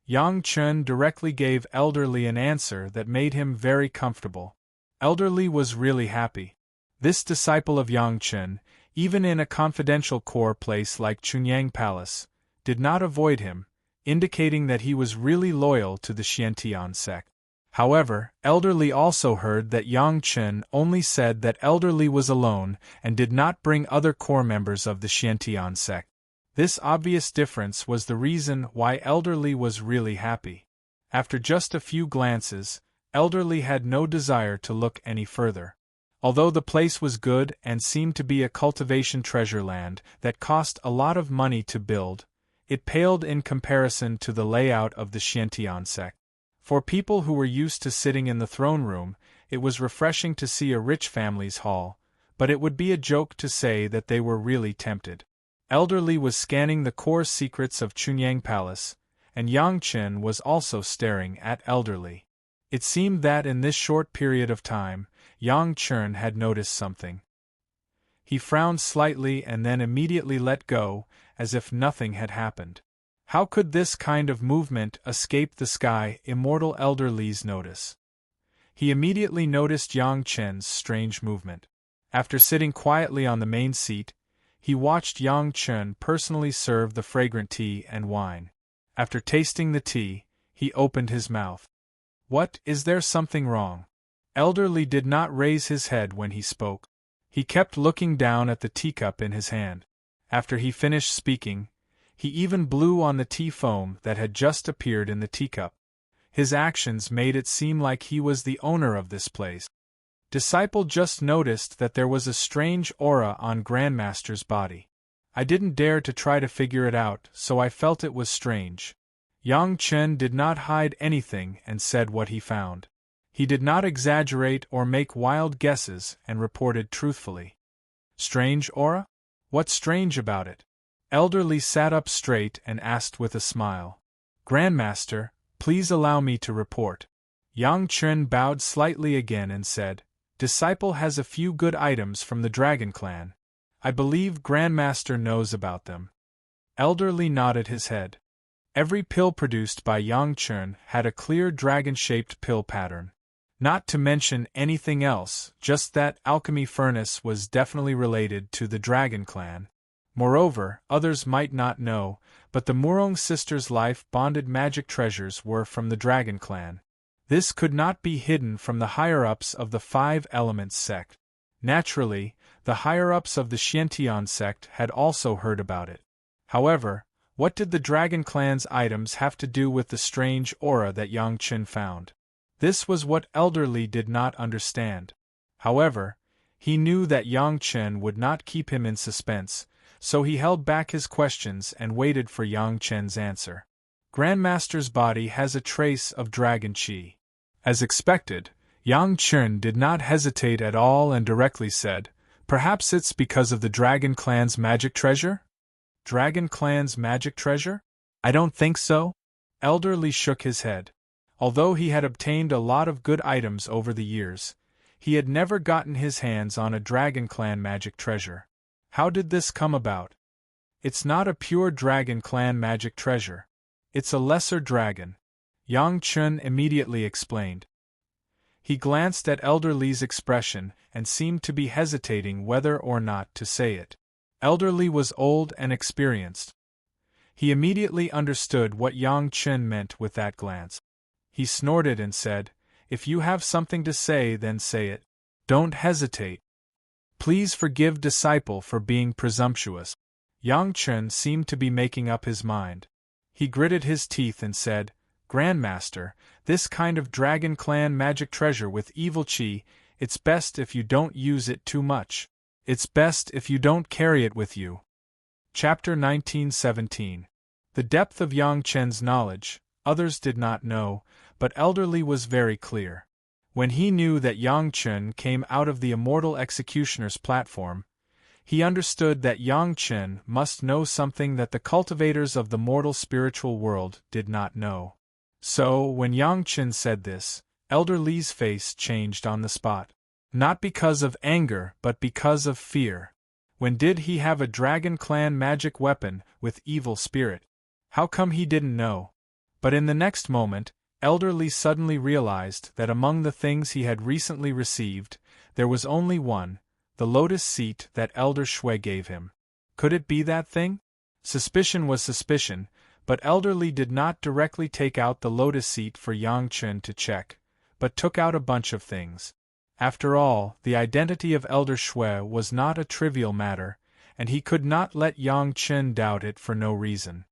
Yang Chen directly gave Elder Li an answer that made him very comfortable. Elder Li was really happy. This disciple of Yang Chen, even in a confidential core place like Chunyang Palace, did not avoid him, indicating that he was really loyal to the Xiantian sect. However, Elder Li also heard that Yang Chen only said that Elder Li was alone and did not bring other core members of the Xiantian sect. This obvious difference was the reason why Elder Li was really happy. After just a few glances, Elder Li had no desire to look any further. Although the place was good and seemed to be a cultivation treasure land that cost a lot of money to build, it paled in comparison to the layout of the Xiantian sect. For people who were used to sitting in the throne room, it was refreshing to see a rich family's hall, but it would be a joke to say that they were really tempted. Elder Li was scanning the core secrets of Chunyang Palace, and Yang Chen was also staring at Elder Li. It seemed that in this short period of time, Yang Chen had noticed something. He frowned slightly and then immediately let go, as if nothing had happened. How could this kind of movement escape the sky Immortal Elder Li's notice? He immediately noticed Yang Chen's strange movement. After sitting quietly on the main seat, he watched Yang Chen personally serve the fragrant tea and wine. After tasting the tea, he opened his mouth. "What, is there something wrong?" Elder Li did not raise his head when he spoke. He kept looking down at the teacup in his hand. After he finished speaking, he even blew on the tea foam that had just appeared in the teacup. His actions made it seem like he was the owner of this place. Disciple just noticed that there was a strange aura on Grandmaster's body. I didn't dare to try to figure it out, so I felt it was strange. Yang Chen did not hide anything and said what he found. He did not exaggerate or make wild guesses and reported truthfully. Strange aura? What's strange about it? Elder Li sat up straight and asked with a smile. Grandmaster, please allow me to report. Yang Chen bowed slightly again and said, Disciple has a few good items from the Dragon Clan. I believe Grandmaster knows about them. Elder Li nodded his head. Every pill produced by Yang Chen had a clear dragon-shaped pill pattern. Not to mention anything else, just that alchemy furnace was definitely related to the Dragon Clan. Moreover, others might not know, but the Murong sisters' life-bonded magic treasures were from the Dragon Clan. This could not be hidden from the higher-ups of the Five Elements sect. Naturally, the higher-ups of the Xiantian sect had also heard about it. However, what did the Dragon Clan's items have to do with the strange aura that Yang Chen found? This was what Elder Li did not understand. However, he knew that Yang Chen would not keep him in suspense, so he held back his questions and waited for Yang Chen's answer. Grandmaster's body has a trace of dragon qi. As expected, Yang Chen did not hesitate at all and directly said, Perhaps it's because of the Dragon Clan's magic treasure? Dragon Clan's magic treasure? I don't think so. Elder Lee shook his head. Although he had obtained a lot of good items over the years, he had never gotten his hands on a Dragon Clan magic treasure. How did this come about? It's not a pure Dragon Clan magic treasure. It's a lesser dragon, Yang Chun immediately explained. He glanced at Elder Lee's expression and seemed to be hesitating whether or not to say it. Elder Lee was old and experienced. He immediately understood what Yang Chun meant with that glance. He snorted and said, "If you have something to say, then say it. Don't hesitate. Please forgive Disciple for being presumptuous." Yang Chun seemed to be making up his mind. He gritted his teeth and said, "Grandmaster, this kind of Dragon Clan magic treasure with evil chi, it's best if you don't use it too much. It's best if you don't carry it with you." Chapter 1917. The depth of Yang Chen's knowledge, others did not know, but Elder Lee was very clear. When he knew that Yang Chen came out of the Immortal Executioner's platform, he understood that Yang Chen must know something that the cultivators of the mortal spiritual world did not know. So, when Yang Chen said this, Elder Lee's face changed on the spot. Not because of anger, but because of fear. When did he have a Dragon Clan magic weapon with evil spirit? How come he didn't know? But in the next moment, Elder Lee suddenly realized that among the things he had recently received, there was only one, the lotus seat that Elder Shui gave him. Could it be that thing? Suspicion was suspicion, but Elder Lee did not directly take out the lotus seat for Yang Chen to check, but took out a bunch of things. After all, the identity of Elder Shui was not a trivial matter, and he could not let Yang Chen doubt it for no reason.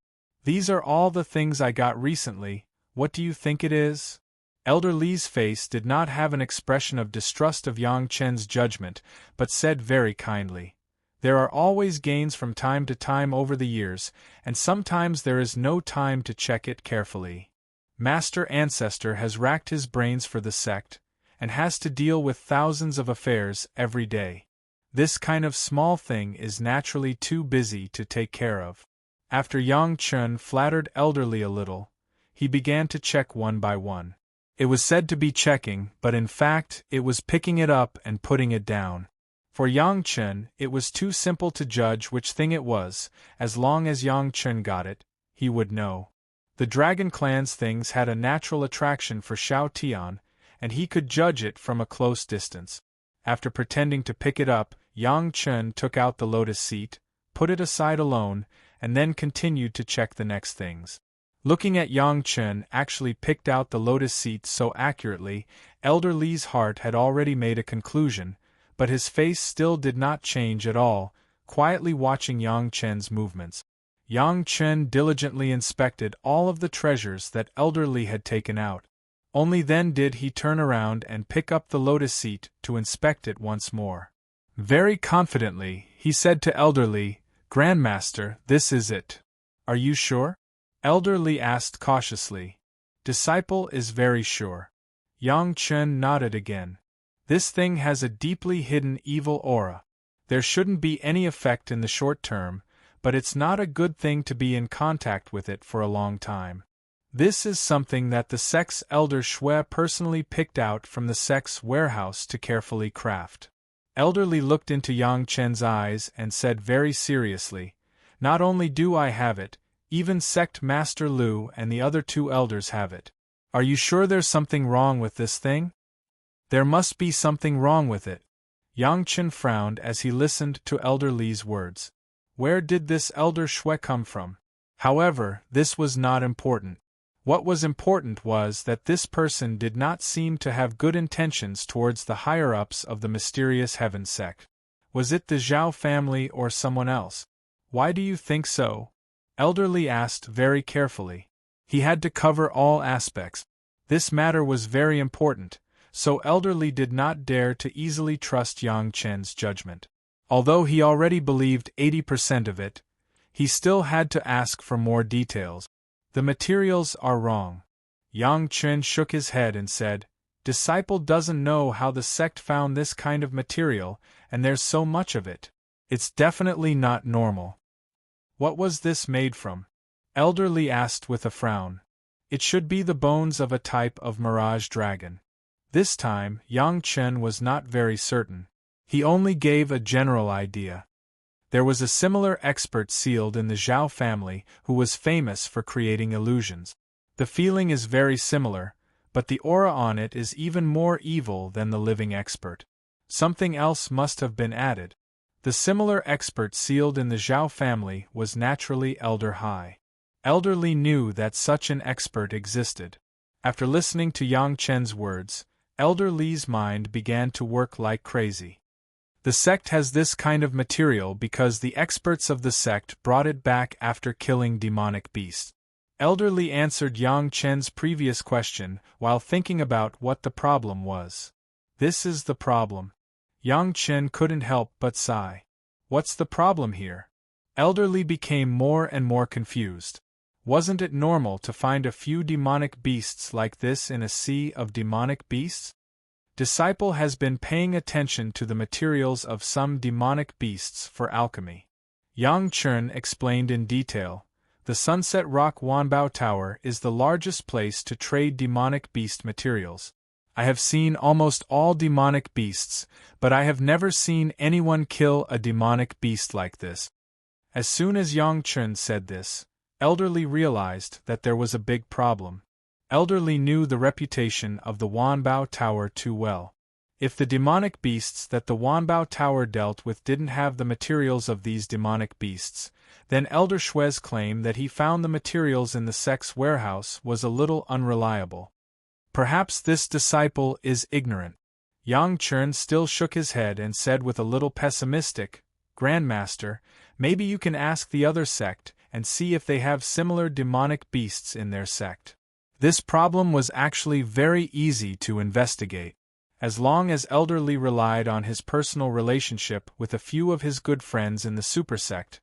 "These are all the things I got recently, what do you think it is?" Elder Lee's face did not have an expression of distrust of Yang Chen's judgment, but said very kindly, "There are always gains from time to time over the years, and sometimes there is no time to check it carefully. Master Ancestor has racked his brains for the sect, and has to deal with thousands of affairs every day. This kind of small thing is naturally too busy to take care of." After Yang Chen flattered Elder Lee a little, he began to check one by one. It was said to be checking, but in fact, it was picking it up and putting it down. For Yang Chen, it was too simple to judge which thing it was. As long as Yang Chen got it, he would know. The Dragon Clan's things had a natural attraction for Xiao Tian, and he could judge it from a close distance. After pretending to pick it up, Yang Chen took out the lotus seat, put it aside alone, and then continued to check the next things. Looking at Yang Chen actually picked out the lotus seat so accurately, Elder Lee's heart had already made a conclusion, but his face still did not change at all, quietly watching Yang Chen's movements. Yang Chen diligently inspected all of the treasures that Elder Lee had taken out. Only then did he turn around and pick up the lotus seat to inspect it once more. Very confidently, he said to Elder Lee, "Grandmaster, this is it. Are you sure?" Elder Lee asked cautiously. "Disciple is very sure." Yang Chen nodded again. "This thing has a deeply hidden evil aura. There shouldn't be any effect in the short term, but it's not a good thing to be in contact with it for a long time. This is something that the sect's Elder Shui personally picked out from the sect's warehouse to carefully craft." Elder Lee looked into Yang Chen's eyes and said very seriously, "Not only do I have it, even Sect Master Lu and the other two elders have it. Are you sure there's something wrong with this thing?" "There must be something wrong with it." Yang Chen frowned as he listened to Elder Lee's words. Where did this Elder Shui come from? However, this was not important. What was important was that this person did not seem to have good intentions towards the higher-ups of the mysterious Heaven sect. Was it the Zhao family or someone else? "Why do you think so?" Elder Lee asked very carefully. He had to cover all aspects. This matter was very important, so Elder Lee did not dare to easily trust Yang Chen's judgment. Although he already believed 80% of it, he still had to ask for more details. "The materials are wrong." Yang Chen shook his head and said, "Disciple doesn't know how the sect found this kind of material, and there's so much of it. It's definitely not normal." What was this made from? Elder Li asked with a frown. It should be the bones of a type of mirage dragon. This time, Yang Chen was not very certain. He only gave a general idea. There was a similar expert sealed in the Zhao family who was famous for creating illusions. The feeling is very similar, but the aura on it is even more evil than the living expert. Something else must have been added. The similar expert sealed in the Zhao family was naturally Elder Hai. Elder Li knew that such an expert existed. After listening to Yang Chen's words, Elder Li's mind began to work like crazy. The sect has this kind of material because the experts of the sect brought it back after killing demonic beasts. Elder Li answered Yang Chen's previous question while thinking about what the problem was. This is the problem. Yang Chen couldn't help but sigh. What's the problem here? Elder Li became more and more confused. Wasn't it normal to find a few demonic beasts like this in a sea of demonic beasts? Disciple has been paying attention to the materials of some demonic beasts for alchemy. Yang Chen explained in detail. The Sunset Rock Wanbao Tower is the largest place to trade demonic beast materials. I have seen almost all demonic beasts, but I have never seen anyone kill a demonic beast like this. As soon as Yang Chen said this, Elder Li realized that there was a big problem. Elder Li knew the reputation of the Wanbao Tower too well. If the demonic beasts that the Wanbao Tower dealt with didn't have the materials of these demonic beasts, then Elder Shui's claim that he found the materials in the sect's warehouse was a little unreliable. Perhaps this disciple is ignorant. Yang Chen still shook his head and said with a little pessimistic, "Grandmaster, maybe you can ask the other sect and see if they have similar demonic beasts in their sect." This problem was actually very easy to investigate. As long as Elder Li relied on his personal relationship with a few of his good friends in the super sect,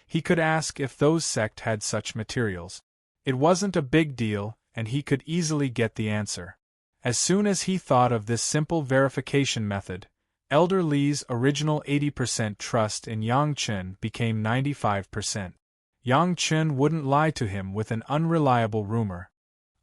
he could ask if those sect had such materials. It wasn't a big deal, and he could easily get the answer. As soon as he thought of this simple verification method, Elder Li's original 80% trust in Yang Chen became 95%. Yang Chen wouldn't lie to him with an unreliable rumor.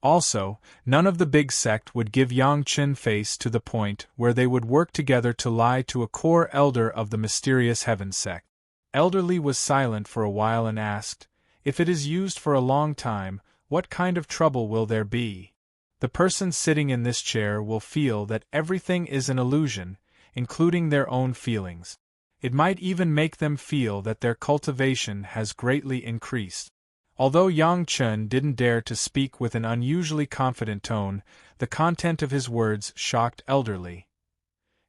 Also, none of the big sect would give Yang Chen face to the point where they would work together to lie to a core elder of the mysterious heaven sect. Elder Li was silent for a while and asked, "If it is used for a long time, what kind of trouble will there be?" The person sitting in this chair will feel that everything is an illusion, including their own feelings. It might even make them feel that their cultivation has greatly increased. Although Yang Chen didn't dare to speak with an unusually confident tone, the content of his words shocked Elder Li.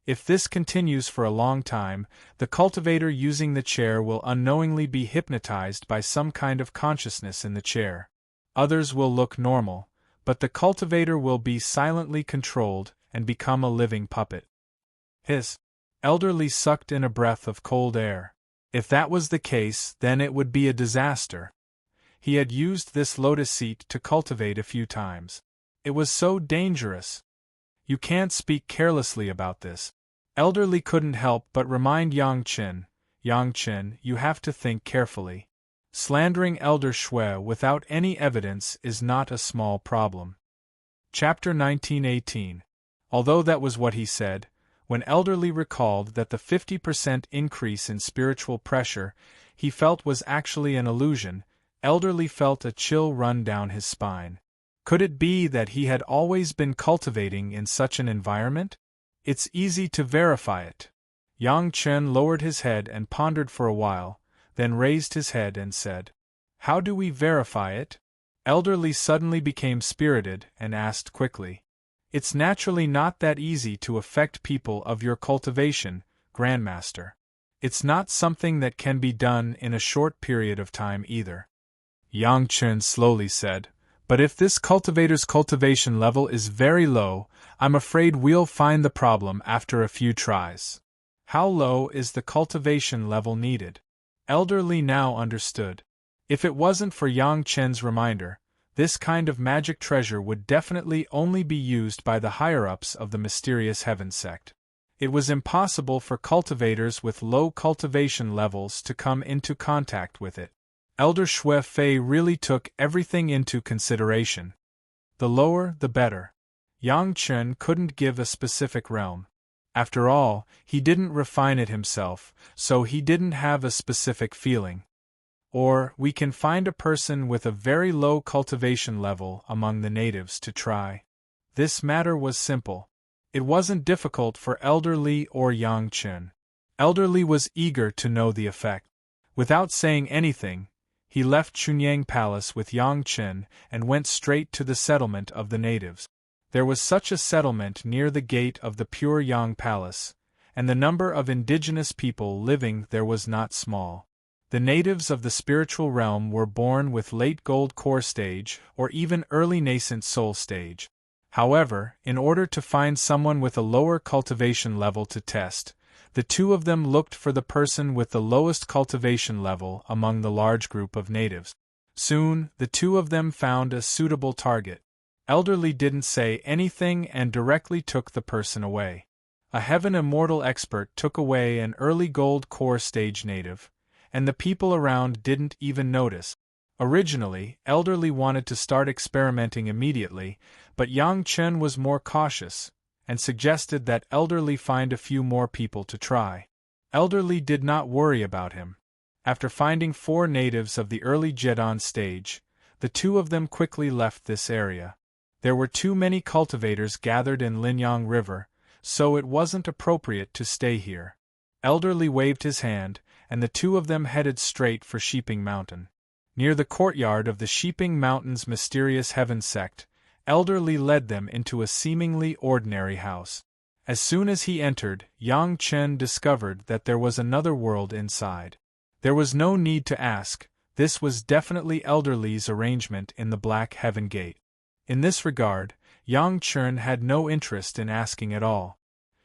If this continues for a long time, the cultivator using the chair will unknowingly be hypnotized by some kind of consciousness in the chair. Others will look normal, but the cultivator will be silently controlled and become a living puppet. His Elder Li sucked in a breath of cold air. If that was the case, then it would be a disaster. He had used this lotus seat to cultivate a few times. It was so dangerous. You can't speak carelessly about this. Elder Li couldn't help but remind Yang Chen, "Yang Chen, you have to think carefully. Slandering Elder Shui without any evidence is not a small problem." Chapter 1918. Although that was what he said, when Elder Li recalled that the 50% increase in spiritual pressure he felt was actually an illusion, Elder Li felt a chill run down his spine. Could it be that he had always been cultivating in such an environment? It's easy to verify it. Yang Chen lowered his head and pondered for a while, then raised his head and said, "How do we verify it?" Elder Li suddenly became spirited and asked quickly, "It's naturally not that easy to affect people of your cultivation, Grandmaster. It's not something that can be done in a short period of time either." Yang Chen slowly said, "But if this cultivator's cultivation level is very low, I'm afraid we'll find the problem after a few tries." How low is the cultivation level needed? Elder Li now understood. If it wasn't for Yang Chen's reminder, this kind of magic treasure would definitely only be used by the higher-ups of the mysterious heaven sect. It was impossible for cultivators with low cultivation levels to come into contact with it. Elder Shui Fei really took everything into consideration. The lower, the better. Yang Chen couldn't give a specific realm. After all, he didn't refine it himself, so he didn't have a specific feeling. Or, we can find a person with a very low cultivation level among the natives to try. This matter was simple. It wasn't difficult for Elder Li or Yang Chen. Elder Li was eager to know the effect. Without saying anything, he left Chunyang Palace with Yang Chen and went straight to the settlement of the natives. There was such a settlement near the gate of the Pure Yang Palace, and the number of indigenous people living there was not small. The natives of the spiritual realm were born with late gold core stage or even early nascent soul stage. However, in order to find someone with a lower cultivation level to test, the two of them looked for the person with the lowest cultivation level among the large group of natives. Soon, the two of them found a suitable target. Elder Li didn't say anything and directly took the person away. A Heaven Immortal expert took away an early gold core stage native, and the people around didn't even notice. Originally, Elder Li wanted to start experimenting immediately, but Yang Chen was more cautious, and suggested that Elder Li find a few more people to try. Elder Li did not worry about him. After finding 4 natives of the early Jedon stage, the two of them quickly left this area. There were too many cultivators gathered in Linyang River, so it wasn't appropriate to stay here. Elder Li waved his hand, and the two of them headed straight for Sheeping Mountain. Near the courtyard of the Sheeping Mountain's mysterious heaven sect, Elder Li led them into a seemingly ordinary house. As soon as he entered, Yang Chen discovered that there was another world inside. There was no need to ask, this was definitely Elder Li's arrangement in the Black Heaven Gate. In this regard, Yang Chen had no interest in asking at all.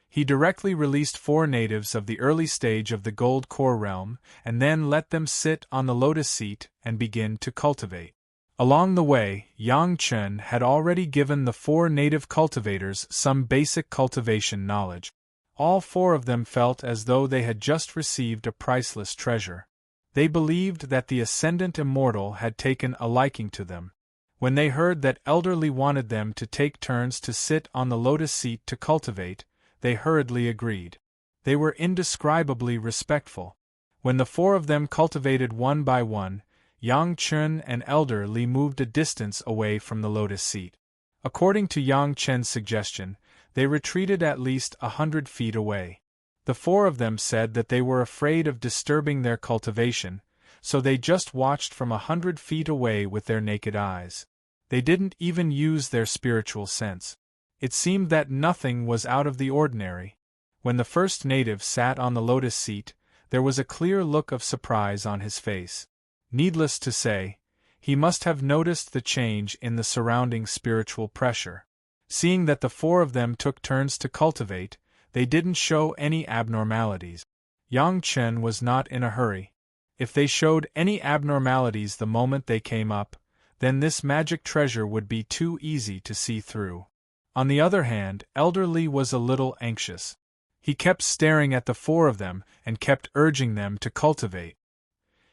He directly released 4 natives of the early stage of the Gold Core realm, and then let them sit on the lotus seat and begin to cultivate. Along the way, Yang Chen had already given the 4 native cultivators some basic cultivation knowledge. All 4 of them felt as though they had just received a priceless treasure. They believed that the Ascendant Immortal had taken a liking to them. When they heard that Elder Li wanted them to take turns to sit on the lotus seat to cultivate, they hurriedly agreed. They were indescribably respectful. When the 4 of them cultivated one by one, Yang Chen and Elder Li moved a distance away from the lotus seat. According to Yang Chen's suggestion, they retreated at least 100 feet away. The 4 of them said that they were afraid of disturbing their cultivation, so they just watched from 100 feet away with their naked eyes. They didn't even use their spiritual sense. It seemed that nothing was out of the ordinary. When the first native sat on the lotus seat, there was a clear look of surprise on his face. Needless to say, he must have noticed the change in the surrounding spiritual pressure. Seeing that the 4 of them took turns to cultivate, they didn't show any abnormalities. Yang Chen was not in a hurry. If they showed any abnormalities the moment they came up, then this magic treasure would be too easy to see through. On the other hand, Elder Li was a little anxious. He kept staring at the 4 of them and kept urging them to cultivate.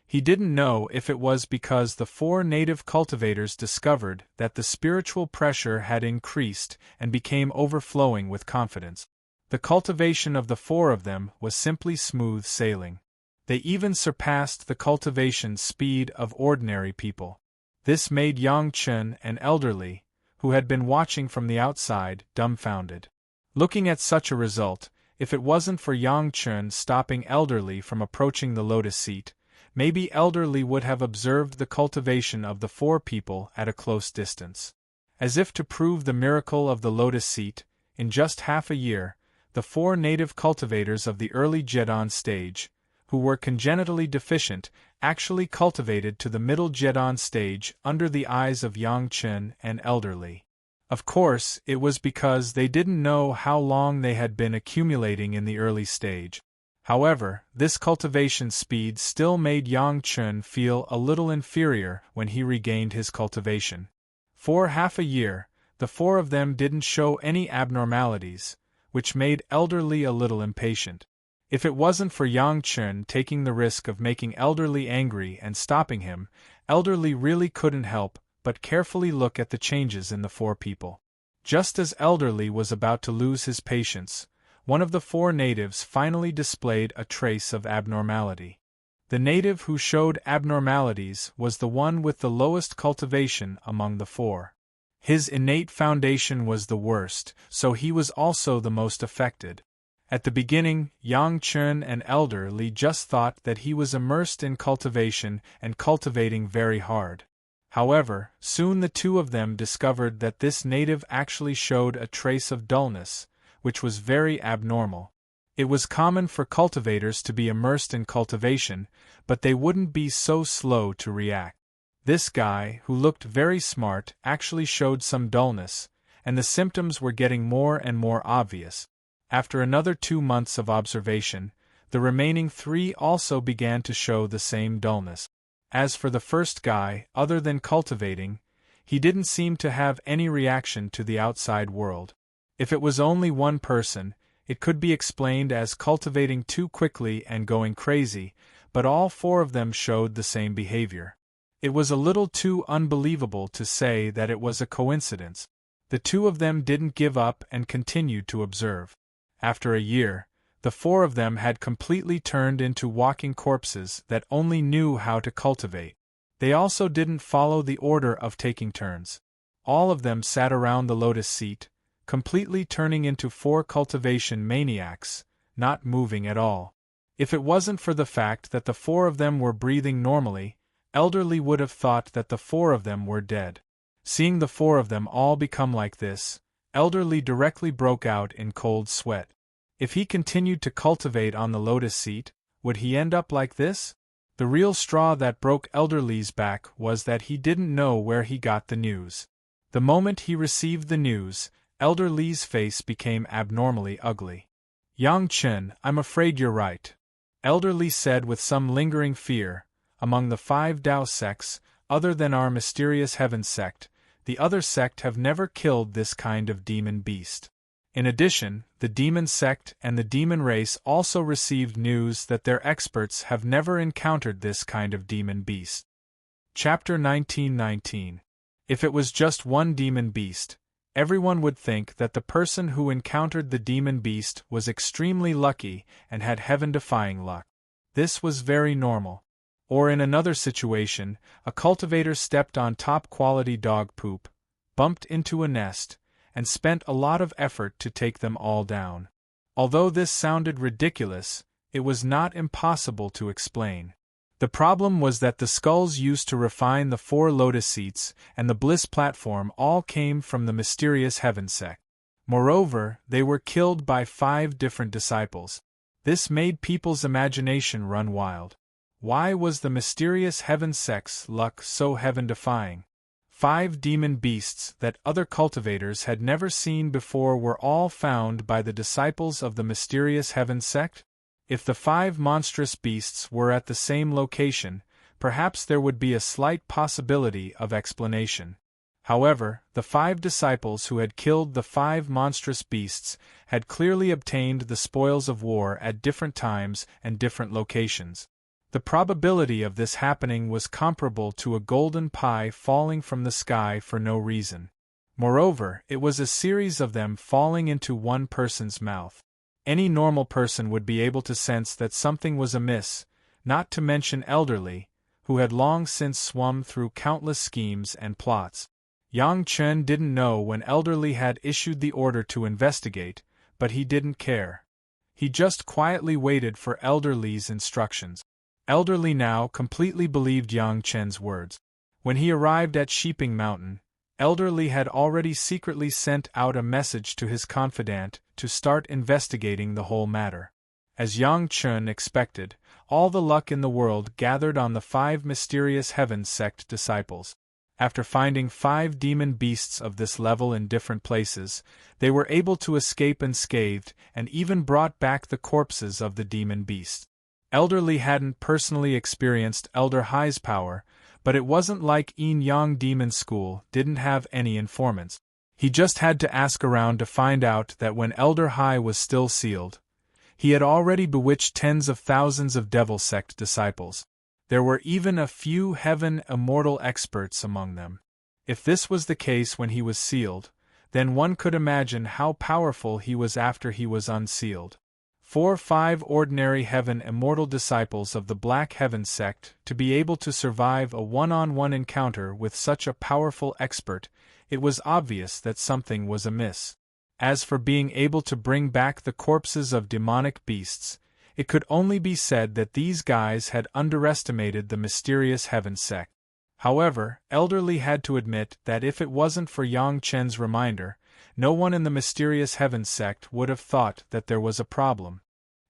He didn't know if it was because the 4 native cultivators discovered that the spiritual pressure had increased and became overflowing with confidence. The cultivation of the 4 of them was simply smooth sailing. They even surpassed the cultivation speed of ordinary people. This made Yang Chen and Elder Li, who had been watching from the outside, dumbfounded. Looking at such a result, if it wasn't for Yang Chen stopping Elder Li from approaching the lotus seat, maybe Elder Li would have observed the cultivation of the 4 people at a close distance. As if to prove the miracle of the lotus seat, in just half a year, the 4 native cultivators of the early Jedon stage, who were congenitally deficient, actually cultivated to the middle Jedon stage under the eyes of Yang Chen and Elder Li. Of course, it was because they didn't know how long they had been accumulating in the early stage. However, this cultivation speed still made Yang Chen feel a little inferior when he regained his cultivation. For half a year, the 4 of them didn't show any abnormalities, which made Elder Li a little impatient. If it wasn't for Yang Chun taking the risk of making Elderly angry and stopping him, Elderly really couldn't help but carefully look at the changes in the four people. Just as Elderly was about to lose his patience, one of the four natives finally displayed a trace of abnormality. The native who showed abnormalities was the one with the lowest cultivation among the four. His innate foundation was the worst, so he was also the most affected. At the beginning, Yang Chun and Elderly just thought that he was immersed in cultivation and cultivating very hard. However, soon the two of them discovered that this native actually showed a trace of dullness, which was very abnormal. It was common for cultivators to be immersed in cultivation, but they wouldn't be so slow to react. This guy, who looked very smart, actually showed some dullness, and the symptoms were getting more and more obvious. After another 2 months of observation, the remaining 3 also began to show the same dullness. As for the first guy, other than cultivating, he didn't seem to have any reaction to the outside world. If it was only one person, it could be explained as cultivating too quickly and going crazy, but all 4 of them showed the same behavior. It was a little too unbelievable to say that it was a coincidence. The 2 of them didn't give up and continued to observe. After a year, the 4 of them had completely turned into walking corpses that only knew how to cultivate. They also didn't follow the order of taking turns. All of them sat around the lotus seat, completely turning into 4 cultivation maniacs, not moving at all. If it wasn't for the fact that the 4 of them were breathing normally, Elderly would have thought that the 4 of them were dead. Seeing the 4 of them all become like this, Elderly directly broke out in cold sweat. If he continued to cultivate on the lotus seat, would he end up like this? The real straw that broke Elderly's back was that he didn't know where he got the news. The moment he received the news, Elderly's face became abnormally ugly. Yang Chun, I'm afraid you're right. Elderly said with some lingering fear. Among the 5 Tao sects, other than our mysterious heaven sect, the other sect have never killed this kind of demon beast. In addition, the demon sect and the demon race also received news that their experts have never encountered this kind of demon beast. Chapter 1919. If it was just one demon beast, everyone would think that the person who encountered the demon beast was extremely lucky and had heaven-defying luck. This was very normal. Or in another situation, a cultivator stepped on top-quality dog poop, bumped into a nest, and spent a lot of effort to take them all down. Although this sounded ridiculous, it was not impossible to explain. The problem was that the skulls used to refine the 4 lotus seats and the bliss platform all came from the mysterious heaven sect. Moreover, they were killed by 5 different disciples. This made people's imagination run wild. Why was the mysterious heaven sect's luck so heaven-defying? 5 demon beasts that other cultivators had never seen before were all found by the disciples of the mysterious heaven sect? If the 5 monstrous beasts were at the same location, perhaps there would be a slight possibility of explanation. However, the 5 disciples who had killed the 5 monstrous beasts had clearly obtained the spoils of war at different times and different locations. The probability of this happening was comparable to a golden pie falling from the sky for no reason. Moreover, it was a series of them falling into one person's mouth. Any normal person would be able to sense that something was amiss, not to mention Elderly, who had long since swum through countless schemes and plots. Yang Chun didn't know when Elderly had issued the order to investigate, but he didn't care. He just quietly waited for Elderly's instructions. Elderly now completely believed Yang Chen's words. When he arrived at Sheeping Mountain, Elderly had already secretly sent out a message to his confidant to start investigating the whole matter. As Yang Chun expected, all the luck in the world gathered on the 5 mysterious heaven sect disciples. After finding 5 demon beasts of this level in different places, they were able to escape unscathed and even brought back the corpses of the demon beasts. Elderly hadn't personally experienced Elder Hai's power, but it wasn't like Yin Yang Demon School didn't have any informants. He just had to ask around to find out that when Elder Hai was still sealed, He had already bewitched tens of thousands of devil sect disciples. There were even a few heaven immortal experts among them. If this was the case when he was sealed, then one could imagine how powerful he was after he was unsealed. 4 or 5 ordinary heaven immortal disciples of the Black Heaven sect to be able to survive a one-on-one encounter with such a powerful expert, it was obvious that something was amiss. As for being able to bring back the corpses of demonic beasts, it could only be said that these guys had underestimated the mysterious heaven sect. However, Elderly had to admit that if it wasn't for Yang Chen's reminder, no one in the mysterious heaven sect would have thought that there was a problem.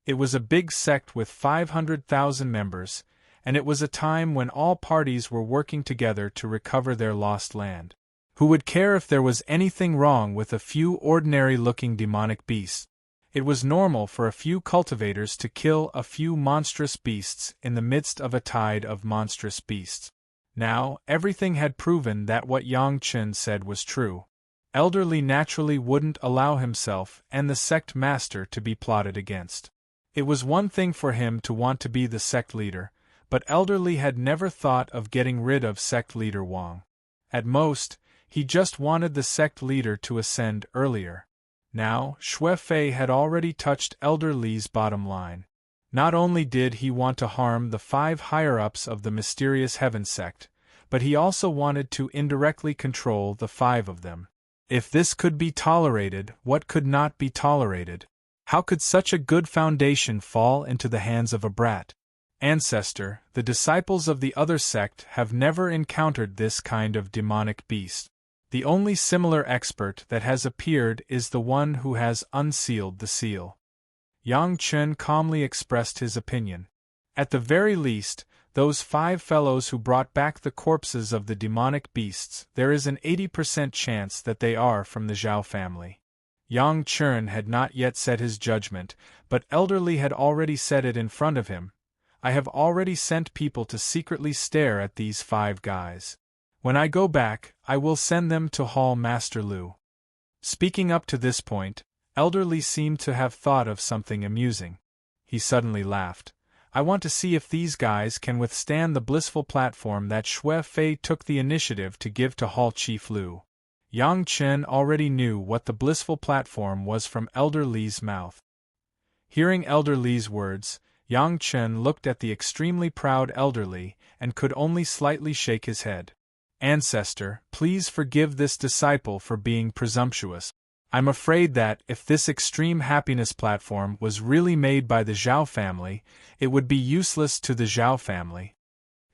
It was a big sect with 500,000 members, and it was a time when all parties were working together to recover their lost land. Who would care if there was anything wrong with a few ordinary-looking demonic beasts? It was normal for a few cultivators to kill a few monstrous beasts in the midst of a tide of monstrous beasts. Now, everything had proven that what Yang Chen said was true. Elderly naturally wouldn't allow himself and the sect master to be plotted against. It was one thing for him to want to be the sect leader, but Elderly had never thought of getting rid of sect leader Wang. At most, he just wanted the sect leader to ascend earlier. Now, Xue Fei had already touched Elderly's bottom line. Not only did he want to harm the 5 higher-ups of the mysterious heaven sect, but he also wanted to indirectly control the 5 of them. If this could be tolerated, what could not be tolerated? How could such a good foundation fall into the hands of a brat? Ancestor, the disciples of the other sect have never encountered this kind of demonic beast. The only similar expert that has appeared is the one who has unsealed the seal. Yang Chen calmly expressed his opinion. At the very least, those 5 fellows who brought back the corpses of the demonic beasts, there is an 80% chance that they are from the Zhao family. Yang Chen had not yet said his judgment, but Elderly had already said it in front of him. I have already sent people to secretly stare at these 5 guys. When I go back, I will send them to Hall Master Lu. Speaking up to this point, Elderly seemed to have thought of something amusing. He suddenly laughed. I want to see if these guys can withstand the blissful platform that Xue Fei took the initiative to give to Hall Chief Lu. Yang Chen already knew what the blissful platform was from Elderly's mouth. Hearing Elderly's words, Yang Chen looked at the extremely proud Elderly and could only slightly shake his head. Ancestor, please forgive this disciple for being presumptuous. I'm afraid that, if this extreme happiness platform was really made by the Zhao family, it would be useless to the Zhao family.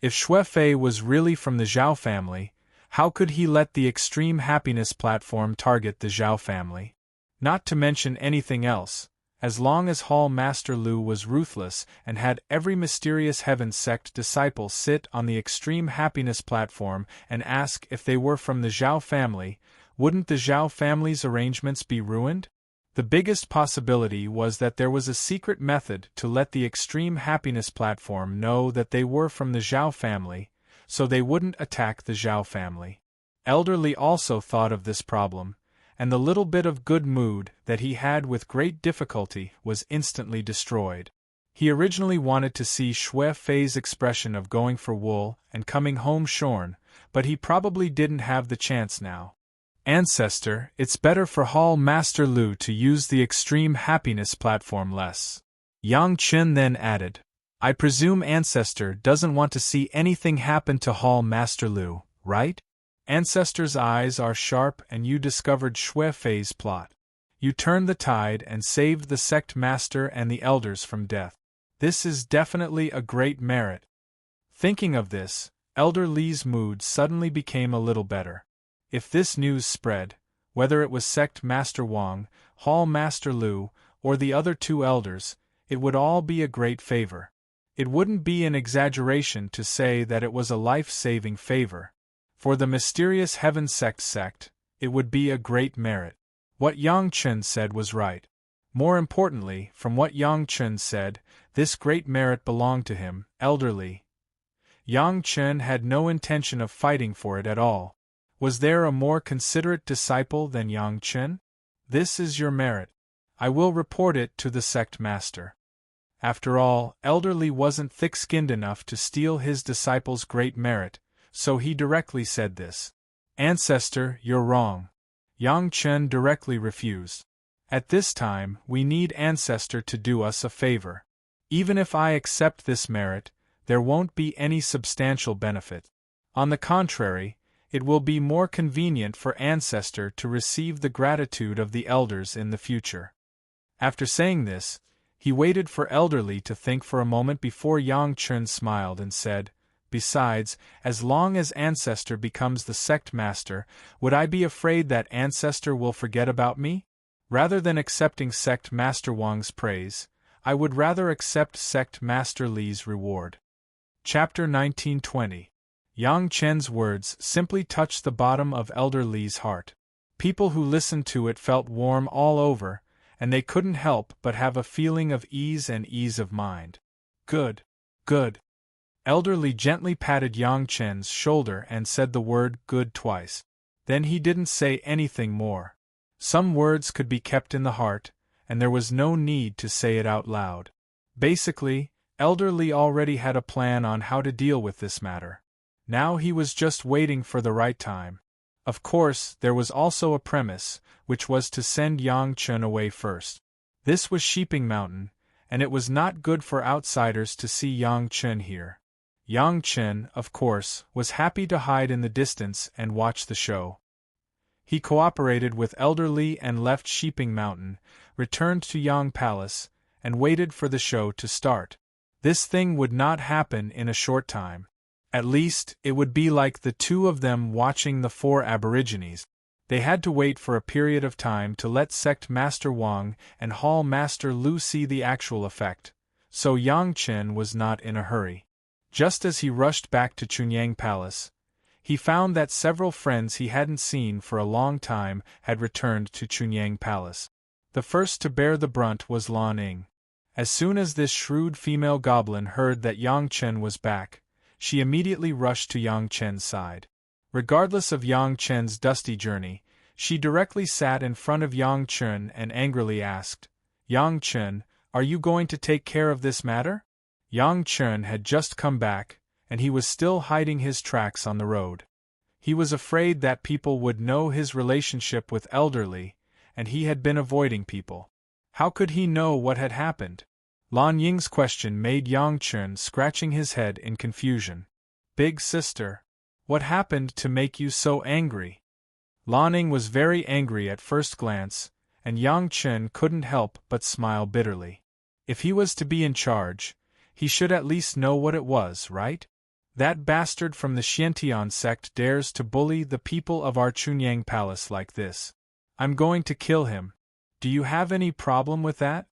If Xue Fei was really from the Zhao family, how could he let the extreme happiness platform target the Zhao family? Not to mention anything else, as long as Hall Master Lu was ruthless and had every mysterious heaven sect disciple sit on the extreme happiness platform and ask if they were from the Zhao family, wouldn't the Zhao family's arrangements be ruined? The biggest possibility was that there was a secret method to let the extreme happiness platform know that they were from the Zhao family, so they wouldn't attack the Zhao family. Elderly also thought of this problem, and the little bit of good mood that he had with great difficulty was instantly destroyed. He originally wanted to see Xue Fei's expression of going for wool and coming home shorn, but he probably didn't have the chance now. Ancestor, it's better for Hall Master Lu to use the extreme happiness platform less. Yang Chen then added, I presume Ancestor doesn't want to see anything happen to Hall Master Lu, right? Ancestor's eyes are sharp and you discovered Xue Fei's plot. You turned the tide and saved the sect master and the elders from death. This is definitely a great merit. Thinking of this, Elder Li's mood suddenly became a little better. If this news spread, whether it was Sect Master Wang, Hall Master Lu, or the other 2 elders, it would all be a great favor. It wouldn't be an exaggeration to say that it was a life-saving favor. For the mysterious Heaven sect, it would be a great merit. What Yang Chen said was right. More importantly, from what Yang Chen said, this great merit belonged to him, Elderly. Yang Chen had no intention of fighting for it at all. Was there a more considerate disciple than Yang Chen? This is your merit. I will report it to the sect master. After all, Elderly wasn't thick-skinned enough to steal his disciple's great merit, so he directly said this. Ancestor, you're wrong. Yang Chen directly refused. At this time, we need Ancestor to do us a favor. Even if I accept this merit, there won't be any substantial benefit. On the contrary, it will be more convenient for Ancestor to receive the gratitude of the elders in the future. After saying this, he waited for Elderly to think for a moment before Yang Chen smiled and said, Besides, as long as Ancestor becomes the sect master, would I be afraid that Ancestor will forget about me? Rather than accepting sect master Wang's praise, I would rather accept sect master Li's reward. Chapter 1920. Yang Chen's words simply touched the bottom of Elder Li's heart. People who listened to it felt warm all over, and they couldn't help but have a feeling of ease and ease of mind. Good. Good. Elder Li gently patted Yang Chen's shoulder and said the word good twice. Then he didn't say anything more. Some words could be kept in the heart, and there was no need to say it out loud. Basically, Elder Li already had a plan on how to deal with this matter. Now he was just waiting for the right time. Of course, there was also a premise, which was to send Yang Chen away first. This was Sheeping Mountain, and it was not good for outsiders to see Yang Chen here. Yang Chen, of course, was happy to hide in the distance and watch the show. He cooperated with Elder Li and left Sheeping Mountain, returned to Yang Palace, and waited for the show to start. This thing would not happen in a short time. At least, it would be like the two of them watching the four Aborigines. They had to wait for a period of time to let Sect Master Wang and Hall Master Lu see the actual effect, so Yang Chen was not in a hurry. Just as he rushed back to Chunyang Palace, he found that several friends he hadn't seen for a long time had returned to Chunyang Palace. The first to bear the brunt was Lan Ning. As soon as this shrewd female goblin heard that Yang Chen was back, she immediately rushed to Yang Chen's side. Regardless of Yang Chen's dusty journey, she directly sat in front of Yang Chen and angrily asked, Yang Chen, are you going to take care of this matter? Yang Chen had just come back, and he was still hiding his tracks on the road. He was afraid that people would know his relationship with Elder Li, and he had been avoiding people. How could he know what had happened? Lan Ying's question made Yang Chen scratching his head in confusion. Big sister, what happened to make you so angry? Lan Ying was very angry at first glance, and Yang Chen couldn't help but smile bitterly. If he was to be in charge, he should at least know what it was, right? That bastard from the Xiantian sect dares to bully the people of our Chunyang Palace like this. I'm going to kill him. Do you have any problem with that?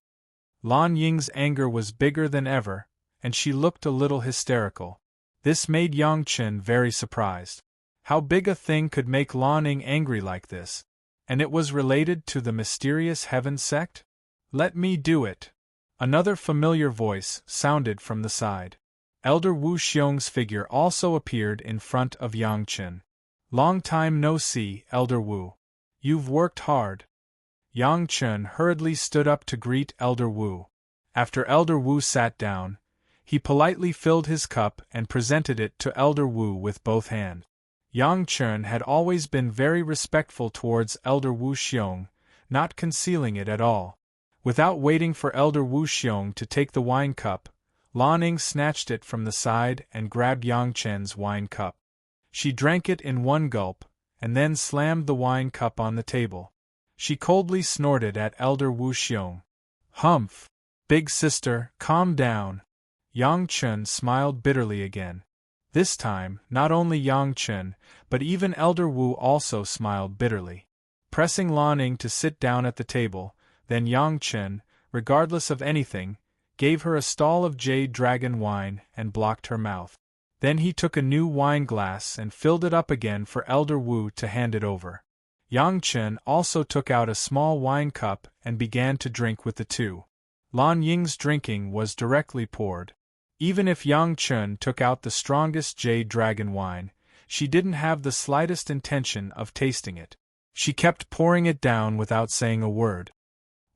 Lan Ying's anger was bigger than ever, and she looked a little hysterical. This made Yang Chen very surprised. How big a thing could make Lan Ying angry like this? And it was related to the mysterious Heaven sect? Let me do it. Another familiar voice sounded from the side. Elder Wu Xiong's figure also appeared in front of Yang Chen. Long time no see, Elder Wu. You've worked hard. Yang Chen hurriedly stood up to greet Elder Wu. After Elder Wu sat down, he politely filled his cup and presented it to Elder Wu with both hands. Yang Chen had always been very respectful towards Elder Wu Xiong, not concealing it at all. Without waiting for Elder Wu Xiong to take the wine cup, Lan Ying snatched it from the side and grabbed Yang Chen's wine cup. She drank it in one gulp, and then slammed the wine cup on the table. She coldly snorted at Elder Wu Xiong. Humph! Big sister, calm down. Yang Chen smiled bitterly again. This time, not only Yang Chen, but even Elder Wu also smiled bitterly. Pressing Lan Ying to sit down at the table, then Yang Chen, regardless of anything, gave her a stall of jade dragon wine and blocked her mouth. Then he took a new wine glass and filled it up again for Elder Wu to hand it over. Yang Chen also took out a small wine cup and began to drink with the two. Lan Ying's drinking was directly poured. Even if Yang Chen took out the strongest jade dragon wine, she didn't have the slightest intention of tasting it. She kept pouring it down without saying a word.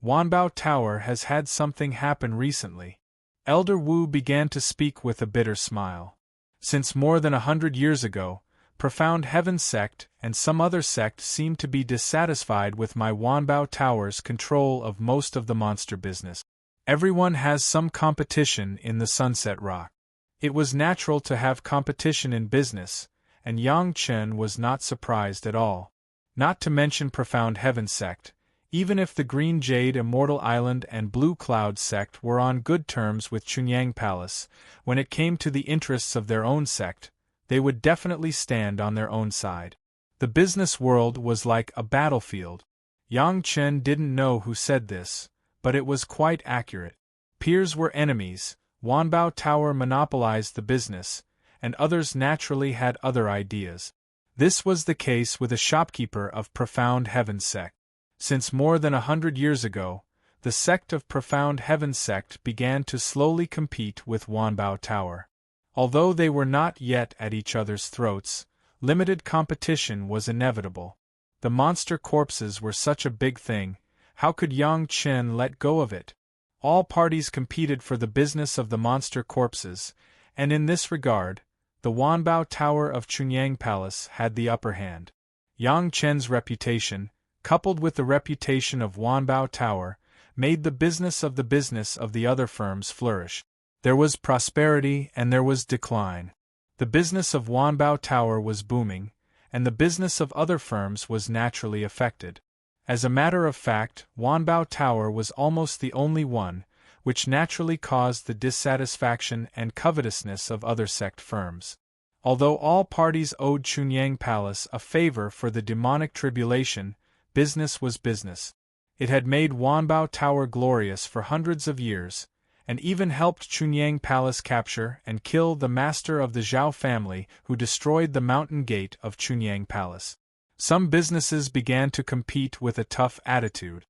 Wanbao Tower has had something happen recently. Elder Wu began to speak with a bitter smile. Since more than 100 years ago, Profound Heaven Sect and some other sect seemed to be dissatisfied with my Wanbao Tower's control of most of the monster business. Everyone has some competition in the Sunset Rock. It was natural to have competition in business, and Yang Chen was not surprised at all. Not to mention Profound Heaven Sect, even if the Green Jade Immortal Island and Blue Cloud Sect were on good terms with Chunyang Palace, when it came to the interests of their own sect, they would definitely stand on their own side. The business world was like a battlefield. Yang Chen didn't know who said this, but it was quite accurate. Peers were enemies, Wanbao Tower monopolized the business, and others naturally had other ideas. This was the case with a shopkeeper of Profound Heaven Sect. Since more than 100 years ago, the sect of Profound Heaven Sect began to slowly compete with Wanbao Tower. Although they were not yet at each other's throats, limited competition was inevitable. The monster corpses were such a big thing, how could Yang Chen let go of it? All parties competed for the business of the monster corpses, and in this regard, the Wanbao Tower of Chunyang Palace had the upper hand. Yang Chen's reputation, coupled with the reputation of Wanbao Tower, made the business of the other firms flourish. There was prosperity and there was decline. The business of Wanbao Tower was booming, and the business of other firms was naturally affected. As a matter of fact, Wanbao Tower was almost the only one, which naturally caused the dissatisfaction and covetousness of other sect firms. Although all parties owed Chunyang Palace a favor for the demonic tribulation, business was business. It had made Wanbao Tower glorious for hundreds of years, and even helped Chunyang Palace capture and kill the master of the Zhao family who destroyed the mountain gate of Chunyang Palace. Some businesses began to compete with a tough attitude.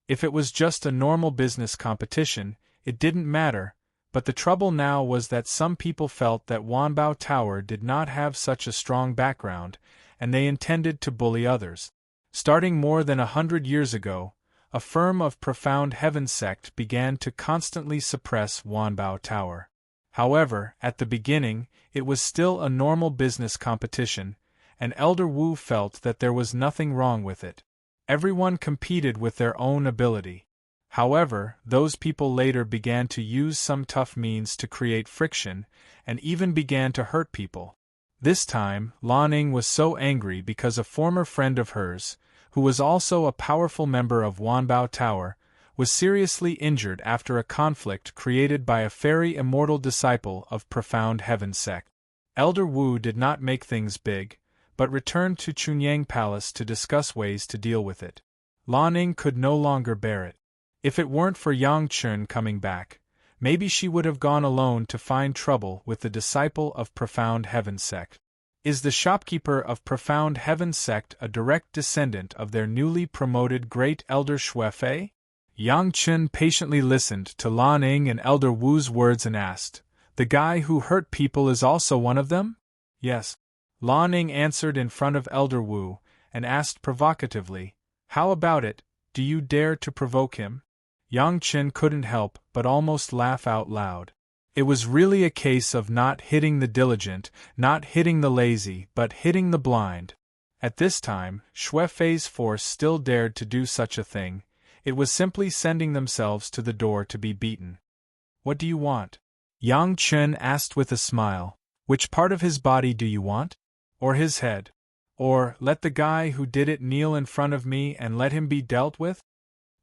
If it was just a normal business competition, it didn't matter, but the trouble now was that some people felt that Wanbao Tower did not have such a strong background, and they intended to bully others. Starting more than 100 years ago, a firm of Profound Heaven Sect began to constantly suppress Wanbao Tower. However, at the beginning, it was still a normal business competition, and Elder Wu felt that there was nothing wrong with it. Everyone competed with their own ability. However, those people later began to use some tough means to create friction, and even began to hurt people. This time, Lan Ning was so angry because a former friend of hers, who was also a powerful member of Wanbao Tower, was seriously injured after a conflict created by a fairy immortal disciple of Profound Heaven Sect. Elder Wu did not make things big, but returned to Chunyang Palace to discuss ways to deal with it. Lan Ning could no longer bear it. If it weren't for Yang Chen coming back, maybe she would have gone alone to find trouble with the disciple of Profound Heaven Sect. Is the shopkeeper of Profound Heaven Sect a direct descendant of their newly promoted Great Elder Shuefei? Yang Chen patiently listened to Lan Ning and Elder Wu's words and asked, "The guy who hurt people is also one of them?" "Yes." Lan Ning answered in front of Elder Wu, and asked provocatively, "How about it, do you dare to provoke him?" Yang Chen couldn't help but almost laugh out loud. It was really a case of not hitting the diligent, not hitting the lazy, but hitting the blind. At this time, Shuefei's force still dared to do such a thing. It was simply sending themselves to the door to be beaten. "What do you want?" Yang Chen asked with a smile. "Which part of his body do you want? Or his head? Or, let the guy who did it kneel in front of me and let him be dealt with?"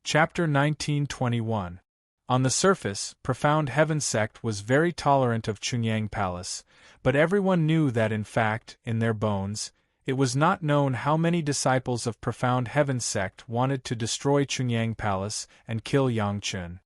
Chapter 1921. On the surface, Profound Heaven Sect was very tolerant of Chunyang Palace, but everyone knew that in fact, in their bones, it was not known how many disciples of Profound Heaven Sect wanted to destroy Chunyang Palace and kill Yang Chen.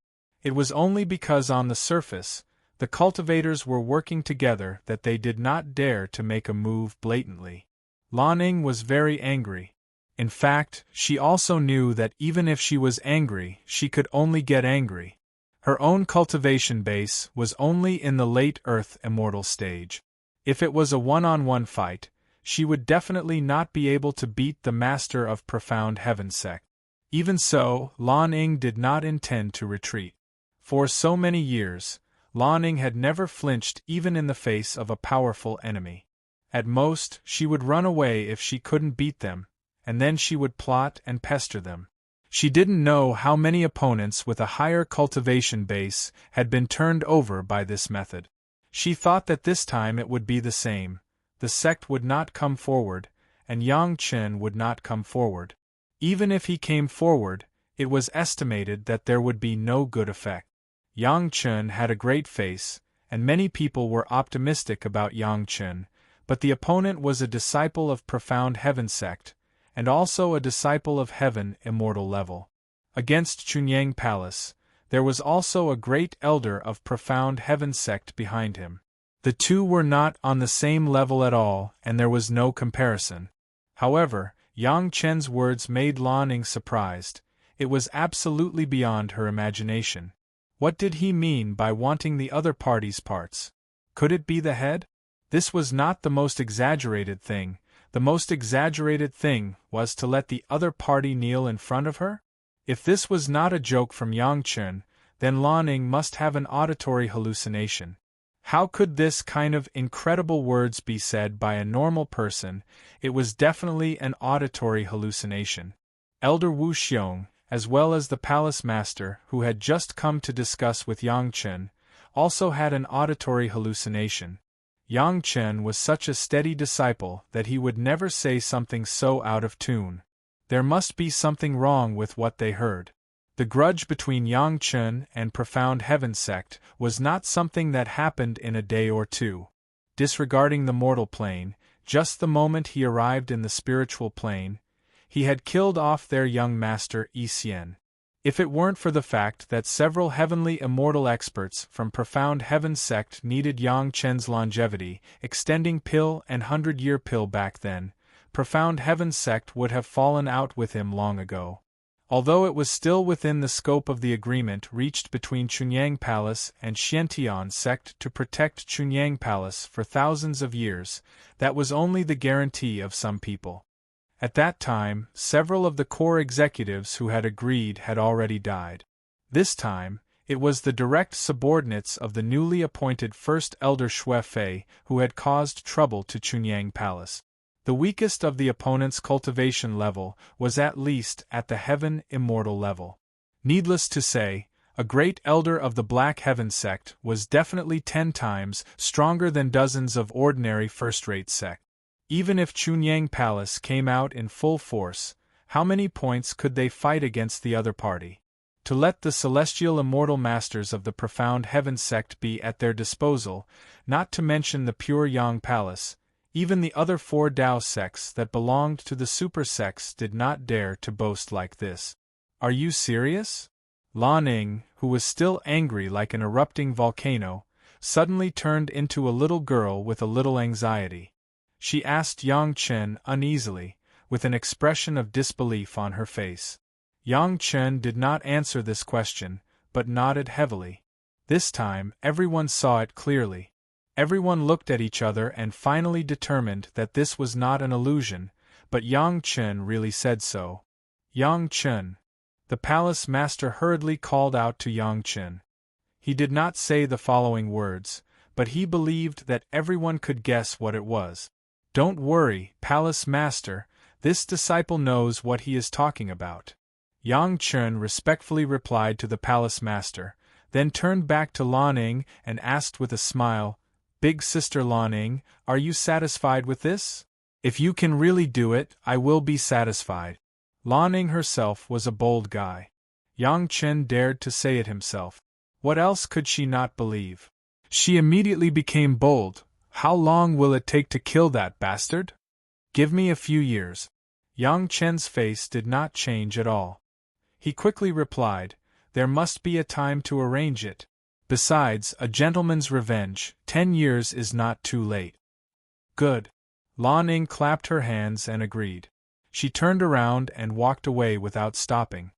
It was only because on the surface, the cultivators were working together that they did not dare to make a move blatantly. Lan Ning was very angry. In fact, she also knew that even if she was angry, she could only get angry. Her own cultivation base was only in the late Earth Immortal stage. If it was a one-on-one fight, she would definitely not be able to beat the master of Profound Heaven Sect. Even so, Lan Ning did not intend to retreat. For so many years, Lan Ning had never flinched even in the face of a powerful enemy. At most, she would run away if she couldn't beat them, and then she would plot and pester them. She didn't know how many opponents with a higher cultivation base had been turned over by this method. She thought that this time it would be the same. The sect would not come forward, and Yang Chen would not come forward. Even if he came forward, it was estimated that there would be no good effect. Yang Chen had a great face, and many people were optimistic about Yang Chen, but the opponent was a disciple of Profound Heaven sect, and also a disciple of Heaven Immortal level. Against Chunyang Palace, there was also a great elder of Profound Heaven sect behind him. The two were not on the same level at all, and there was no comparison. However, Yang Chen's words made Lan Ning surprised. It was absolutely beyond her imagination. What did he mean by wanting the other party's parts? Could it be the head? This was not the most exaggerated thing. The most exaggerated thing was to let the other party kneel in front of her? If this was not a joke from Yang Chen, then Lan Ning must have an auditory hallucination. How could this kind of incredible words be said by a normal person? It was definitely an auditory hallucination. Elder Wu Xiong, as well as the palace master who had just come to discuss with Yang Chen, also had an auditory hallucination. Yang Chen was such a steady disciple that he would never say something so out of tune. There must be something wrong with what they heard. The grudge between Yang Chen and Profound Heaven sect was not something that happened in a day or two. Disregarding the mortal plane, just the moment he arrived in the spiritual plane, he had killed off their young master Yi Xian. If it weren't for the fact that several heavenly immortal experts from Profound Heaven sect needed Yang Chen's longevity, extending pill and 100-year pill back then, Profound Heaven sect would have fallen out with him long ago. Although it was still within the scope of the agreement reached between Chunyang Palace and Xiantian sect to protect Chunyang Palace for thousands of years, that was only the guarantee of some people. At that time, several of the core executives who had agreed had already died. This time, it was the direct subordinates of the newly appointed First Elder Xue Fei who had caused trouble to Chunyang Palace. The weakest of the opponent's cultivation level was at least at the Heaven Immortal level. Needless to say, a great elder of the Black Heaven sect was definitely 10 times stronger than dozens of ordinary first-rate sects. Even if Chunyang Palace came out in full force, how many points could they fight against the other party? To let the celestial immortal masters of the Profound Heaven sect be at their disposal, not to mention the pure Yang Palace, even the other 4 Tao sects that belonged to the super sects did not dare to boast like this. Are you serious? Lan Ning, who was still angry like an erupting volcano, suddenly turned into a little girl with a little anxiety. She asked Yang Chen uneasily, with an expression of disbelief on her face. Yang Chen did not answer this question, but nodded heavily. This time, everyone saw it clearly. Everyone looked at each other and finally determined that this was not an illusion, but Yang Chen really said so. Yang Chen. The palace master hurriedly called out to Yang Chen. He did not say the following words, but he believed that everyone could guess what it was. Don't worry, palace master, this disciple knows what he is talking about. Yang Chen respectfully replied to the palace master, then turned back to Lan Ning and asked with a smile, Big sister Lan Ning, are you satisfied with this? If you can really do it, I will be satisfied. Lan Ning herself was a bold guy. Yang Chen dared to say it himself. What else could she not believe? She immediately became bold. How long will it take to kill that bastard? Give me a few years. Yang Chen's face did not change at all. He quickly replied, there must be a time to arrange it. Besides, a gentleman's revenge, 10 years is not too late. Good. Lan Ning clapped her hands and agreed. She turned around and walked away without stopping.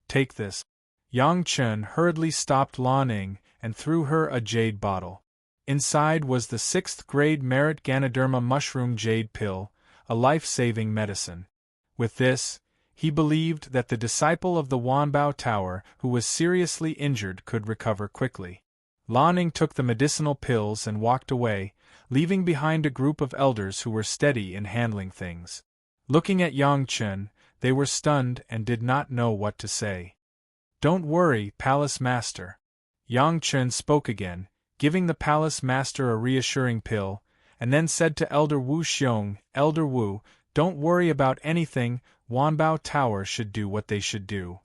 Take this. Yang Chen hurriedly stopped Lan Ning and threw her a jade bottle. Inside was the 6th grade merit Ganoderma mushroom jade pill, a life-saving medicine. With this, He believed that the disciple of the Wanbao Tower who was seriously injured could recover quickly. Lan Ning took the medicinal pills and walked away, leaving behind a group of elders who were steady in handling things. Looking at Yang Chen, they were stunned and did not know what to say. "Don't worry, Palace Master." Yang Chen spoke again, giving the Palace Master a reassuring pill, and then said to Elder Wu Xiong, "Elder Wu, don't worry about anything, Wanbao Tower should do what they should do."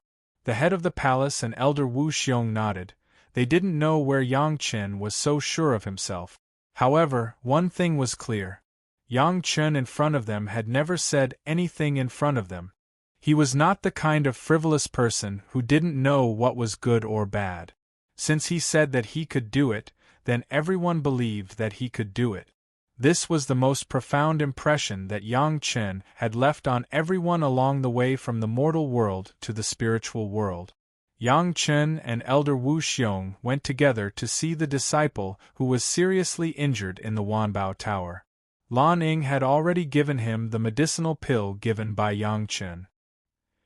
The head of the palace and Elder Wu Xiong nodded. They didn't know where Yang Chen was so sure of himself. However, one thing was clear. Yang Chen in front of them had never said anything in front of them. He was not the kind of frivolous person who didn't know what was good or bad. Since he said that he could do it, then everyone believed that he could do it. This was the most profound impression that Yang Chen had left on everyone along the way from the mortal world to the spiritual world. Yang Chen and Elder Wu Xiong went together to see the disciple who was seriously injured in the Wanbao Tower. Lan Ning had already given him the medicinal pill given by Yang Chen.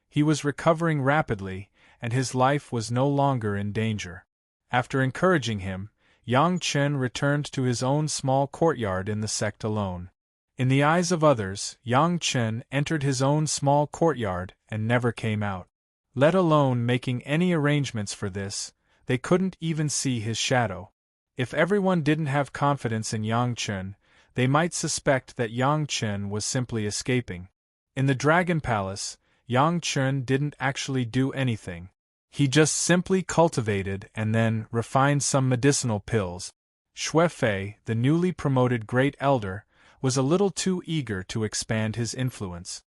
He was recovering rapidly, and his life was no longer in danger. After encouraging him, Yang Chen returned to his own small courtyard in the sect alone. In the eyes of others, Yang Chen entered his own small courtyard and never came out. Let alone making any arrangements for this, they couldn't even see his shadow. If everyone didn't have confidence in Yang Chen, they might suspect that Yang Chen was simply escaping. In the Dragon Palace, Yang Chen didn't actually do anything. He just simply cultivated and then refined some medicinal pills. Xue Fei, the newly promoted Great Elder, was a little too eager to expand his influence.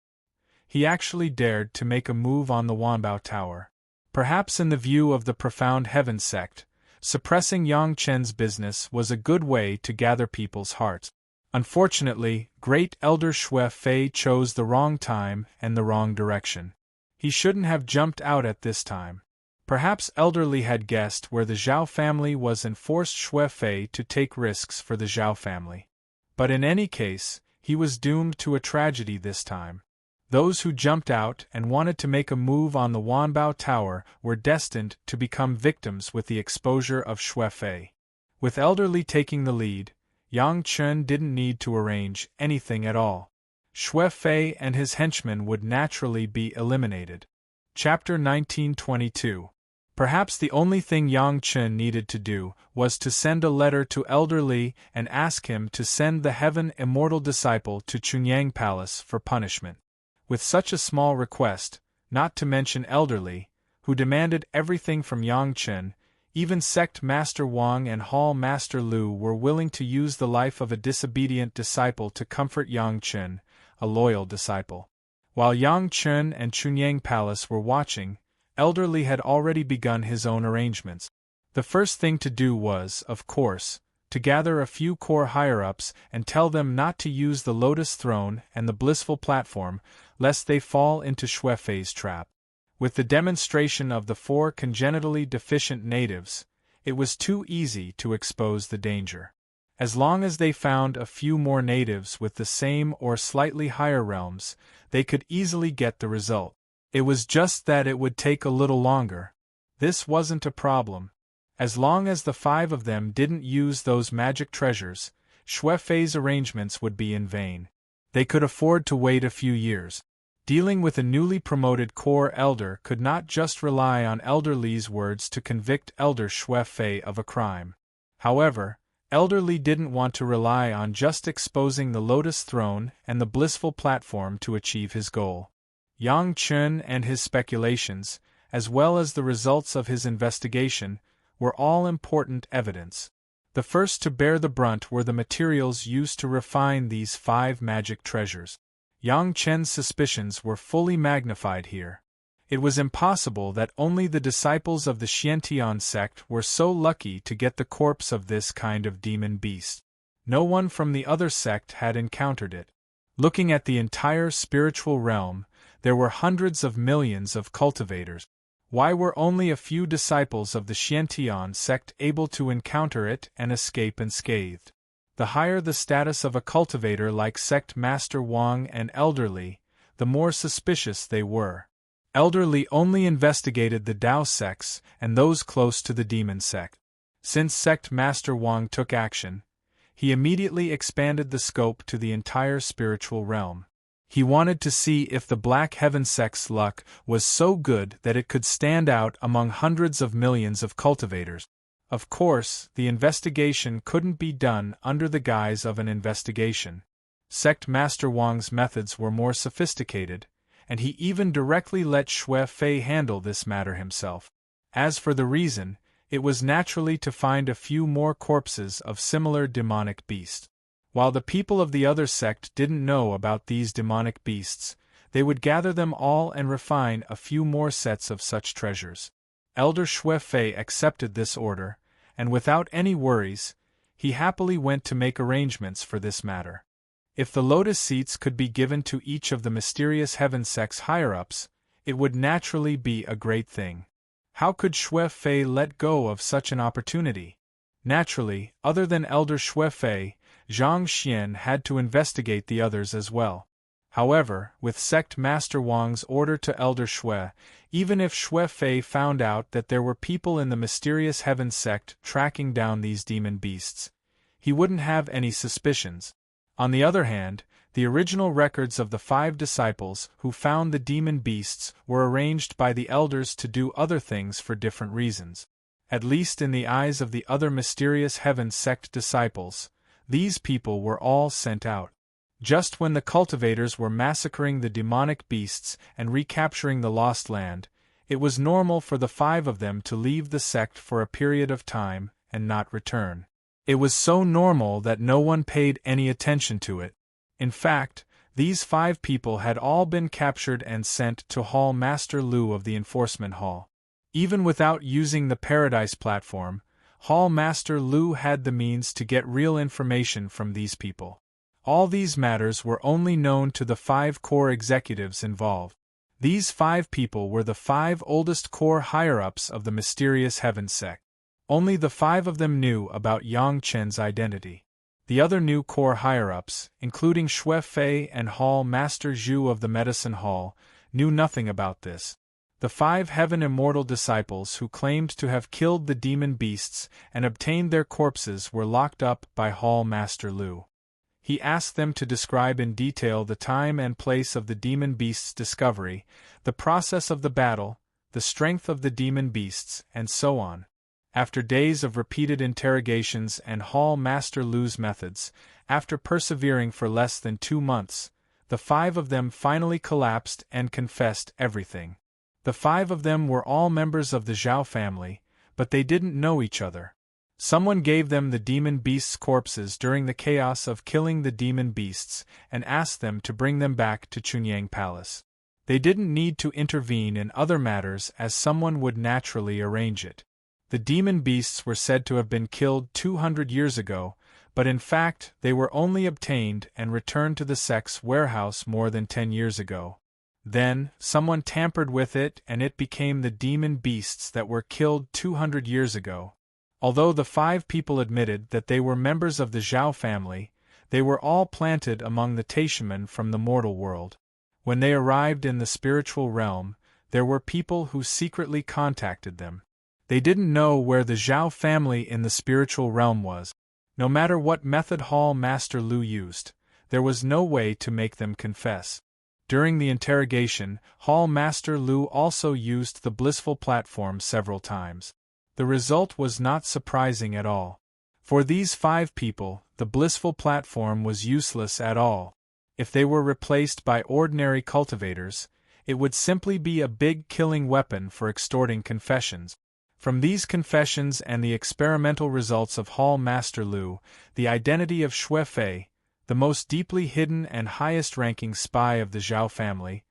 He actually dared to make a move on the Wanbao Tower. Perhaps in the view of the Profound Heaven sect, suppressing Yang Chen's business was a good way to gather people's hearts. Unfortunately, Great Elder Xue Fei chose the wrong time and the wrong direction. He shouldn't have jumped out at this time. Perhaps Elder Li had guessed where the Zhao family was and forced Xue Fei to take risks for the Zhao family. But in any case, he was doomed to a tragedy this time. Those who jumped out and wanted to make a move on the Wanbao Tower were destined to become victims with the exposure of Xue Fei. With Elder Li taking the lead, Yang Chen didn't need to arrange anything at all. Xue Fei and his henchmen would naturally be eliminated. Chapter 1922. Perhaps the only thing Yang Chen needed to do was to send a letter to Elder Li and ask him to send the Heaven Immortal disciple to Chunyang Palace for punishment. With such a small request, not to mention Elder Li, who demanded everything from Yang Chen, even Sect Master Wang and Hall Master Lu were willing to use the life of a disobedient disciple to comfort Yang Chen, a loyal disciple. While Yang Chen and Chunyang Palace were watching, Elder Li had already begun his own arrangements. The first thing to do was, of course, to gather a few core higher-ups and tell them not to use the Lotus Throne and the Blissful Platform, lest they fall into Xue Fei's trap. With the demonstration of the 4 congenitally deficient natives, it was too easy to expose the danger. As long as they found a few more natives with the same or slightly higher realms, they could easily get the result. It was just that it would take a little longer. This wasn't a problem. As long as the 5 of them didn't use those magic treasures, Xue Fei's arrangements would be in vain. They could afford to wait a few years. Dealing with a newly promoted core elder could not just rely on Elder Li's words to convict Elder Xue Fei of a crime. However, Elder Li didn't want to rely on just exposing the Lotus Throne and the Blissful Platform to achieve his goal. Yang Chen and his speculations, as well as the results of his investigation, were all important evidence. The first to bear the brunt were the materials used to refine these 5 magic treasures. Yang Chen's suspicions were fully magnified here. It was impossible that only the disciples of the Xiantian sect were so lucky to get the corpse of this kind of demon beast. No one from the other sect had encountered it. Looking at the entire spiritual realm, there were hundreds of millions of cultivators. Why were only a few disciples of the Xiantian sect able to encounter it and escape unscathed? The higher the status of a cultivator like Sect Master Wang and Elder Li, the more suspicious they were. Elder Li only investigated the Dao sects and those close to the demon sect. Since Sect Master Wang took action, he immediately expanded the scope to the entire spiritual realm. He wanted to see if the Black Heaven sect's luck was so good that it could stand out among hundreds of millions of cultivators. Of course, the investigation couldn't be done under the guise of an investigation. Sect Master Wang's methods were more sophisticated, and he even directly let Xue Fei handle this matter himself. As for the reason, it was naturally to find a few more corpses of similar demonic beasts. While the people of the other sect didn't know about these demonic beasts, they would gather them all and refine a few more sets of such treasures. Elder Xue Fei accepted this order, and without any worries, he happily went to make arrangements for this matter. If the lotus seats could be given to each of the mysterious heaven sect's higher-ups, it would naturally be a great thing. How could Xue Fei let go of such an opportunity? Naturally, other than Elder Xue Fei, Zhang Xian had to investigate the others as well. However, with Sect Master Wang's order to Elder Xue, even if Xue Fei found out that there were people in the mysterious heaven sect tracking down these demon beasts, he wouldn't have any suspicions. On the other hand, the original records of the 5 disciples who found the demon beasts were arranged by the elders to do other things for different reasons. At least in the eyes of the other mysterious heaven sect disciples, these people were all sent out. Just when the cultivators were massacring the demonic beasts and recapturing the lost land, it was normal for the 5 of them to leave the sect for a period of time and not return. It was so normal that no one paid any attention to it. In fact, these 5 people had all been captured and sent to Hall Master Lu of the Enforcement Hall. Even without using the Paradise platform, Hall Master Lu had the means to get real information from these people. All these matters were only known to the 5 core executives involved. These 5 people were the 5 oldest core higher-ups of the mysterious heaven sect. Only the 5 of them knew about Yang Chen's identity. The other new core higher-ups, including Xue Fei and Hall Master Zhu of the Medicine Hall, knew nothing about this. The 5 Heaven Immortal disciples who claimed to have killed the demon beasts and obtained their corpses were locked up by Hall Master Lu. He asked them to describe in detail the time and place of the demon beasts' discovery, the process of the battle, the strength of the demon beasts, and so on. After days of repeated interrogations and Hall Master Lu's methods, after persevering for less than 2 months, the 5 of them finally collapsed and confessed everything. The 5 of them were all members of the Zhao family, but they didn't know each other. Someone gave them the demon beasts' corpses during the chaos of killing the demon beasts and asked them to bring them back to Chunyang Palace. They didn't need to intervene in other matters as someone would naturally arrange it. The demon beasts were said to have been killed 200 years ago, but in fact they were only obtained and returned to the sect's warehouse more than 10 years ago. Then, someone tampered with it and it became the demon beasts that were killed 200 years ago. Although the 5 people admitted that they were members of the Zhao family, they were all planted among the Taishamen from the mortal world. When they arrived in the spiritual realm, there were people who secretly contacted them. They didn't know where the Zhao family in the spiritual realm was. No matter what method Hall Master Lu used, there was no way to make them confess. During the interrogation, Hall Master Lu also used the blissful platform several times. The result was not surprising at all. For these 5 people, the blissful platform was useless at all. If they were replaced by ordinary cultivators, it would simply be a big killing weapon for extorting confessions. From these confessions and the experimental results of Hall Master Lu, the identity of Xue Fei, the most deeply hidden and highest-ranking spy of the Zhao family,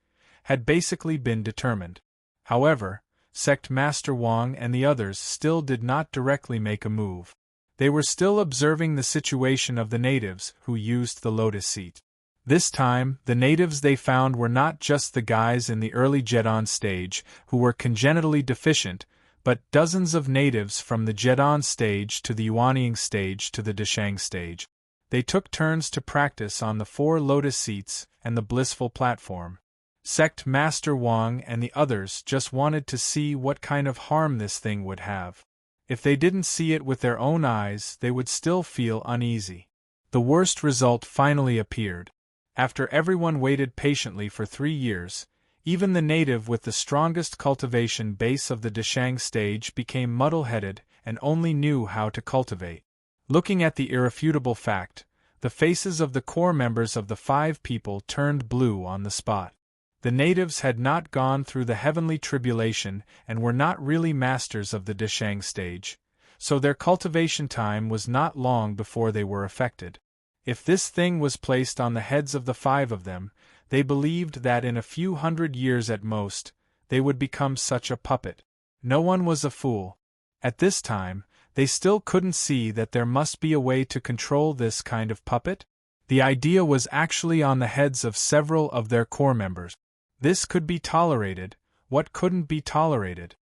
had basically been determined. However, Sect Master Wang and the others still did not directly make a move. They were still observing the situation of the natives who used the lotus seat. This time, the natives they found were not just the guys in the early Jedon stage who were congenitally deficient, but dozens of natives from the Jedon stage to the Yuanying stage to the Deshang stage. They took turns to practice on the 4 lotus seats and the blissful platform. Sect Master Wang and the others just wanted to see what kind of harm this thing would have. If they didn't see it with their own eyes, they would still feel uneasy. The worst result finally appeared. After everyone waited patiently for 3 years, even the native with the strongest cultivation base of the Deshang stage became muddle-headed and only knew how to cultivate. Looking at the irrefutable fact, the faces of the core members of the 5 people turned blue on the spot. The natives had not gone through the heavenly tribulation and were not really masters of the Deshang stage, so their cultivation time was not long before they were affected. If this thing was placed on the heads of the 5 of them, they believed that in a few hundred years at most, they would become such a puppet. No one was a fool. At this time, they still couldn't see that there must be a way to control this kind of puppet. The idea was actually on the heads of several of their core members. This could be tolerated. What couldn't be tolerated?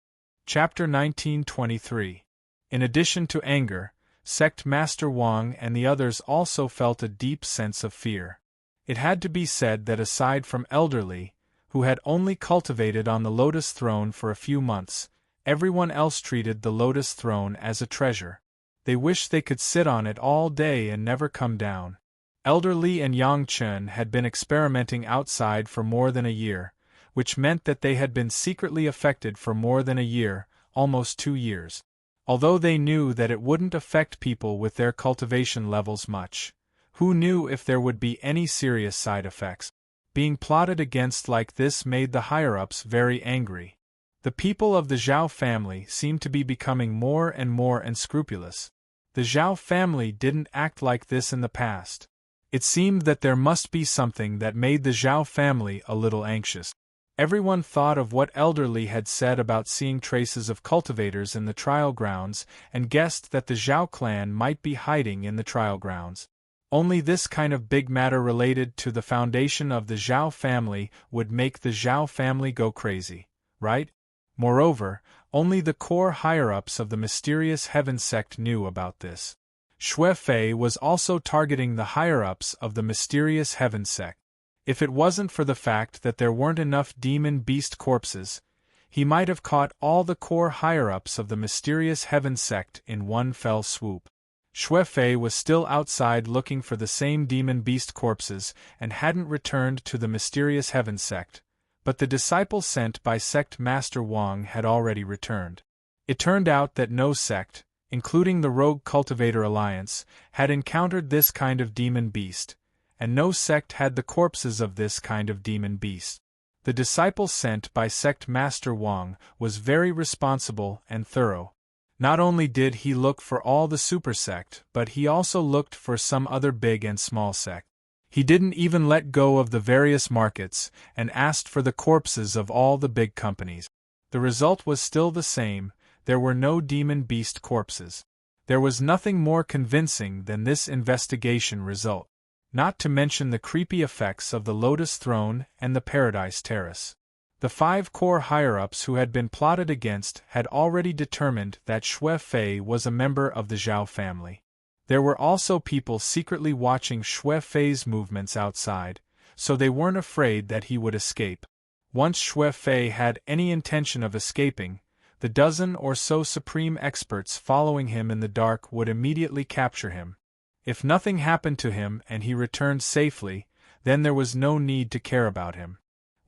Chapter 1923. In addition to anger, Sect Master Wang and the others also felt a deep sense of fear. It had to be said that aside from Elderly, who had only cultivated on the Lotus Throne for a few months, everyone else treated the Lotus Throne as a treasure. They wished they could sit on it all day and never come down. Elderly and Yang Chen had been experimenting outside for more than a year, which meant that they had been secretly affected for more than a year, almost 2 years. Although they knew that it wouldn't affect people with their cultivation levels much, who knew if there would be any serious side effects? Being plotted against like this made the higher-ups very angry. The people of the Zhao family seemed to be becoming more and more unscrupulous. The Zhao family didn't act like this in the past. It seemed that there must be something that made the Zhao family a little anxious. Everyone thought of what Elderly had said about seeing traces of cultivators in the trial grounds and guessed that the Zhao clan might be hiding in the trial grounds. Only this kind of big matter related to the foundation of the Zhao family would make the Zhao family go crazy, right? Moreover, only the core higher-ups of the mysterious heaven sect knew about this. Xue Fei was also targeting the higher-ups of the mysterious heaven sect. If it wasn't for the fact that there weren't enough demon beast corpses, he might have caught all the core higher-ups of the mysterious heaven sect in one fell swoop. Xue Fei was still outside looking for the same demon beast corpses and hadn't returned to the mysterious heaven sect, but the disciple sent by Sect Master Wang had already returned. It turned out that no sect, including the Rogue Cultivator Alliance, had encountered this kind of demon beast, and no sect had the corpses of this kind of demon beast. The disciple sent by Sect Master Wang was very responsible and thorough. Not only did he look for all the super sect, but he also looked for some other big and small sect. He didn't even let go of the various markets and asked for the corpses of all the big companies. The result was still the same. There were no demon beast corpses. There was nothing more convincing than this investigation result, not to mention the creepy effects of the Lotus Throne and the Paradise Terrace. The 5 core higher-ups who had been plotted against had already determined that Xue Fei was a member of the Zhao family. There were also people secretly watching Xue Fei's movements outside, so they weren't afraid that he would escape. Once Xue Fei had any intention of escaping, the dozen or so supreme experts following him in the dark would immediately capture him. If nothing happened to him and he returned safely, then there was no need to care about him.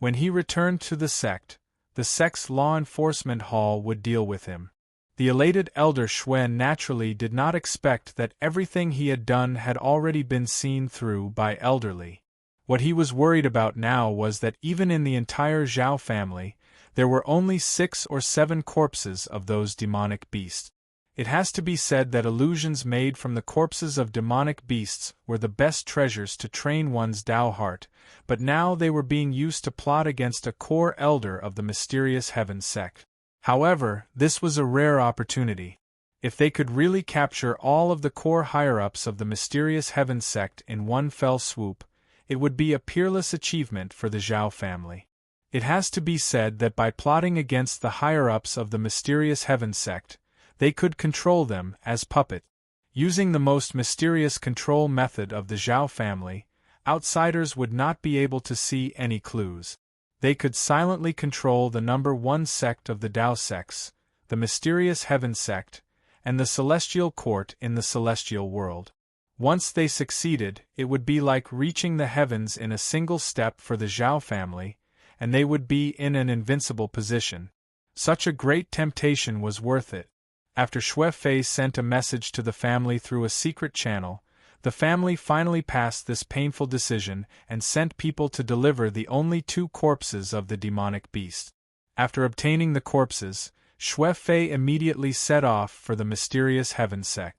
When he returned to the sect's law enforcement hall would deal with him. The elated Elder Xuen naturally did not expect that everything he had done had already been seen through by Elderly. What he was worried about now was that even in the entire Zhao family, there were only 6 or 7 corpses of those demonic beasts. It has to be said that illusions made from the corpses of demonic beasts were the best treasures to train one's Tao heart, but now they were being used to plot against a core elder of the mysterious heaven sect. However, this was a rare opportunity. If they could really capture all of the core higher-ups of the mysterious heaven sect in one fell swoop, it would be a peerless achievement for the Zhao family. It has to be said that by plotting against the higher-ups of the mysterious heaven sect, they could control them as puppets. Using the most mysterious control method of the Zhao family, outsiders would not be able to see any clues. They could silently control the number 1 sect of the Tao sects, the mysterious heaven sect, and the celestial court in the celestial world. Once they succeeded, it would be like reaching the heavens in a single step for the Zhao family, and they would be in an invincible position. Such a great temptation was worth it. After Xue Fei sent a message to the family through a secret channel, the family finally passed this painful decision and sent people to deliver the only 2 corpses of the demonic beast. After obtaining the corpses, Xue Fei immediately set off for the mysterious heaven sect.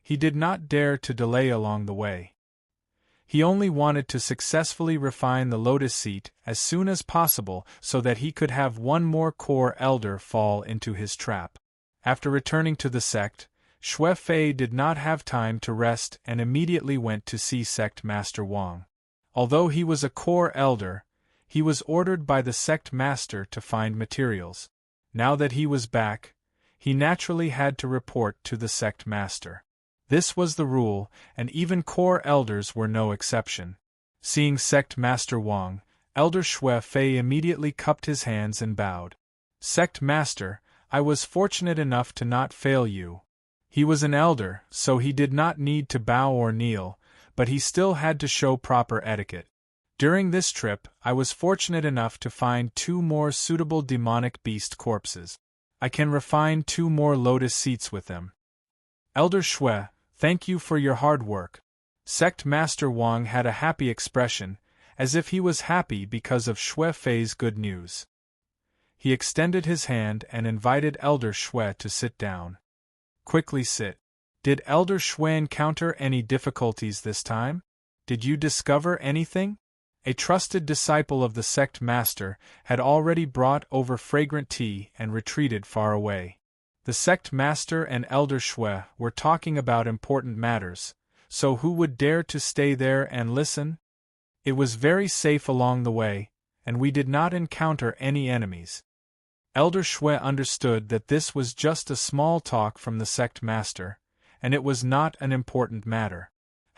He did not dare to delay along the way. He only wanted to successfully refine the lotus seat as soon as possible so that he could have one more core elder fall into his trap. After returning to the sect, Xue Fei did not have time to rest and immediately went to see Sect Master Wang. Although he was a core elder, he was ordered by the sect master to find materials. Now that he was back, he naturally had to report to the sect master. This was the rule, and even core elders were no exception. Seeing Sect Master Wang, Elder Xue Fei immediately cupped his hands and bowed. "Sect Master, I was fortunate enough to not fail you." He was an elder, so he did not need to bow or kneel, but he still had to show proper etiquette. "During this trip, I was fortunate enough to find 2 more suitable demonic beast corpses. I can refine 2 more lotus seats with them. Elder Xue, thank you for your hard work." Sect Master Wang had a happy expression, as if he was happy because of Xue Fei's good news. He extended his hand and invited Elder Xue to sit down. "Quickly sit." "Did Elder Xue encounter any difficulties this time? Did you discover anything?" A trusted disciple of the sect master had already brought over fragrant tea and retreated far away. The sect master and Elder Xue were talking about important matters, so who would dare to stay there and listen? It was very safe along the way, and we did not encounter any enemies. Elder Xue understood that this was just a small talk from the sect master, and it was not an important matter.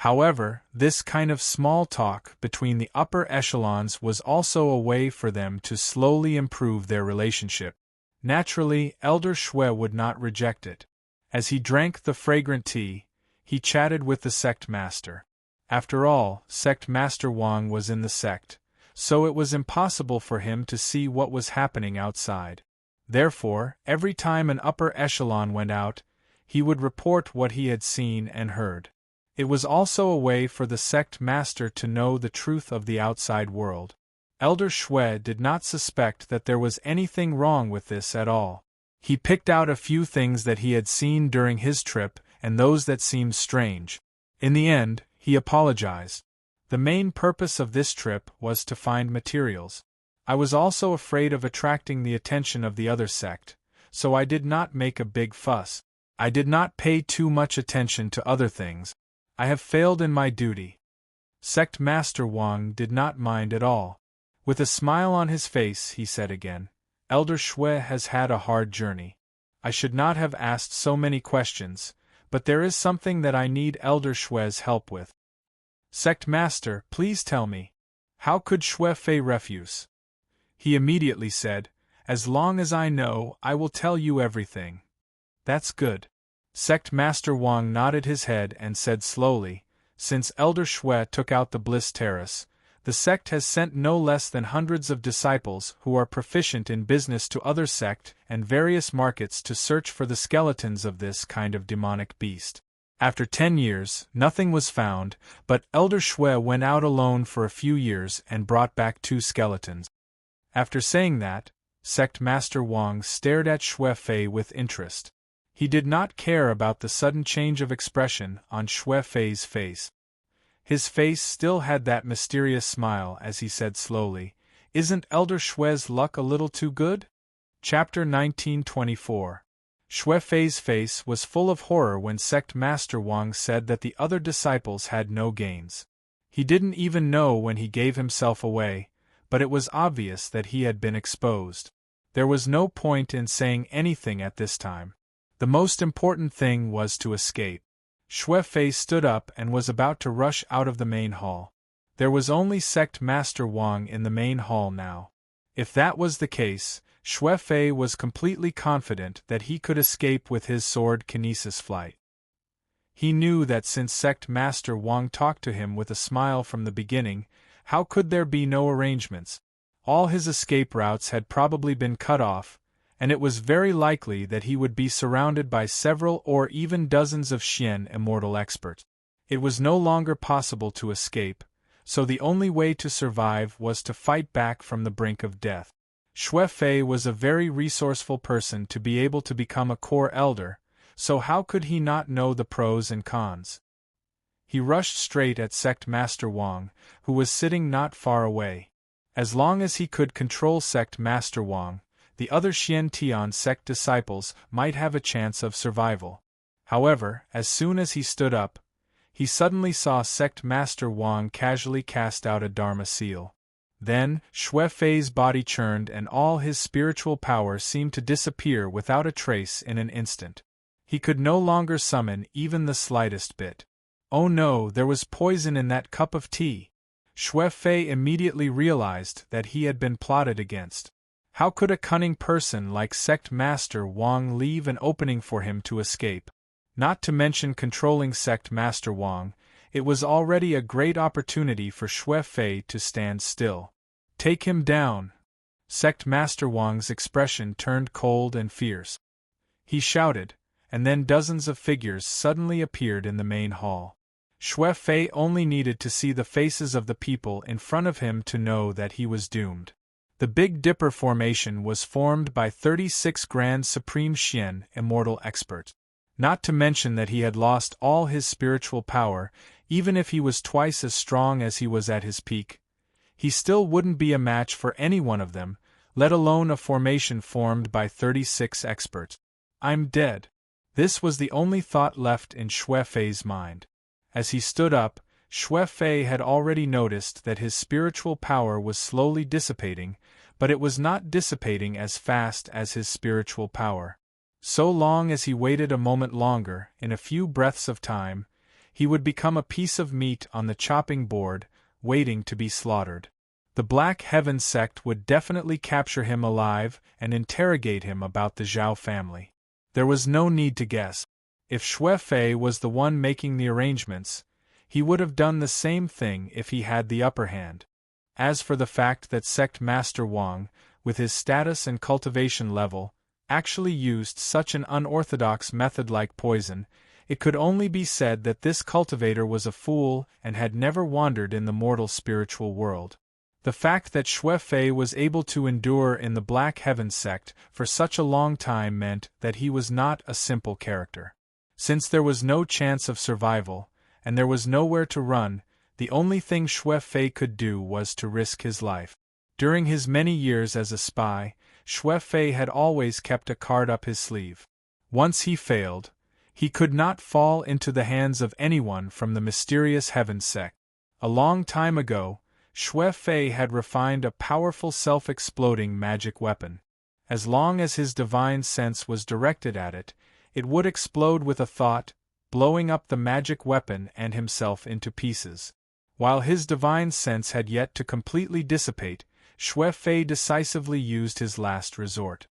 However, this kind of small talk between the upper echelons was also a way for them to slowly improve their relationship. Naturally, Elder Xue would not reject it. As he drank the fragrant tea, he chatted with the sect master. After all, Sect Master Wang was in the sect, so it was impossible for him to see what was happening outside. Therefore, every time an upper echelon went out, he would report what he had seen and heard. It was also a way for the sect master to know the truth of the outside world. Elder Xue did not suspect that there was anything wrong with this at all. He picked out a few things that he had seen during his trip and those that seemed strange. In the end, he apologized. The main purpose of this trip was to find materials. I was also afraid of attracting the attention of the other sect, so I did not make a big fuss. I did not pay too much attention to other things. I have failed in my duty. Sect Master Wang did not mind at all. With a smile on his face, he said again, "Elder Xue has had a hard journey. I should not have asked so many questions, but there is something that I need Elder Xue's help with." "Sect Master, please tell me. How could Xue Fei refuse?" He immediately said, "As long as I know, I will tell you everything." "That's good." Sect Master Wang nodded his head and said slowly, "Since Elder Xue took out the Bliss Terrace, the sect has sent no less than hundreds of disciples who are proficient in business to other sect and various markets to search for the skeletons of this kind of demonic beast. After 10 years, nothing was found, but Elder Xue went out alone for a few years and brought back 2 skeletons." After saying that, Sect Master Wang stared at Xue Fei with interest. He did not care about the sudden change of expression on Xue Fei's face. His face still had that mysterious smile as he said slowly, "Isn't Elder Xue's luck a little too good?" Chapter 1924. Xue Fei's face was full of horror when Sect Master Wang said that the other disciples had no gains. He didn't even know when he gave himself away, but it was obvious that he had been exposed. There was no point in saying anything at this time. The most important thing was to escape. Xue Fei stood up and was about to rush out of the main hall. There was only Sect Master Wang in the main hall now. If that was the case, Xue Fei was completely confident that he could escape with his sword kinesis flight. He knew that since Sect Master Wang talked to him with a smile from the beginning, how could there be no arrangements? All his escape routes had probably been cut off, and it was very likely that he would be surrounded by several or even dozens of Xian Immortal experts. It was no longer possible to escape, so the only way to survive was to fight back from the brink of death. Xue Fei was a very resourceful person to be able to become a core elder, so how could he not know the pros and cons? He rushed straight at Sect Master Wang, who was sitting not far away. As long as he could control Sect Master Wang, the other Xian Tian sect disciples might have a chance of survival. However, as soon as he stood up, he suddenly saw Sect Master Wang casually cast out a Dharma seal. Then, Xue Fei's body churned and all his spiritual power seemed to disappear without a trace in an instant. He could no longer summon even the slightest bit. Oh no, there was poison in that cup of tea! Xue Fei immediately realized that he had been plotted against. How could a cunning person like Sect Master Wang leave an opening for him to escape? Not to mention controlling Sect Master Wang, it was already a great opportunity for Xue Fei to stand still. Take him down! Sect Master Wang's expression turned cold and fierce. He shouted, and then dozens of figures suddenly appeared in the main hall. Xue Fei only needed to see the faces of the people in front of him to know that he was doomed. The Big Dipper formation was formed by 36 Grand Supreme Xian Immortal experts. Not to mention that he had lost all his spiritual power, even if he was twice as strong as he was at his peak. He still wouldn't be a match for any one of them, let alone a formation formed by 36 experts. I'm dead. This was the only thought left in Xue Fei's mind. As he stood up, Xue Fei had already noticed that his spiritual power was slowly dissipating, but it was not dissipating as fast as his spiritual power. So long as he waited a moment longer, in a few breaths of time, he would become a piece of meat on the chopping board, waiting to be slaughtered. The Black Heaven sect would definitely capture him alive and interrogate him about the Zhao family. There was no need to guess. If Xue Fei was the one making the arrangements, he would have done the same thing if he had the upper hand. As for the fact that Sect Master Wang, with his status and cultivation level, actually used such an unorthodox method like poison, it could only be said that this cultivator was a fool and had never wandered in the mortal spiritual world. The fact that Xue Fei was able to endure in the Black Heaven sect for such a long time meant that he was not a simple character. Since there was no chance of survival, and there was nowhere to run, the only thing Xue Fei could do was to risk his life. During his many years as a spy, Xue Fei had always kept a card up his sleeve. Once he failed, he could not fall into the hands of anyone from the mysterious Heaven sect. A long time ago, Xue Fei had refined a powerful self-exploding magic weapon. As long as his divine sense was directed at it, it would explode with a thought, blowing up the magic weapon and himself into pieces. While his divine sense had yet to completely dissipate, Xue Fei decisively used his last resort.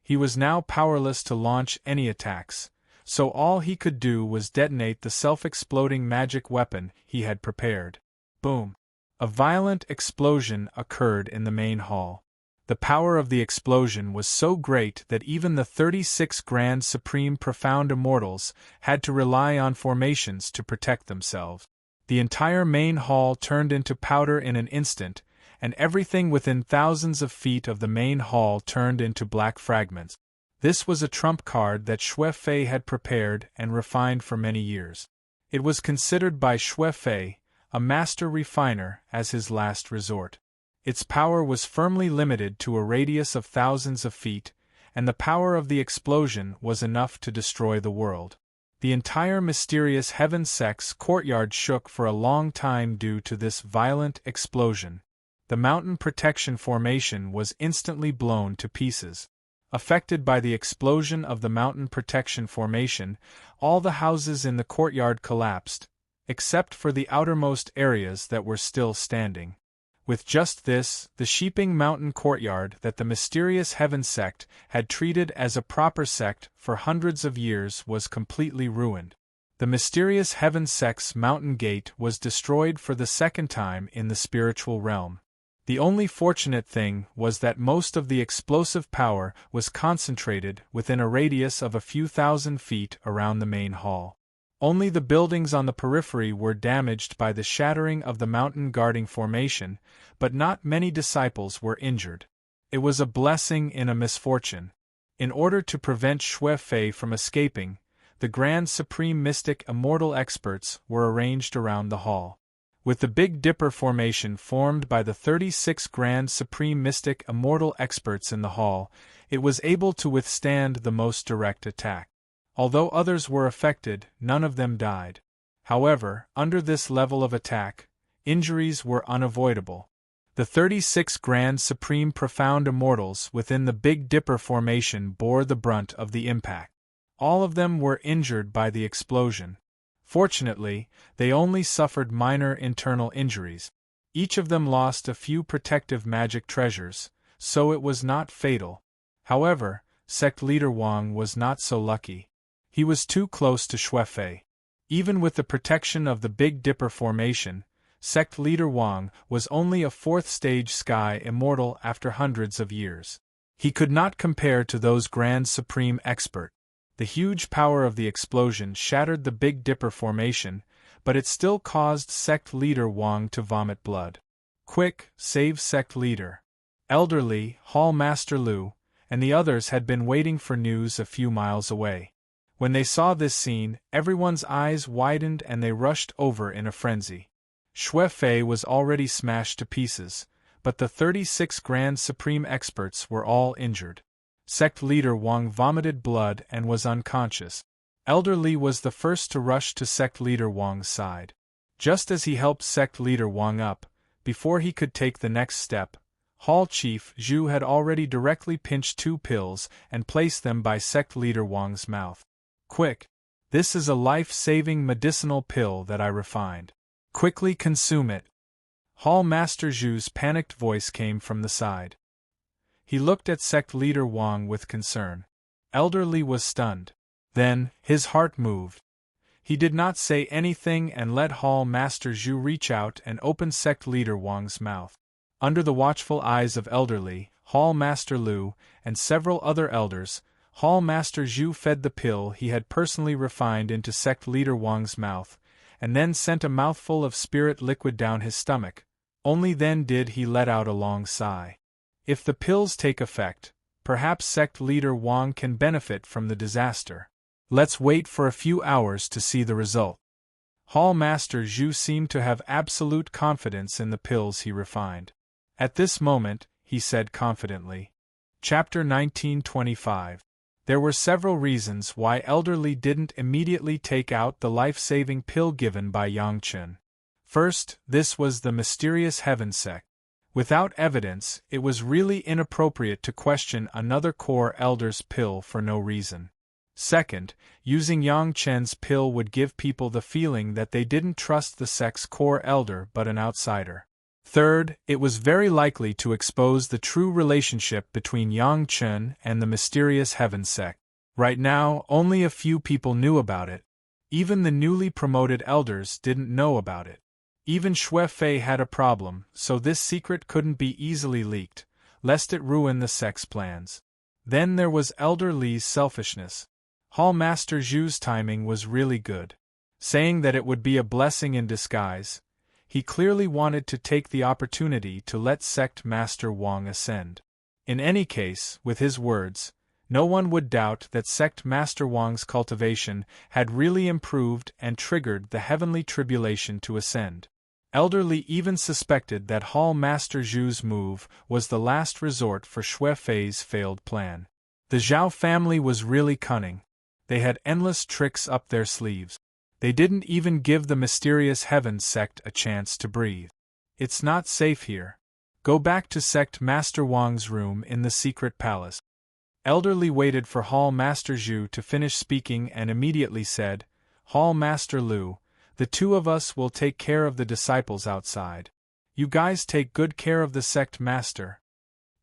He was now powerless to launch any attacks, so all he could do was detonate the self-exploding magic weapon he had prepared. Boom! A violent explosion occurred in the main hall. The power of the explosion was so great that even the 36 Grand Supreme Profound Immortals had to rely on formations to protect themselves. The entire main hall turned into powder in an instant, and everything within thousands of feet of the main hall turned into black fragments. This was a trump card that Xue Fei had prepared and refined for many years. It was considered by Xue Fei, a master refiner, as his last resort. Its power was firmly limited to a radius of thousands of feet, and the power of the explosion was enough to destroy the world. The entire mysterious Heaven sect's courtyard shook for a long time due to this violent explosion. The mountain protection formation was instantly blown to pieces. Affected by the explosion of the mountain protection formation, all the houses in the courtyard collapsed, except for the outermost areas that were still standing. With just this, the Sheeping Mountain courtyard that the mysterious Heaven sect had treated as a proper sect for hundreds of years was completely ruined. The mysterious Heaven sect's mountain gate was destroyed for the second time in the spiritual realm. The only fortunate thing was that most of the explosive power was concentrated within a radius of a few thousand feet around the main hall. Only the buildings on the periphery were damaged by the shattering of the mountain guarding formation, but not many disciples were injured. It was a blessing in a misfortune. In order to prevent Xue Fei from escaping, the Grand Supreme Mystic Immortal experts were arranged around the hall. With the Big Dipper formation formed by the 36 Grand Supreme Mystic Immortal experts in the hall, it was able to withstand the most direct attack. Although others were affected, none of them died. However, under this level of attack, injuries were unavoidable. The 36 Grand Supreme Profound Immortals within the Big Dipper formation bore the brunt of the impact. All of them were injured by the explosion. Fortunately, they only suffered minor internal injuries. Each of them lost a few protective magic treasures, so it was not fatal. However, Sect Leader Wang was not so lucky. He was too close to Xue Fei. Even with the protection of the Big Dipper formation, Sect Leader Wang was only a fourth-stage Sky Immortal after hundreds of years. He could not compare to those Grand Supreme Expert. The huge power of the explosion shattered the Big Dipper formation, but it still caused Sect Leader Wang to vomit blood. Quick, save Sect Leader. Elderly, Hall Master Lu, and the others had been waiting for news a few miles away. When they saw this scene, everyone's eyes widened and they rushed over in a frenzy. Xue Fei was already smashed to pieces, but the 36 Grand Supreme Experts were all injured. Sect Leader Wang vomited blood and was unconscious. Elder Li was the first to rush to Sect Leader Wang's side. Just as he helped Sect Leader Wang up, before he could take the next step, Hall Chief Zhu had already directly pinched 2 pills and placed them by Sect Leader Wang's mouth. Quick! This is a life-saving medicinal pill that I refined. Quickly consume it. Hall Master Zhu's panicked voice came from the side. He looked at Sect Leader Wang with concern. Elder Li was stunned. Then, his heart moved. He did not say anything and let Hall Master Zhu reach out and open Sect Leader Wang's mouth. Under the watchful eyes of Elder Li, Hall Master Lu, and several other elders, Hall Master Zhu fed the pill he had personally refined into Sect Leader Wang's mouth, and then sent a mouthful of spirit liquid down his stomach. Only then did he let out a long sigh. If the pills take effect, perhaps Sect Leader Wang can benefit from the disaster. Let's wait for a few hours to see the result. Hall Master Zhu seemed to have absolute confidence in the pills he refined. At this moment, he said confidently. Chapter 1925. There were several reasons why Elder Li didn't immediately take out the life-saving pill given by Yang Chen. First, this was the mysterious Heaven sect. Without evidence, it was really inappropriate to question another core elder's pill for no reason. Second, using Yang Chen's pill would give people the feeling that they didn't trust the sect's core elder but an outsider. Third, it was very likely to expose the true relationship between Yang Chen and the mysterious Heaven sect. Right now, only a few people knew about it. Even the newly promoted elders didn't know about it. Even Xue Fei had a problem, so this secret couldn't be easily leaked, lest it ruin the sect's plans. Then there was Elder Li's selfishness. Hall Master Zhu's timing was really good. Saying that it would be a blessing in disguise, he clearly wanted to take the opportunity to let Sect Master Wang ascend. In any case, with his words, no one would doubt that Sect Master Wang's cultivation had really improved and triggered the heavenly tribulation to ascend. Elder Li even suspected that Hall Master Zhu's move was the last resort for Xue Fei's failed plan. The Zhao family was really cunning. They had endless tricks up their sleeves. They didn't even give the mysterious Heaven sect a chance to breathe. It's not safe here. Go back to Sect Master Wang's room in the secret palace. Elder Li waited for Hall Master Zhu to finish speaking and immediately said, Hall Master Lu, The two of us will take care of the disciples outside. You guys take good care of the sect master.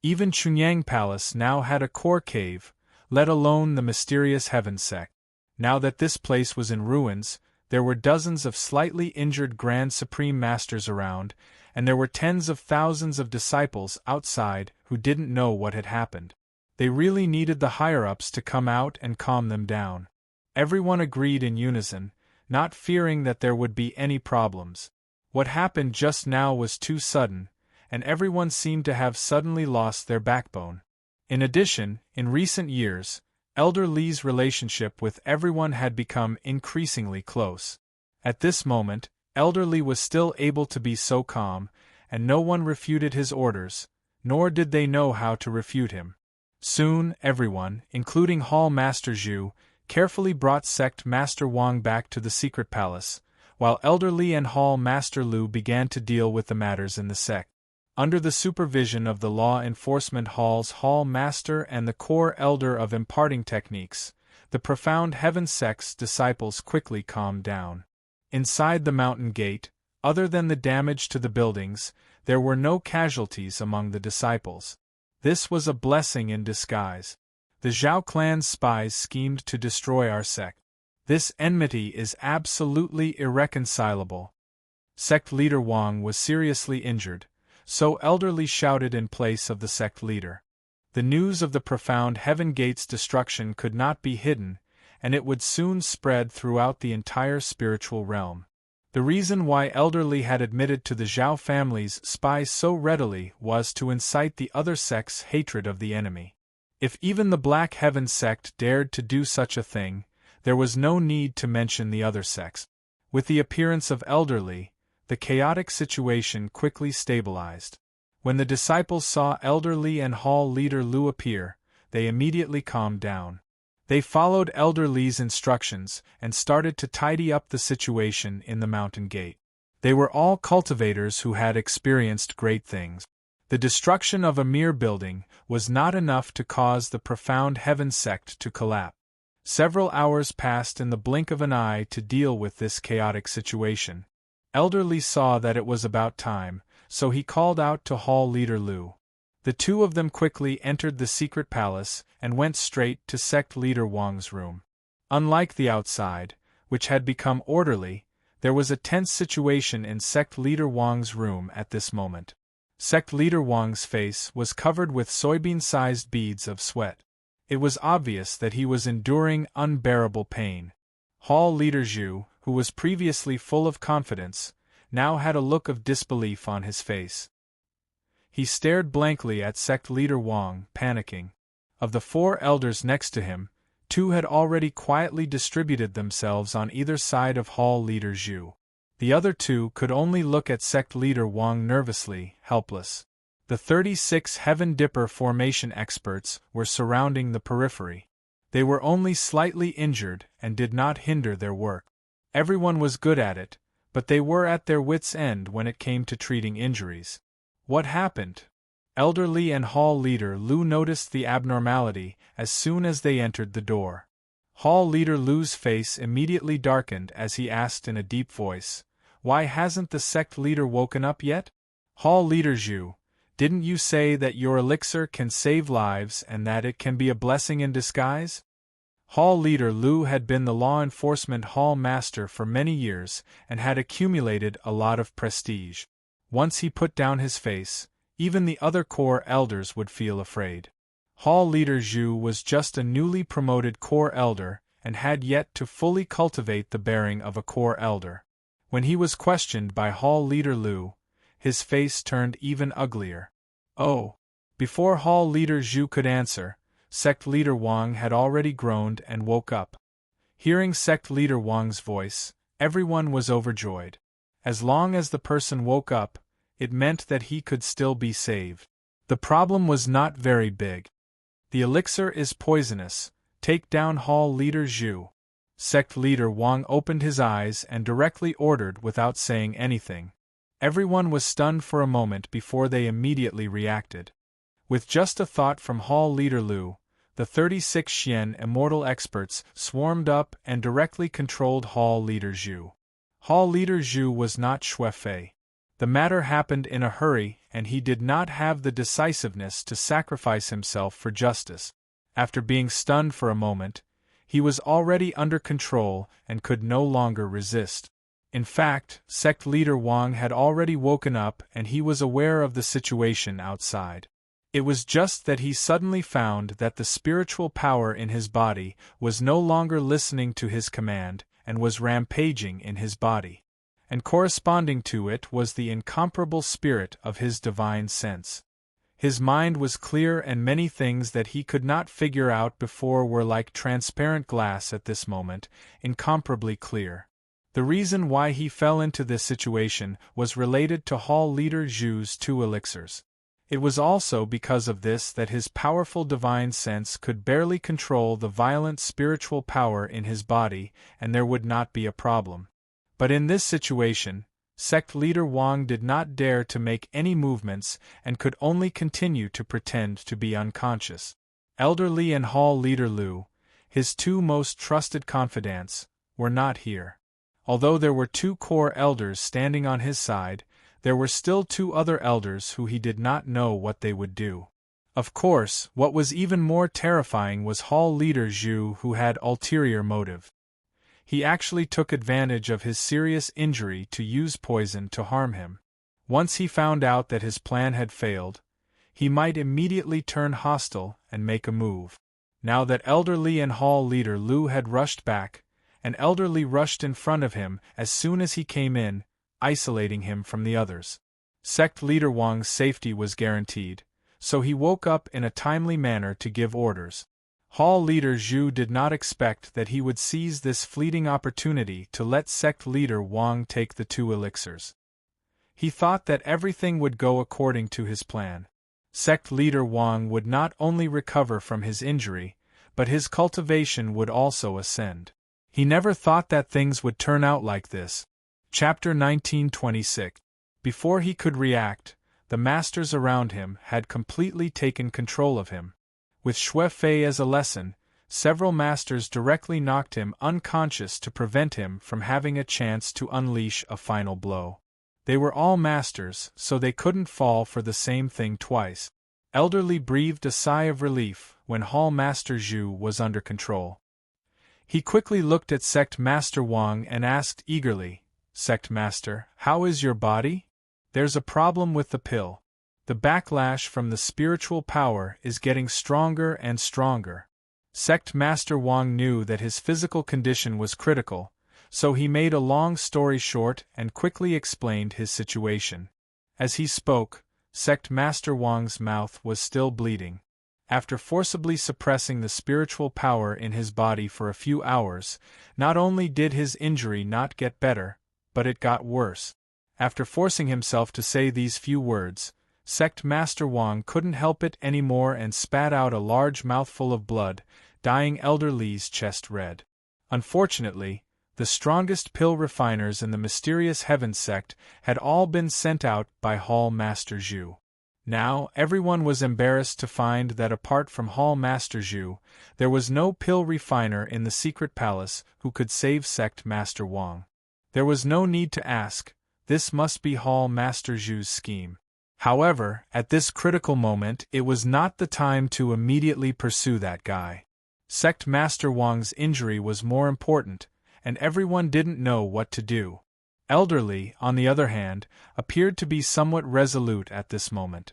Even Chunyang Palace now had a core cave, let alone the mysterious heaven sect. Now that this place was in ruins, there were dozens of slightly injured Grand Supreme Masters around, and there were tens of thousands of disciples outside who didn't know what had happened. They really needed the higher-ups to come out and calm them down. Everyone agreed in unison, not fearing that there would be any problems. What happened just now was too sudden, and everyone seemed to have suddenly lost their backbone. In addition, in recent years, Elder Li's relationship with everyone had become increasingly close. At this moment, Elder Li was still able to be so calm, and no one refuted his orders, nor did they know how to refute him. Soon, everyone, including Hall Master Zhu, carefully brought Sect Master Wang back to the secret palace, while Elder Li and Hall Master Lu began to deal with the matters in the sect. Under the supervision of the Law Enforcement Hall's Hall Master and the Core Elder of Imparting Techniques, the Profound Heaven Sect's disciples quickly calmed down. Inside the mountain gate, other than the damage to the buildings, there were no casualties among the disciples. This was a blessing in disguise. The Zhao clan's spies schemed to destroy our sect. This enmity is absolutely irreconcilable. Sect leader Wang was seriously injured, so Elder Li shouted in place of the sect leader. The news of the Profound Heaven Gate's destruction could not be hidden, and it would soon spread throughout the entire spiritual realm. The reason why Elder Li had admitted to the Zhao family's spies so readily was to incite the other sect's hatred of the enemy. If even the Black Heaven sect dared to do such a thing, there was no need to mention the other sects. With the appearance of Elder Li, the chaotic situation quickly stabilized. When the disciples saw Elder Li and Hall Leader Lu appear, they immediately calmed down. They followed Elder Li's instructions and started to tidy up the situation in the mountain gate. They were all cultivators who had experienced great things. The destruction of a mere building was not enough to cause the Profound Heaven sect to collapse. Several hours passed in the blink of an eye to deal with this chaotic situation. Elder Li saw that it was about time, so he called out to Hall Leader Lu. The two of them quickly entered the secret palace and went straight to Sect Leader Wang's room. Unlike the outside, which had become orderly, there was a tense situation in Sect Leader Wang's room at this moment. Sect Leader Wang's face was covered with soybean-sized beads of sweat. It was obvious that he was enduring unbearable pain. Hall Leader Zhu, who was previously full of confidence, now had a look of disbelief on his face. He stared blankly at Sect Leader Wang, panicking. Of the four elders next to him, two had already quietly distributed themselves on either side of Hall Leader Zhu. The other two could only look at Sect Leader Wang nervously, helpless. The 36 Heaven Dipper formation experts were surrounding the periphery. They were only slightly injured and did not hinder their work. Everyone was good at it, but they were at their wits' end when it came to treating injuries. What happened? Elder Li and Hall Leader Lu noticed the abnormality as soon as they entered the door. Hall Leader Lu's face immediately darkened as he asked in a deep voice, "Why hasn't the sect leader woken up yet?" Hall Leader Zhu, didn't you say that your elixir can save lives and that it can be a blessing in disguise? Hall Leader Lu had been the Law Enforcement Hall Master for many years and had accumulated a lot of prestige. Once he put down his face, even the other core elders would feel afraid. Hall Leader Zhu was just a newly promoted core elder and had yet to fully cultivate the bearing of a core elder. When he was questioned by Hall Leader Lu, his face turned even uglier. Oh! Before Hall Leader Zhu could answer, Sect Leader Wang had already groaned and woke up. Hearing Sect Leader Wang's voice, everyone was overjoyed. As long as the person woke up, it meant that he could still be saved. The problem was not very big. The elixir is poisonous. Take down Hall Leader Zhu. Sect Leader Wang opened his eyes and directly ordered without saying anything. Everyone was stunned for a moment before they immediately reacted. With just a thought from Hall Leader Lu, the 36 Xian Immortal experts swarmed up and directly controlled Hall Leader Zhu. Hall leader Zhu was not Shuefei. The matter happened in a hurry, and he did not have the decisiveness to sacrifice himself for justice. After being stunned for a moment, he was already under control and could no longer resist. In fact, sect leader Wang had already woken up and he was aware of the situation outside. It was just that he suddenly found that the spiritual power in his body was no longer listening to his command and was rampaging in his body. And corresponding to it was the incomparable spirit of his divine sense. His mind was clear and many things that he could not figure out before were like transparent glass at this moment, incomparably clear. The reason why he fell into this situation was related to Hall leader Zhu's 2 elixirs. It was also because of this that his powerful divine sense could barely control the violent spiritual power in his body, and there would not be a problem. But in this situation, sect leader Wang did not dare to make any movements and could only continue to pretend to be unconscious. Elder Li and Hall leader Lu, his 2 most trusted confidants, were not here. Although there were 2 core elders standing on his side, there were still 2 other elders who he did not know what they would do. Of course, what was even more terrifying was Hall leader Zhu, who had ulterior motive. He actually took advantage of his serious injury to use poison to harm him. Once he found out that his plan had failed, he might immediately turn hostile and make a move. Now that Elder Li and Hall leader Lu had rushed back, and Elder Li rushed in front of him as soon as he came in, isolating him from the others. Sect leader Wang's safety was guaranteed, so he woke up in a timely manner to give orders. Hall leader Zhu did not expect that he would seize this fleeting opportunity to let sect leader Wang take the 2 elixirs. He thought that everything would go according to his plan. Sect leader Wang would not only recover from his injury, but his cultivation would also ascend. He never thought that things would turn out like this. Chapter 1926. Before he could react, the masters around him had completely taken control of him. With Shuefei as a lesson, several masters directly knocked him unconscious to prevent him from having a chance to unleash a final blow. They were all masters, so they couldn't fall for the same thing twice. Elder Li breathed a sigh of relief when Hall Master Zhu was under control. He quickly looked at Sect Master Wang and asked eagerly, "Sect Master, how is your body?" "There's a problem with the pill. The backlash from the spiritual power is getting stronger and stronger." Sect Master Wang knew that his physical condition was critical, so he made a long story short and quickly explained his situation. As he spoke, Sect Master Wang's mouth was still bleeding. After forcibly suppressing the spiritual power in his body for a few hours, not only did his injury not get better, but it got worse. After forcing himself to say these few words, Sect Master Wang couldn't help it anymore and spat out a large mouthful of blood, dyeing Elder Li's chest red. Unfortunately, the strongest pill refiners in the mysterious Heaven sect had all been sent out by Hall Master Zhu. Now, everyone was embarrassed to find that apart from Hall Master Zhu, there was no pill refiner in the secret palace who could save Sect Master Wang. There was no need to ask, this must be Hall Master Zhu's scheme. However, at this critical moment it was not the time to immediately pursue that guy. Sect Master Wang's injury was more important, and everyone didn't know what to do. Elder Li, on the other hand, appeared to be somewhat resolute at this moment.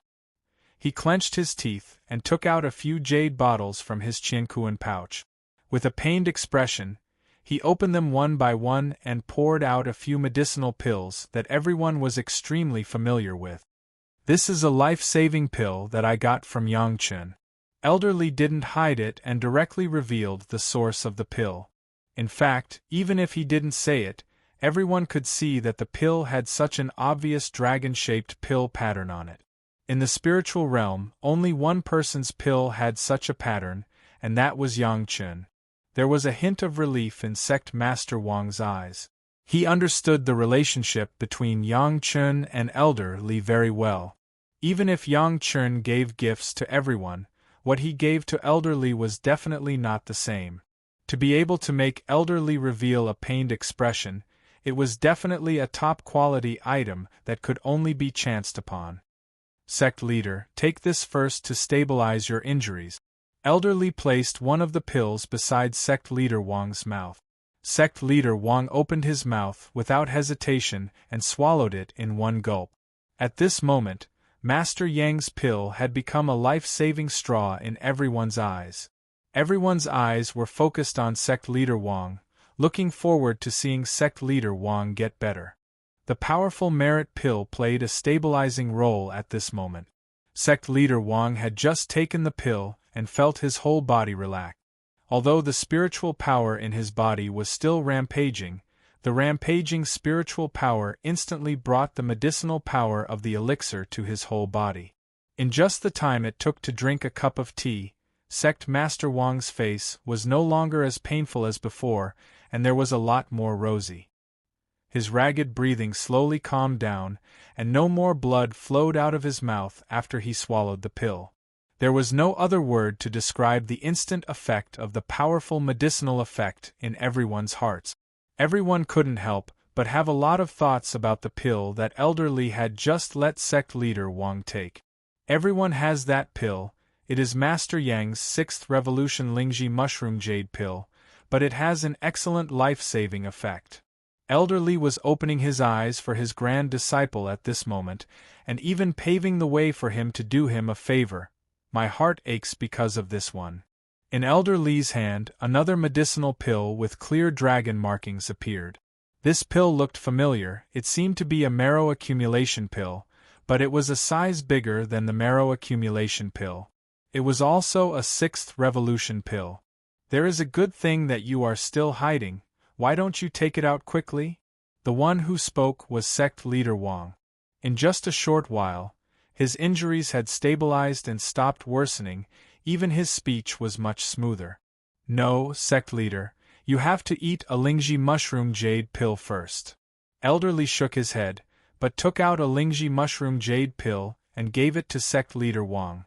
He clenched his teeth and took out a few jade bottles from his Qiankuan pouch. With a pained expression, he opened them one by one and poured out a few medicinal pills that everyone was extremely familiar with. "This is a life-saving pill that I got from Yangchun." Elder Li didn't hide it and directly revealed the source of the pill. In fact, even if he didn't say it, everyone could see that the pill had such an obvious dragon-shaped pill pattern on it. In the spiritual realm, only one person's pill had such a pattern, and that was Yangchun. There was a hint of relief in Sect Master Wang's eyes. He understood the relationship between Yangchun and Elder Li very well. Even if Yangchun gave gifts to everyone, what he gave to Elder Li was definitely not the same. To be able to make Elder Li reveal a pained expression, It was definitely a top-quality item that could only be chanced upon. Sect leader, take this first to stabilize your injuries. Elderly placed one of the pills beside Sect leader Wang's mouth. Sect leader Wang opened his mouth without hesitation and swallowed it in one gulp. At this moment, Master Yang's pill had become a life-saving straw in everyone's eyes. Everyone's eyes were focused on Sect leader Wang, looking forward to seeing Sect leader Wang get better. The powerful merit pill played a stabilizing role at this moment. Sect leader Wang had just taken the pill and felt his whole body relax. Although the spiritual power in his body was still rampaging, the rampaging spiritual power instantly brought the medicinal power of the elixir to his whole body. In just the time it took to drink a cup of tea, Sect Master Wang's face was no longer as painful as before, and there was a lot more rosy. His ragged breathing slowly calmed down, and no more blood flowed out of his mouth after he swallowed the pill. There was no other word to describe the instant effect of the powerful medicinal effect in everyone's hearts. Everyone couldn't help but have a lot of thoughts about the pill that Elderly had just let Sect leader Wang take. Everyone has that pill. It is Master Yang's 6th Revolution Lingji Mushroom Jade Pill, but it has an excellent life-saving effect. Elderly was opening his eyes for his grand disciple at this moment, and even paving the way for him to do him a favor. My heart aches because of this one. In Elder Lee's hand, another medicinal pill with clear dragon markings appeared. This pill looked familiar. It seemed to be a marrow accumulation pill, but it was a size bigger than the marrow accumulation pill. It was also a 6th revolution pill. There is a good thing that you are still hiding. Why don't you take it out quickly? The one who spoke was Sect leader Wang. In just a short while, his injuries had stabilized and stopped worsening. Even his speech was much smoother. No, Sect leader, you have to eat a Lingji mushroom jade pill first. Elderly shook his head, but took out a Lingji mushroom jade pill and gave it to Sect leader Wang.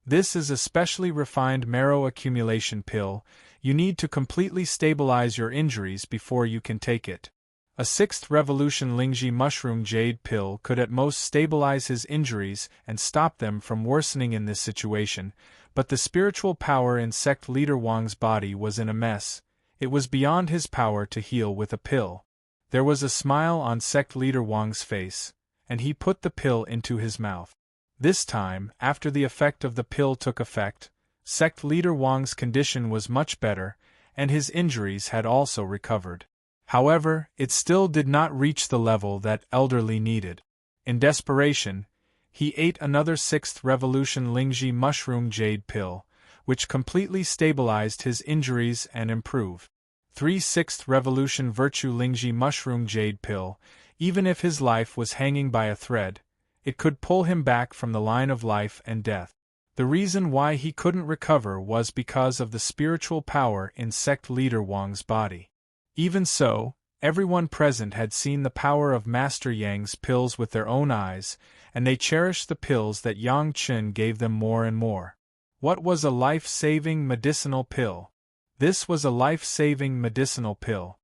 This is a specially refined marrow accumulation pill. You need to completely stabilize your injuries before you can take it. A 6th revolution Lingji mushroom jade pill could at most stabilize his injuries and stop them from worsening in this situation, but the spiritual power in Sect leader Wang's body was in a mess. It was beyond his power to heal with a pill. There was a smile on Sect leader Wang's face, and he put the pill into his mouth. This time, after the effect of the pill took effect, Sect leader Wang's condition was much better, and his injuries had also recovered. However, it still did not reach the level that Elderly needed. In desperation, he ate another 6th revolution Lingji mushroom jade pill, which completely stabilized his injuries and improved. 3 6th revolution virtue Lingji mushroom jade pill. Even if his life was hanging by a thread, it could pull him back from the line of life and death. The reason why he couldn't recover was because of the spiritual power in Sect leader Wang's body. Even so, everyone present had seen the power of Master Yang's pills with their own eyes, and they cherished the pills that Yang Qin gave them more and more. What was a life-saving medicinal pill? This was a life-saving medicinal pill.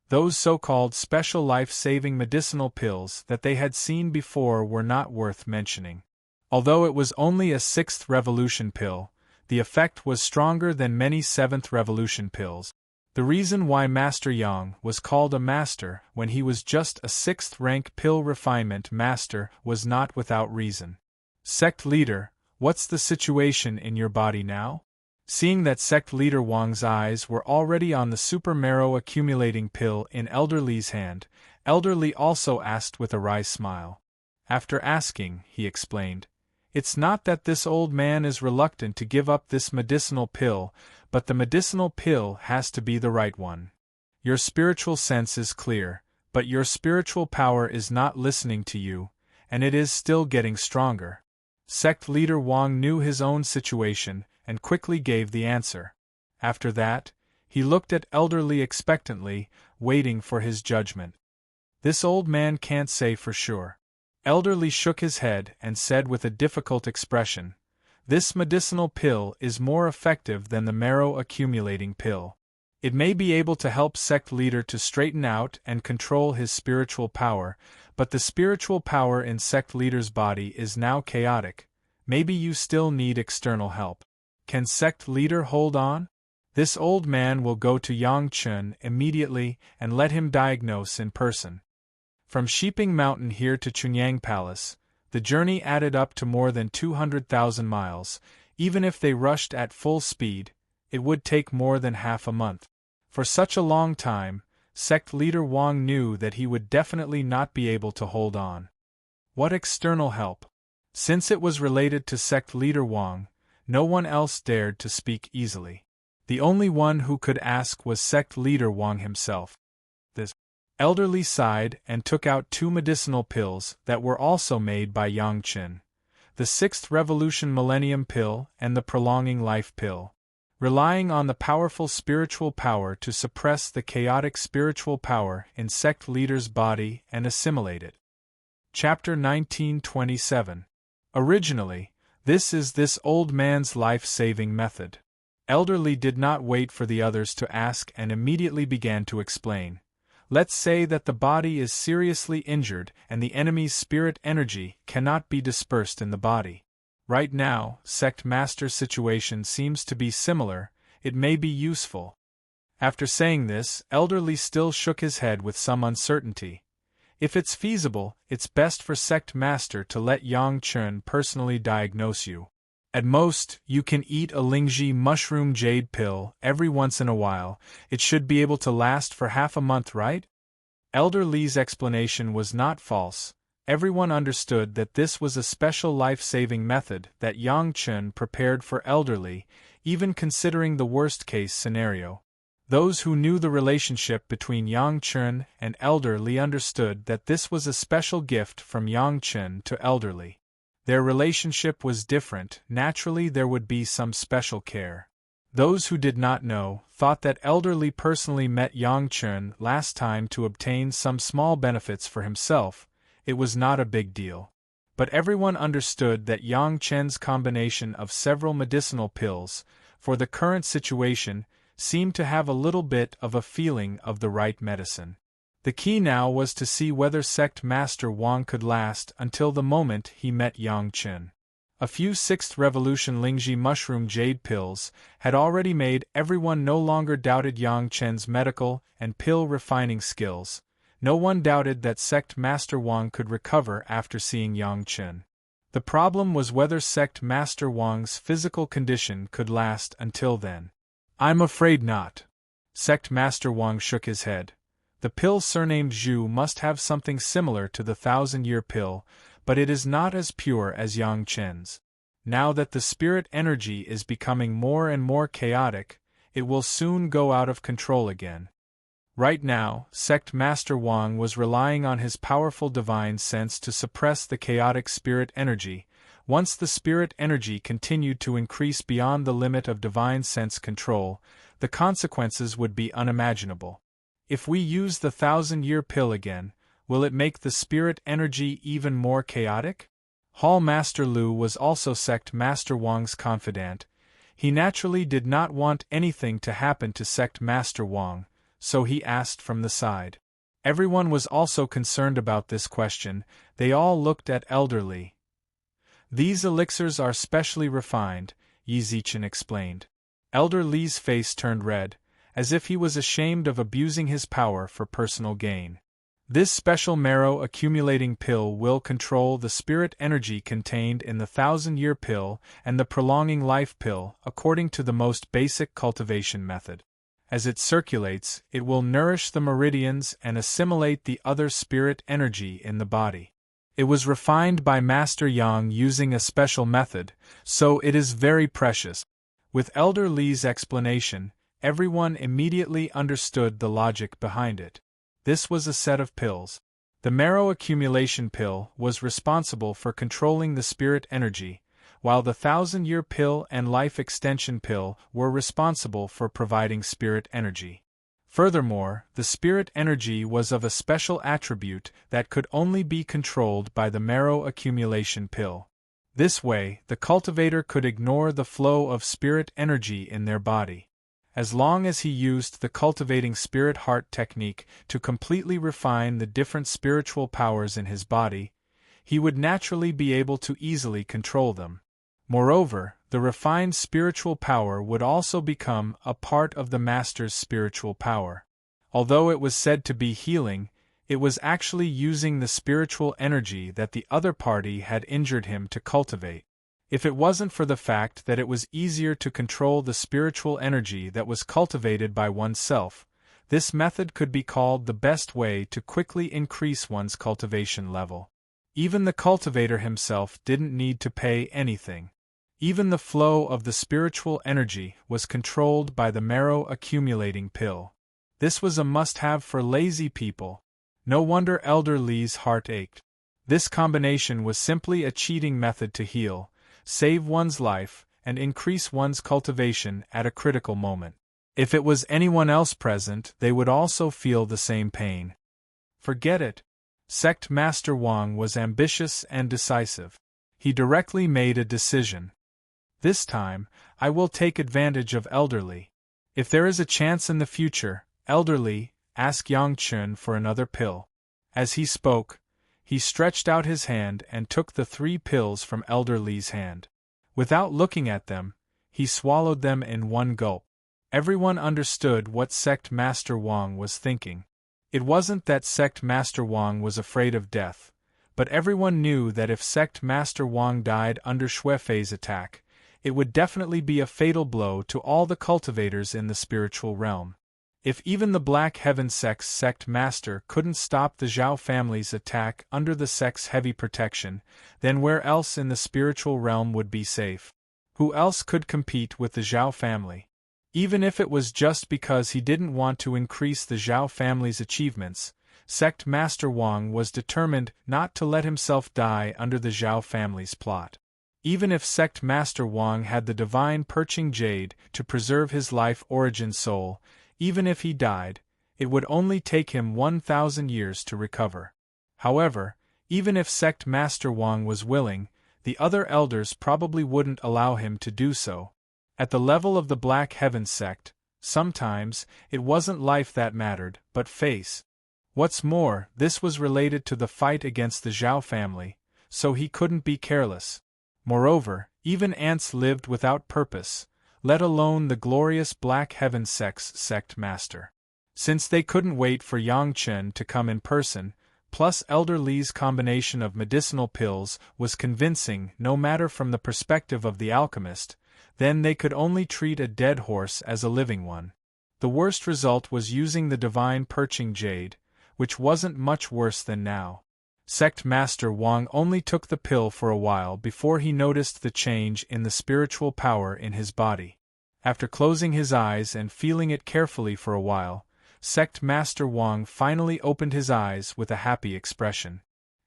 Those so-called special life-saving medicinal pills that they had seen before were not worth mentioning. Although it was only a 6th revolution pill, the effect was stronger than many 7th revolution pills. The reason why Master Yang was called a master when he was just a 6th rank pill refinement master was not without reason. Sect leader, what's the situation in your body now? Seeing that Sect leader Wang's eyes were already on the super marrow accumulating pill in Elderly's hand, Elderly also asked with a wry smile. After asking, he explained, "It's not that this old man is reluctant to give up this medicinal pill, but the medicinal pill has to be the right one. Your spiritual sense is clear, but your spiritual power is not listening to you, and it is still getting stronger." Sect leader Wang knew his own situation, and quickly gave the answer. After that, he looked at Elderly expectantly, waiting for his judgment. This old man can't say for sure. Elderly shook his head and said with a difficult expression, "This medicinal pill is more effective than the marrow accumulating pill. It may be able to help sect leader to straighten out and control his spiritual power, but the spiritual power in sect leader's body is now chaotic. Maybe you still need external help. Can sect leader hold on? This old man will go to Yang Chun immediately and let him diagnose in person. From Shiping Mountain here to Chunyang Palace, the journey added up to more than 200,000 miles. Even if they rushed at full speed, it would take more than half a month. For such a long time, sect leader Wang knew that he would definitely not be able to hold on. What external help? Since it was related to sect leader Wang, no one else dared to speak easily. The only one who could ask was sect leader Wang himself. The elderly sighed and took out 2 medicinal pills that were also made by Yang Qin: the 6th Revolution Millennium Pill and the Prolonging Life Pill. Relying on the powerful spiritual power to suppress the chaotic spiritual power in sect leader's body and assimilate it. Chapter 1927. Originally, this old man's life-saving method. Elderly did not wait for the others to ask and immediately began to explain. Let's say that the body is seriously injured and the enemy's spirit energy cannot be dispersed in the body. Right now, sect master's situation seems to be similar. It may be useful. After saying this, elderly still shook his head with some uncertainty. If it's feasible, it's best for sect master to let Yang Chun personally diagnose you. At most, you can eat a Lingji mushroom jade pill every once in a while. It should be able to last for half a month, right? Elder Li's explanation was not false. Everyone understood that this was a special life-saving method that Yang Chun prepared for elderly, even considering the worst-case scenario. Those who knew the relationship between Yang Chun and Elder Li understood that this was a special gift from Yang Chun to elderly. Their relationship was different. Naturally there would be some special care. Those who did not know thought that Elder Li personally met Yang Chun last time to obtain some small benefits for himself. It was not a big deal. But everyone understood that Yang Chun's combination of several medicinal pills, for the current situation, seemed to have a little bit of a feeling of the right medicine. The key now was to see whether sect master Wang could last until the moment he met Yang Chun. A few 6th Revolution Lingji mushroom jade pills had already made everyone no longer doubted Yang Chun's medical and pill refining skills. No one doubted that sect master Wang could recover after seeing Yang Chun. The problem was whether sect master Wang's physical condition could last until then. I'm afraid not. Sect master Wang shook his head. The pill surnamed Zhu must have something similar to the 1,000-year pill, but it is not as pure as Yang Chun's. Now that the spirit energy is becoming more and more chaotic, it will soon go out of control again. Right now, sect master Wang was relying on his powerful divine sense to suppress the chaotic spirit energy. Once the spirit energy continued to increase beyond the limit of divine sense control, the consequences would be unimaginable. If we use the 1,000-year pill again, will it make the spirit energy even more chaotic? Hall Master Lu was also sect master Wang's confidant. He naturally did not want anything to happen to sect master Wang, so he asked from the side. Everyone was also concerned about this question. They all looked at Elder Li. These elixirs are specially refined, Yi Zichen explained. Elder Li's face turned red, as if he was ashamed of abusing his power for personal gain. This special marrow-accumulating pill will control the spirit energy contained in the 1,000-year pill and the prolonging life pill according to the most basic cultivation method. As it circulates, it will nourish the meridians and assimilate the other spirit energy in the body. It was refined by Master Yang using a special method, so it is very precious. With Elder Li's explanation, everyone immediately understood the logic behind it. This was a set of pills. The marrow accumulation pill was responsible for controlling the spirit energy, while the 1,000-year pill and life extension pill were responsible for providing spirit energy. Furthermore, the spirit energy was of a special attribute that could only be controlled by the marrow accumulation pill. This way, the cultivator could ignore the flow of spirit energy in their body. As long as he used the cultivating spirit heart technique to completely refine the different spiritual powers in his body, he would naturally be able to easily control them. Moreover, the refined spiritual power would also become a part of the master's spiritual power. Although it was said to be healing, it was actually using the spiritual energy that the other party had injured him to cultivate. If it wasn't for the fact that it was easier to control the spiritual energy that was cultivated by oneself, this method could be called the best way to quickly increase one's cultivation level. Even the cultivator himself didn't need to pay anything. Even the flow of the spiritual energy was controlled by the marrow-accumulating pill. This was a must-have for lazy people. No wonder Elder Lee's heart ached. This combination was simply a cheating method to heal, save one's life, and increase one's cultivation at a critical moment. If it was anyone else present, they would also feel the same pain. Forget it. Sect Master Wang was ambitious and decisive. He directly made a decision. This time, I will take advantage of Elder Lee. If there is a chance in the future, Elder Lee, ask Yang Chun for another pill. As he spoke, he stretched out his hand and took the 3 pills from Elder Lee's hand. Without looking at them, he swallowed them in one gulp. Everyone understood what Sect Master Wang was thinking. It wasn't that Sect Master Wang was afraid of death, but everyone knew that if Sect Master Wang died under Xuefei's attack, it would definitely be a fatal blow to all the cultivators in the spiritual realm. If even the Black Heaven Sect's sect master couldn't stop the Zhao family's attack under the sect's heavy protection, then where else in the spiritual realm would be safe? Who else could compete with the Zhao family? Even if it was just because he didn't want to increase the Zhao family's achievements, Sect Master Wang was determined not to let himself die under the Zhao family's plot. Even if Sect Master Wang had the divine perching jade to preserve his life origin soul, even if he died, it would only take him 1,000 years to recover. However, even if Sect Master Wang was willing, the other elders probably wouldn't allow him to do so. At the level of the Black Heaven sect, sometimes, it wasn't life that mattered, but face. What's more, this was related to the fight against the Zhao family, so he couldn't be careless. Moreover, even ants lived without purpose, let alone the glorious Black Heaven sect's sect master. Since they couldn't wait for Yang Chen to come in person, plus Elder Lee's combination of medicinal pills was convincing no matter from the perspective of the alchemist, then they could only treat a dead horse as a living one. The worst result was using the divine perching jade, which wasn't much worse than now. Sect Master Wang only took the pill for a while before he noticed the change in the spiritual power in his body. After closing his eyes and feeling it carefully for a while, Sect Master Wang finally opened his eyes with a happy expression.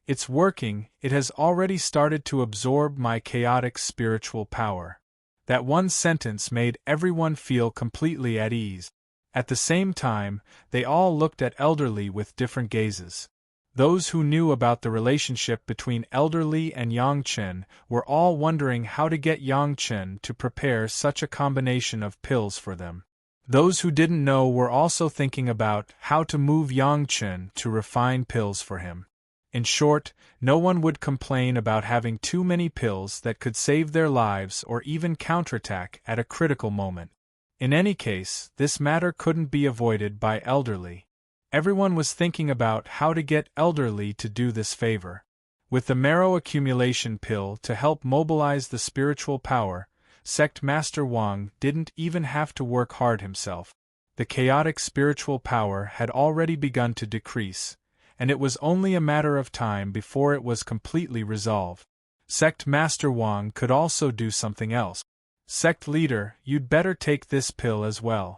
It's working, it has already started to absorb my chaotic spiritual power. That one sentence made everyone feel completely at ease. At the same time, they all looked at Elder Lee with different gazes. Those who knew about the relationship between Elder Lee and Yang Chen were all wondering how to get Yang Chen to prepare such a combination of pills for them. Those who didn't know were also thinking about how to move Yang Chen to refine pills for him. In short, no one would complain about having too many pills that could save their lives or even counterattack at a critical moment. In any case, this matter couldn't be avoided by Elder Lee. Everyone was thinking about how to get Elder Lee to do this favor. With the marrow accumulation pill to help mobilize the spiritual power, Sect Master Wang didn't even have to work hard himself. The chaotic spiritual power had already begun to decrease, and it was only a matter of time before it was completely resolved. Sect Master Wang could also do something else. Sect leader, you'd better take this pill as well.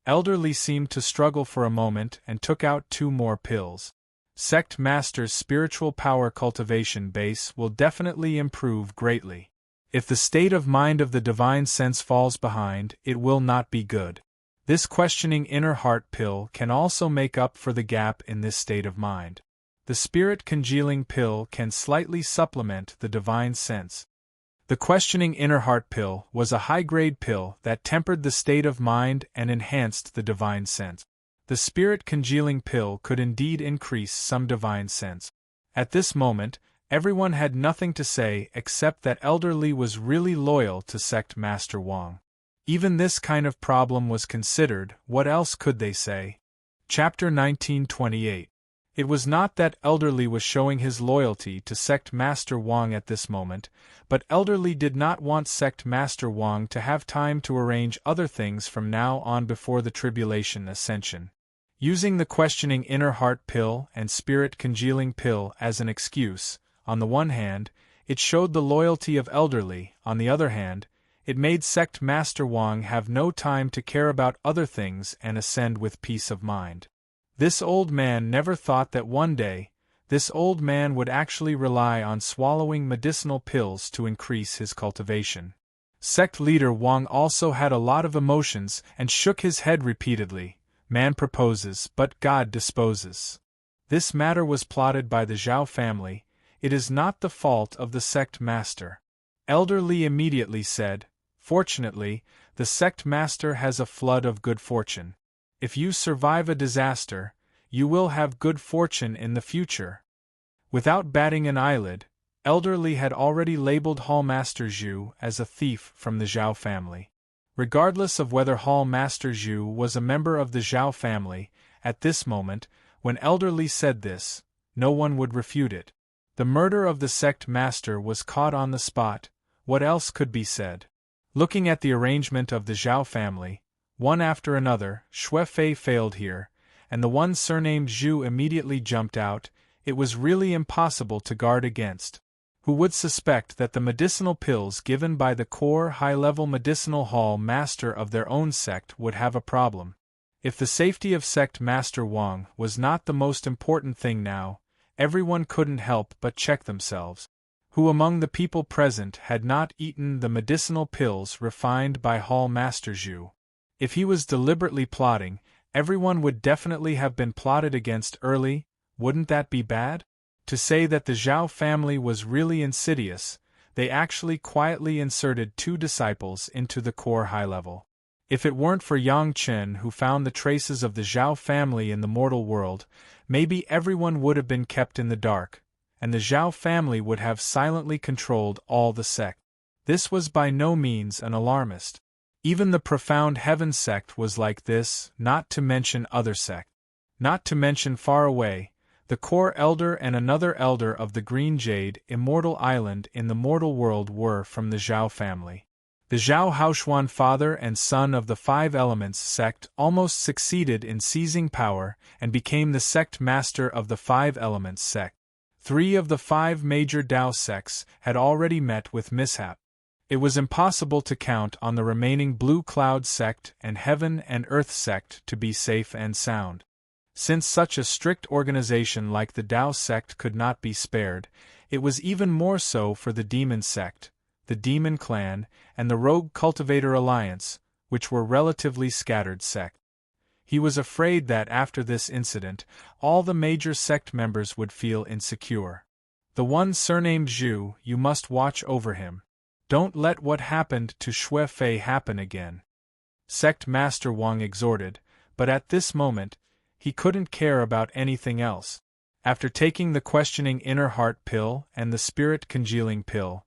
Elder Lee seemed to struggle for a moment and took out 2 more pills. Sect Master's spiritual power cultivation base will definitely improve greatly. If the state of mind of the divine sense falls behind, it will not be good. This questioning inner heart pill can also make up for the gap in this state of mind. The spirit congealing pill can slightly supplement the divine sense. The questioning inner heart pill was a high-grade pill that tempered the state of mind and enhanced the divine sense. The spirit congealing pill could indeed increase some divine sense. At this moment, everyone had nothing to say except that Elder Li was really loyal to Sect Master Wang. Even this kind of problem was considered, what else could they say? Chapter 1928. It was not that Elder Li was showing his loyalty to Sect Master Wang at this moment, but Elder Li did not want Sect Master Wang to have time to arrange other things from now on before the tribulation ascension. Using the questioning inner heart pill and spirit congealing pill as an excuse, on the one hand, it showed the loyalty of Elder Li, on the other hand, it made Sect Master Wang have no time to care about other things and ascend with peace of mind. This old man never thought that one day, this old man would actually rely on swallowing medicinal pills to increase his cultivation. Sect leader Wang also had a lot of emotions and shook his head repeatedly. Man proposes, but God disposes. This matter was plotted by the Zhao family. It is not the fault of the sect master. Elder Li immediately said, "Fortunately, the sect master has a flood of good fortune. If you survive a disaster, you will have good fortune in the future." Without batting an eyelid, Elder Li had already labeled Hall Master Zhu as a thief from the Zhao family. Regardless of whether Hall Master Zhu was a member of the Zhao family, at this moment, when Elder Li said this, no one would refute it. The murder of the sect master was caught on the spot. What else could be said? Looking at the arrangement of the Zhao family, one after another, Xue Fei failed here, and the one surnamed Zhu immediately jumped out. It was really impossible to guard against. Who would suspect that the medicinal pills given by the core high-level medicinal hall master of their own sect would have a problem? If the safety of Sect Master Wang was not the most important thing now, everyone couldn't help but check themselves. Who among the people present had not eaten the medicinal pills refined by Hall Master Zhu? If he was deliberately plotting, everyone would definitely have been plotted against early. Wouldn't that be bad? To say that the Zhao family was really insidious, they actually quietly inserted 2 disciples into the core high level. If it weren't for Yang Chen who found the traces of the Zhao family in the mortal world, maybe everyone would have been kept in the dark, and the Zhao family would have silently controlled all the sect. This was by no means an alarmist. Even the profound heaven sect was like this, not to mention other sects. Not to mention far away, the core elder and another elder of the Green Jade, Immortal Island in the mortal world were from the Zhao family. The Zhao Haoshuan father and son of the Five Elements sect almost succeeded in seizing power and became the sect master of the Five Elements sect. 3 of the 5 major Dao sects had already met with mishap. It was impossible to count on the remaining Blue Cloud sect and Heaven and Earth sect to be safe and sound. Since such a strict organization like the Dao sect could not be spared, it was even more so for the Demon sect, the Demon clan, and the Rogue Cultivator Alliance, which were relatively scattered sects. He was afraid that after this incident, all the major sect members would feel insecure. The one surnamed Zhu, you must watch over him. Don't let what happened to Xue Fei happen again. Sect Master Wang exhorted, but at this moment, he couldn't care about anything else. After taking the questioning inner heart pill and the spirit congealing pill,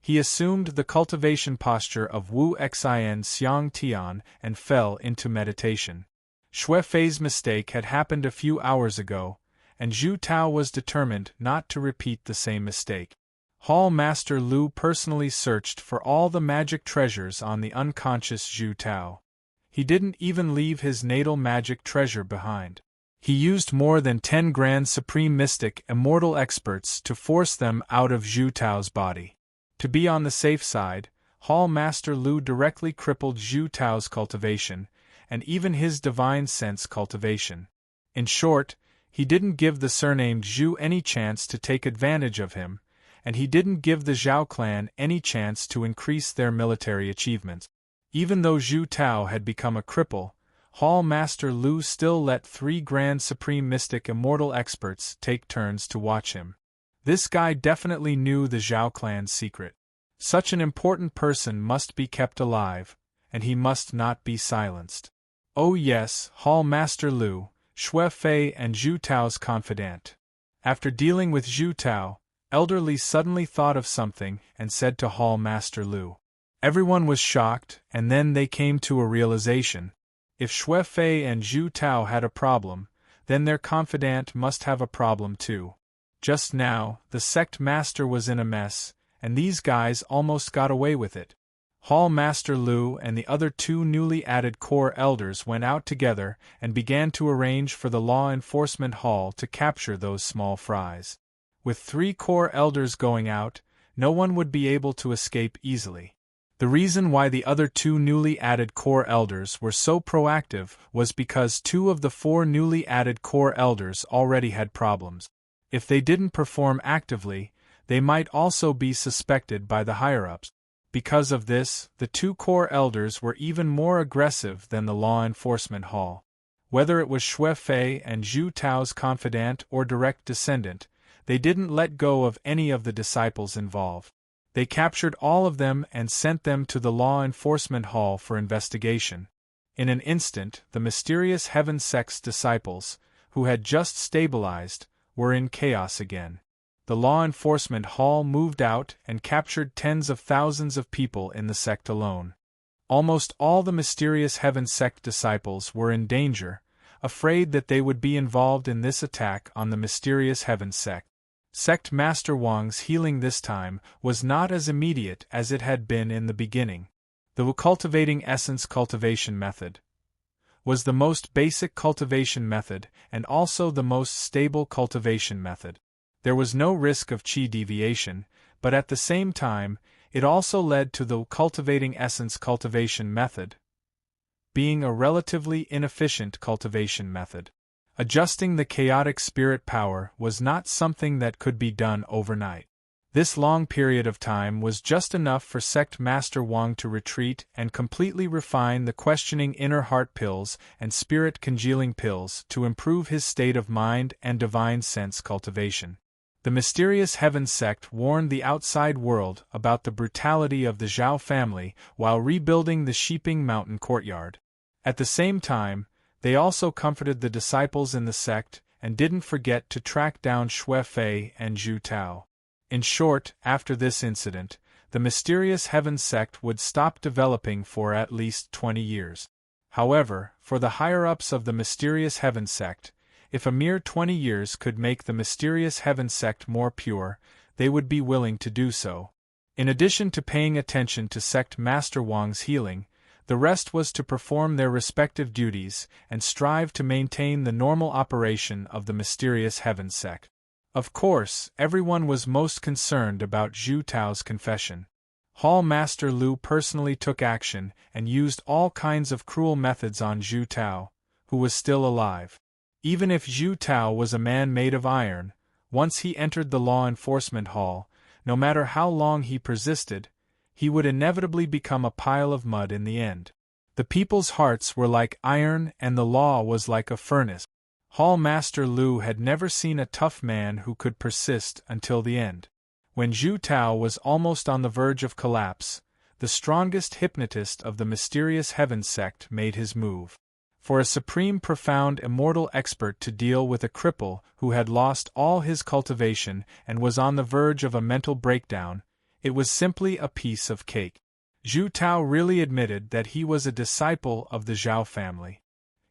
he assumed the cultivation posture of Wu Xin Xiang Tian and fell into meditation. Xue Fei's mistake had happened a few hours ago, and Zhu Tao was determined not to repeat the same mistake. Hall Master Lu personally searched for all the magic treasures on the unconscious Zhu Tao. He didn't even leave his natal magic treasure behind. He used more than 10 Grand Supreme Mystic Immortal experts to force them out of Zhu Tao's body. To be on the safe side, Hall Master Lu directly crippled Zhu Tao's cultivation, and even his divine sense cultivation. In short, he didn't give the surnamed Zhu any chance to take advantage of him, and he didn't give the Zhao clan any chance to increase their military achievements. Even though Zhu Tao had become a cripple, Hall Master Lu still let 3 Grand Supreme Mystic Immortal experts take turns to watch him. This guy definitely knew the Zhao clan's secret. Such an important person must be kept alive, and he must not be silenced. Oh yes, Hall Master Lu, Xue Fei and Zhu Tao's confidant. After dealing with Zhu Tao, Elder Li suddenly thought of something and said to Hall Master Lu. Everyone was shocked, and then they came to a realization. If Xue Fei and Zhu Tao had a problem, then their confidant must have a problem too. Just now, the sect master was in a mess, and these guys almost got away with it. Hall Master Lu and the other two newly added core elders went out together and began to arrange for the law enforcement hall to capture those small fries. With 3 core elders going out, no one would be able to escape easily. The reason why the other 2 newly added core elders were so proactive was because 2 of the 4 newly added core elders already had problems. If they didn't perform actively, they might also be suspected by the higher-ups. Because of this, the 2 core elders were even more aggressive than the law enforcement hall. Whether it was Xue Fei and Zhu Tao's confidant or direct descendant, they didn't let go of any of the disciples involved. They captured all of them and sent them to the law enforcement hall for investigation. In an instant, the mysterious Heaven Sect's disciples, who had just stabilized, were in chaos again. The law enforcement hall moved out and captured tens of thousands of people in the sect alone. Almost all the mysterious Heaven Sect disciples were in danger, afraid that they would be involved in this attack on the mysterious Heaven Sect. Sect Master Wang's healing this time was not as immediate as it had been in the beginning. The cultivating essence cultivation method was the most basic cultivation method and also the most stable cultivation method. There was no risk of qi deviation, but at the same time, it also led to the cultivating essence cultivation method being a relatively inefficient cultivation method. Adjusting the chaotic spirit power was not something that could be done overnight. This long period of time was just enough for Sect Master Wang to retreat and completely refine the questioning inner heart pills and spirit congealing pills to improve his state of mind and divine sense cultivation. The mysterious Heaven Sect warned the outside world about the brutality of the Zhao family while rebuilding the Sheeping Mountain courtyard. At the same time, they also comforted the disciples in the sect and didn't forget to track down Xue Fei and Zhu Tao. In short, after this incident, the mysterious Heaven Sect would stop developing for at least 20 years. However, for the higher-ups of the mysterious Heaven Sect, if a mere 20 years could make the mysterious Heaven Sect more pure, they would be willing to do so. In addition to paying attention to Sect Master Wang's healing, the rest was to perform their respective duties and strive to maintain the normal operation of the mysterious Heaven Sect. Of course, everyone was most concerned about Zhu Tao's confession. Hall Master Lu personally took action and used all kinds of cruel methods on Zhu Tao, who was still alive. Even if Zhu Tao was a man made of iron, once he entered the law enforcement hall, no matter how long he persisted, he would inevitably become a pile of mud in the end. The people's hearts were like iron and the law was like a furnace. Hall Master Lu had never seen a tough man who could persist until the end. When Zhu Tao was almost on the verge of collapse, the strongest hypnotist of the mysterious Heaven Sect made his move. For a supreme profound immortal expert to deal with a cripple who had lost all his cultivation and was on the verge of a mental breakdown, it was simply a piece of cake. Zhu Tao really admitted that he was a disciple of the Zhao family.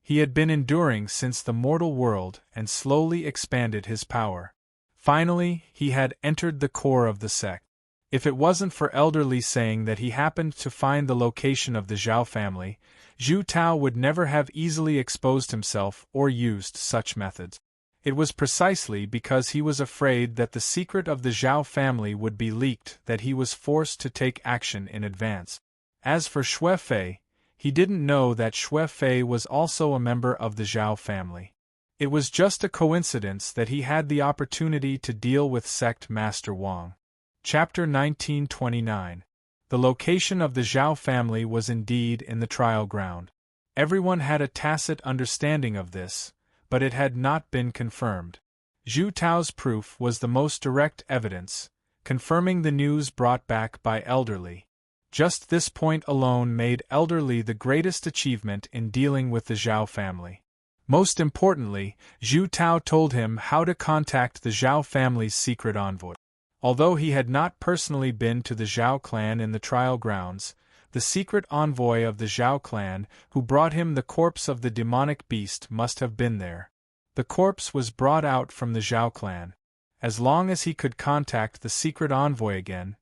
He had been enduring since the mortal world and slowly expanded his power. Finally, he had entered the core of the sect. If it wasn't for Elder Li saying that he happened to find the location of the Zhao family, Zhu Tao would never have easily exposed himself or used such methods. It was precisely because he was afraid that the secret of the Zhao family would be leaked that he was forced to take action in advance. As for Xue Fei, he didn't know that Xue Fei was also a member of the Zhao family. It was just a coincidence that he had the opportunity to deal with Sect Master Wang. Chapter 1929. The location of the Zhao family was indeed in the trial ground. Everyone had a tacit understanding of this, but it had not been confirmed. Zhu Tao's proof was the most direct evidence, confirming the news brought back by Elderly. Just this point alone made Elderly the greatest achievement in dealing with the Zhao family. Most importantly, Zhu Tao told him how to contact the Zhao family's secret envoy. Although he had not personally been to the Zhao clan in the trial grounds, the secret envoy of the Zhao clan, who brought him the corpse of the demonic beast, must have been there. The corpse was brought out from the Zhao clan. As long as he could contact the secret envoy again,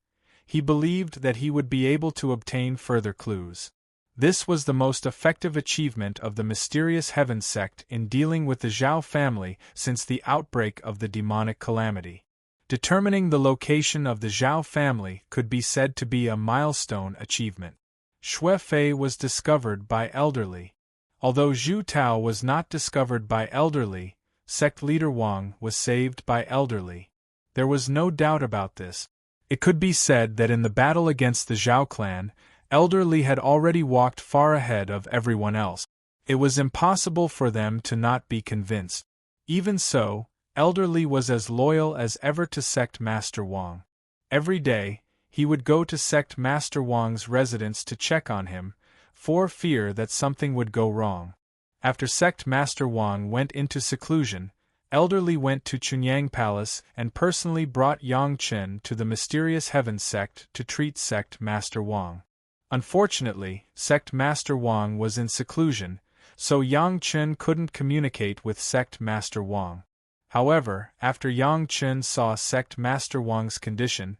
he believed that he would be able to obtain further clues. This was the most effective achievement of the mysterious Heaven sect in dealing with the Zhao family since the outbreak of the demonic calamity. Determining the location of the Zhao family could be said to be a milestone achievement. Xue Fei was discovered by Elderly. Although Zhu Tao was not discovered by Elderly, sect leader Wang was saved by Elderly. There was no doubt about this. It could be said that in the battle against the Zhao clan, Elderly had already walked far ahead of everyone else. It was impossible for them to not be convinced. Even so, Elderly was as loyal as ever to Sect Master Wang. Every day, he would go to Sect Master Wang's residence to check on him, for fear that something would go wrong. After Sect Master Wang went into seclusion, Elderly went to Chunyang Palace and personally brought Yang Chen to the mysterious Heaven sect to treat Sect Master Wang. Unfortunately, Sect Master Wang was in seclusion, so Yang Chen couldn't communicate with Sect Master Wang. However, after Yang Chen saw Sect Master Wang's condition,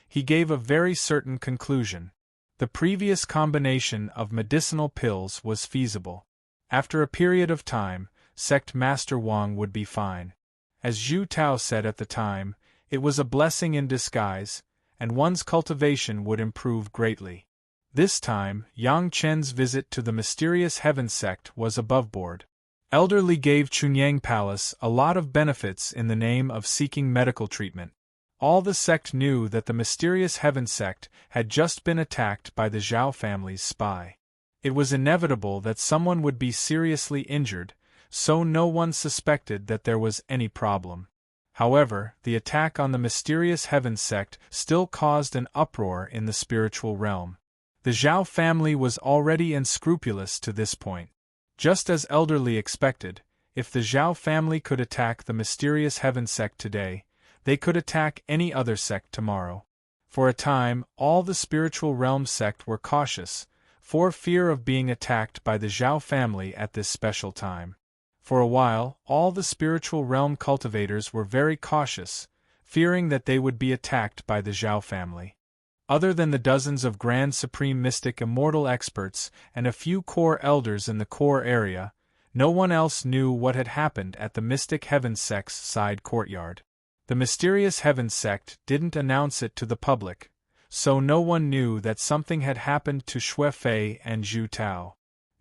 he gave a very certain conclusion. The previous combination of medicinal pills was feasible. After a period of time, Sect Master Wang would be fine. As Zhu Tao said at the time, it was a blessing in disguise, and one's cultivation would improve greatly. This time, Yang Chen's visit to the mysterious Heaven sect was aboveboard. Elderly gave Chunyang Palace a lot of benefits in the name of seeking medical treatment. All the sect knew that the mysterious Heaven sect had just been attacked by the Zhao family's spy. It was inevitable that someone would be seriously injured, so no one suspected that there was any problem. However, the attack on the mysterious Heaven sect still caused an uproar in the spiritual realm. The Zhao family was already unscrupulous to this point. Just as Elderly expected, if the Zhao family could attack the mysterious Heaven sect today, they could attack any other sect tomorrow. For a time, all the spiritual realm sect were cautious, for fear of being attacked by the Zhao family at this special time. For a while, all the spiritual realm cultivators were very cautious, fearing that they would be attacked by the Zhao family. Other than the dozens of Grand Supreme Mystic Immortal experts and a few core elders in the core area, no one else knew what had happened at the Mystic Heaven sect's side courtyard. The mysterious Heaven sect didn't announce it to the public, so no one knew that something had happened to Xue Fei and Zhu Tao.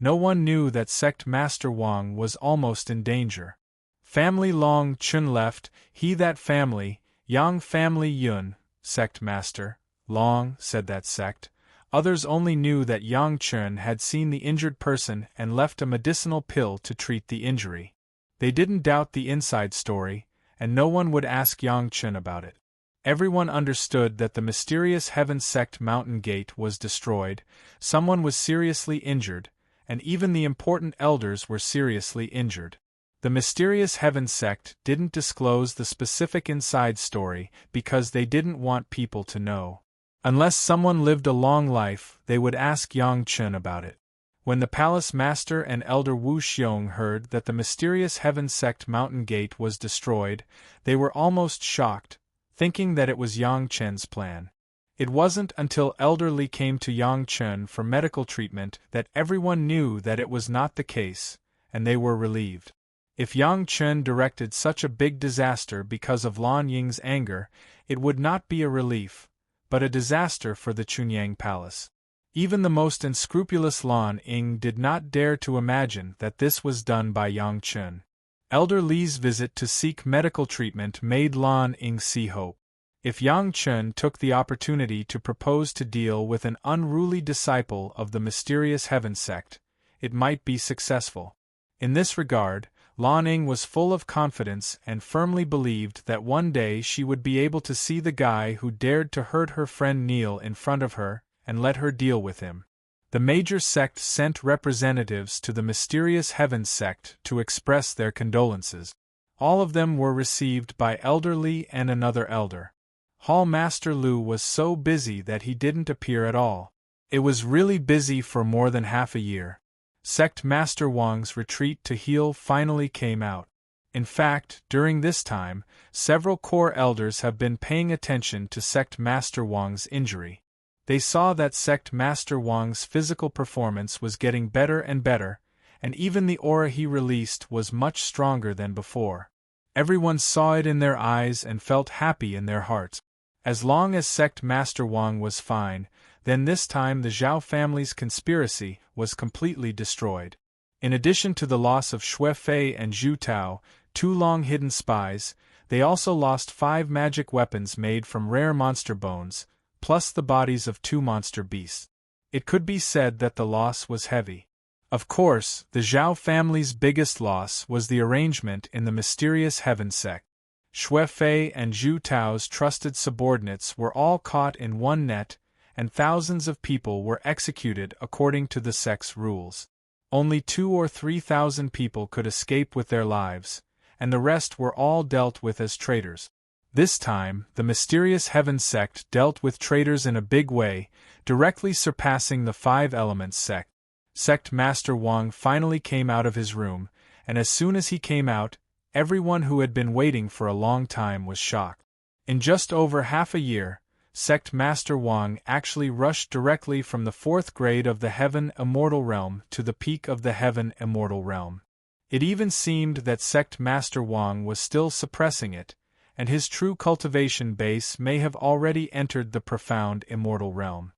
No one knew that Sect Master Wang was almost in danger. Family Long Chun left, he that family, Yang family Yun, Sect Master, Long, said that sect. Others only knew that Yang Chun had seen the injured person and left a medicinal pill to treat the injury. They didn't doubt the inside story, and no one would ask Yang Chun about it. Everyone understood that the mysterious Heaven sect mountain gate was destroyed, someone was seriously injured, and even the important elders were seriously injured. The mysterious Heaven sect didn't disclose the specific inside story because they didn't want people to know. Unless someone lived a long life, they would ask Yang Chun about it. When the palace master and elder Wu Xiong heard that the mysterious Heaven sect mountain gate was destroyed, they were almost shocked, thinking that it was Yang Chen's plan. It wasn't until Elderly came to Yang Chen for medical treatment that everyone knew that it was not the case, and they were relieved. If Yang Chen directed such a big disaster because of Lan Ying's anger, it would not be a relief, but a disaster for the Chunyang Palace. Even the most unscrupulous Lan Ying did not dare to imagine that this was done by Yang Chen. Elder Li's visit to seek medical treatment made Lan Ying see hope. If Yang Chen took the opportunity to propose to deal with an unruly disciple of the mysterious Heaven sect, it might be successful. In this regard, Lan Ning was full of confidence and firmly believed that one day she would be able to see the guy who dared to hurt her friend kneel in front of her and let her deal with him. The major sect sent representatives to the mysterious Heaven sect to express their condolences. All of them were received by Elder Li and another elder. Hall Master Lu was so busy that he didn't appear at all. It was really busy for more than half a year. Sect Master Wang's retreat to heal finally came out. In fact, during this time, several core elders have been paying attention to Sect Master Wang's injury. They saw that Sect Master Wang's physical performance was getting better and better, and even the aura he released was much stronger than before. Everyone saw it in their eyes and felt happy in their hearts. As long as Sect Master Wang was fine, then this time the Zhao family's conspiracy was completely destroyed. In addition to the loss of Xue Fei and Zhu Tao, two long-hidden spies, they also lost 5 magic weapons made from rare monster bones, plus the bodies of 2 monster beasts. It could be said that the loss was heavy. Of course, the Zhao family's biggest loss was the arrangement in the mysterious Heaven sect. Xue Fei and Zhu Tao's trusted subordinates were all caught in one net, and thousands of people were executed according to the sect's rules. Only 2,000 or 3,000 people could escape with their lives, and the rest were all dealt with as traitors. This time, the mysterious Heaven sect dealt with traitors in a big way, directly surpassing the 5 Elements sect. Sect Master Wang finally came out of his room, and as soon as he came out, everyone who had been waiting for a long time was shocked. In just over half a year, Sect Master Wang actually rushed directly from the 4th grade of the Heaven Immortal Realm to the peak of the Heaven Immortal Realm. It even seemed that Sect Master Wang was still suppressing it, and his true cultivation base may have already entered the profound Immortal Realm.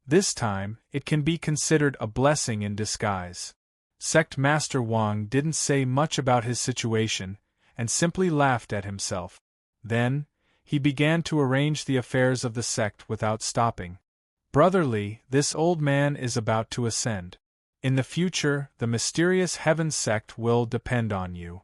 This time, it can be considered a blessing in disguise. Sect Master Wang didn't say much about his situation, and simply laughed at himself. Then, he began to arrange the affairs of the sect without stopping. Brotherly, this old man is about to ascend. In the future, the mysterious Heaven sect will depend on you.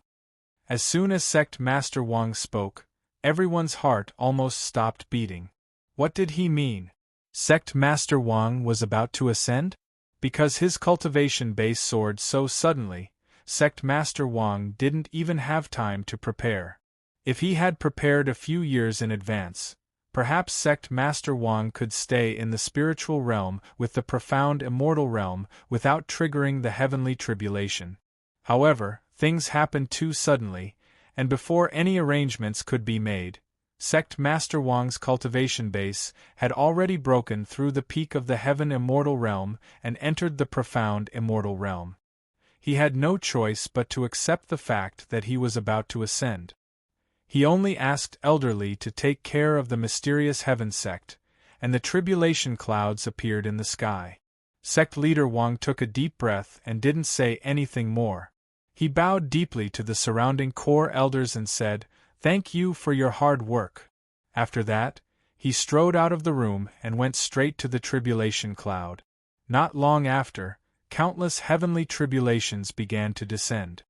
As soon as Sect Master Wang spoke, everyone's heart almost stopped beating. What did he mean? Sect Master Wang was about to ascend? Because his cultivation base soared so suddenly, Sect Master Wang didn't even have time to prepare. If he had prepared a few years in advance, perhaps Sect Master Wang could stay in the spiritual realm with the profound immortal realm without triggering the heavenly tribulation. However, things happened too suddenly, and before any arrangements could be made, Sect Master Wang's cultivation base had already broken through the peak of the Heaven Immortal Realm and entered the profound Immortal Realm. He had no choice but to accept the fact that he was about to ascend. He only asked Elder Li to take care of the mysterious Heaven sect, and the tribulation clouds appeared in the sky. Sect leader Wang took a deep breath and didn't say anything more. He bowed deeply to the surrounding core elders and said, "Thank you for your hard work." After that, he strode out of the room and went straight to the tribulation cloud. Not long after, countless heavenly tribulations began to descend.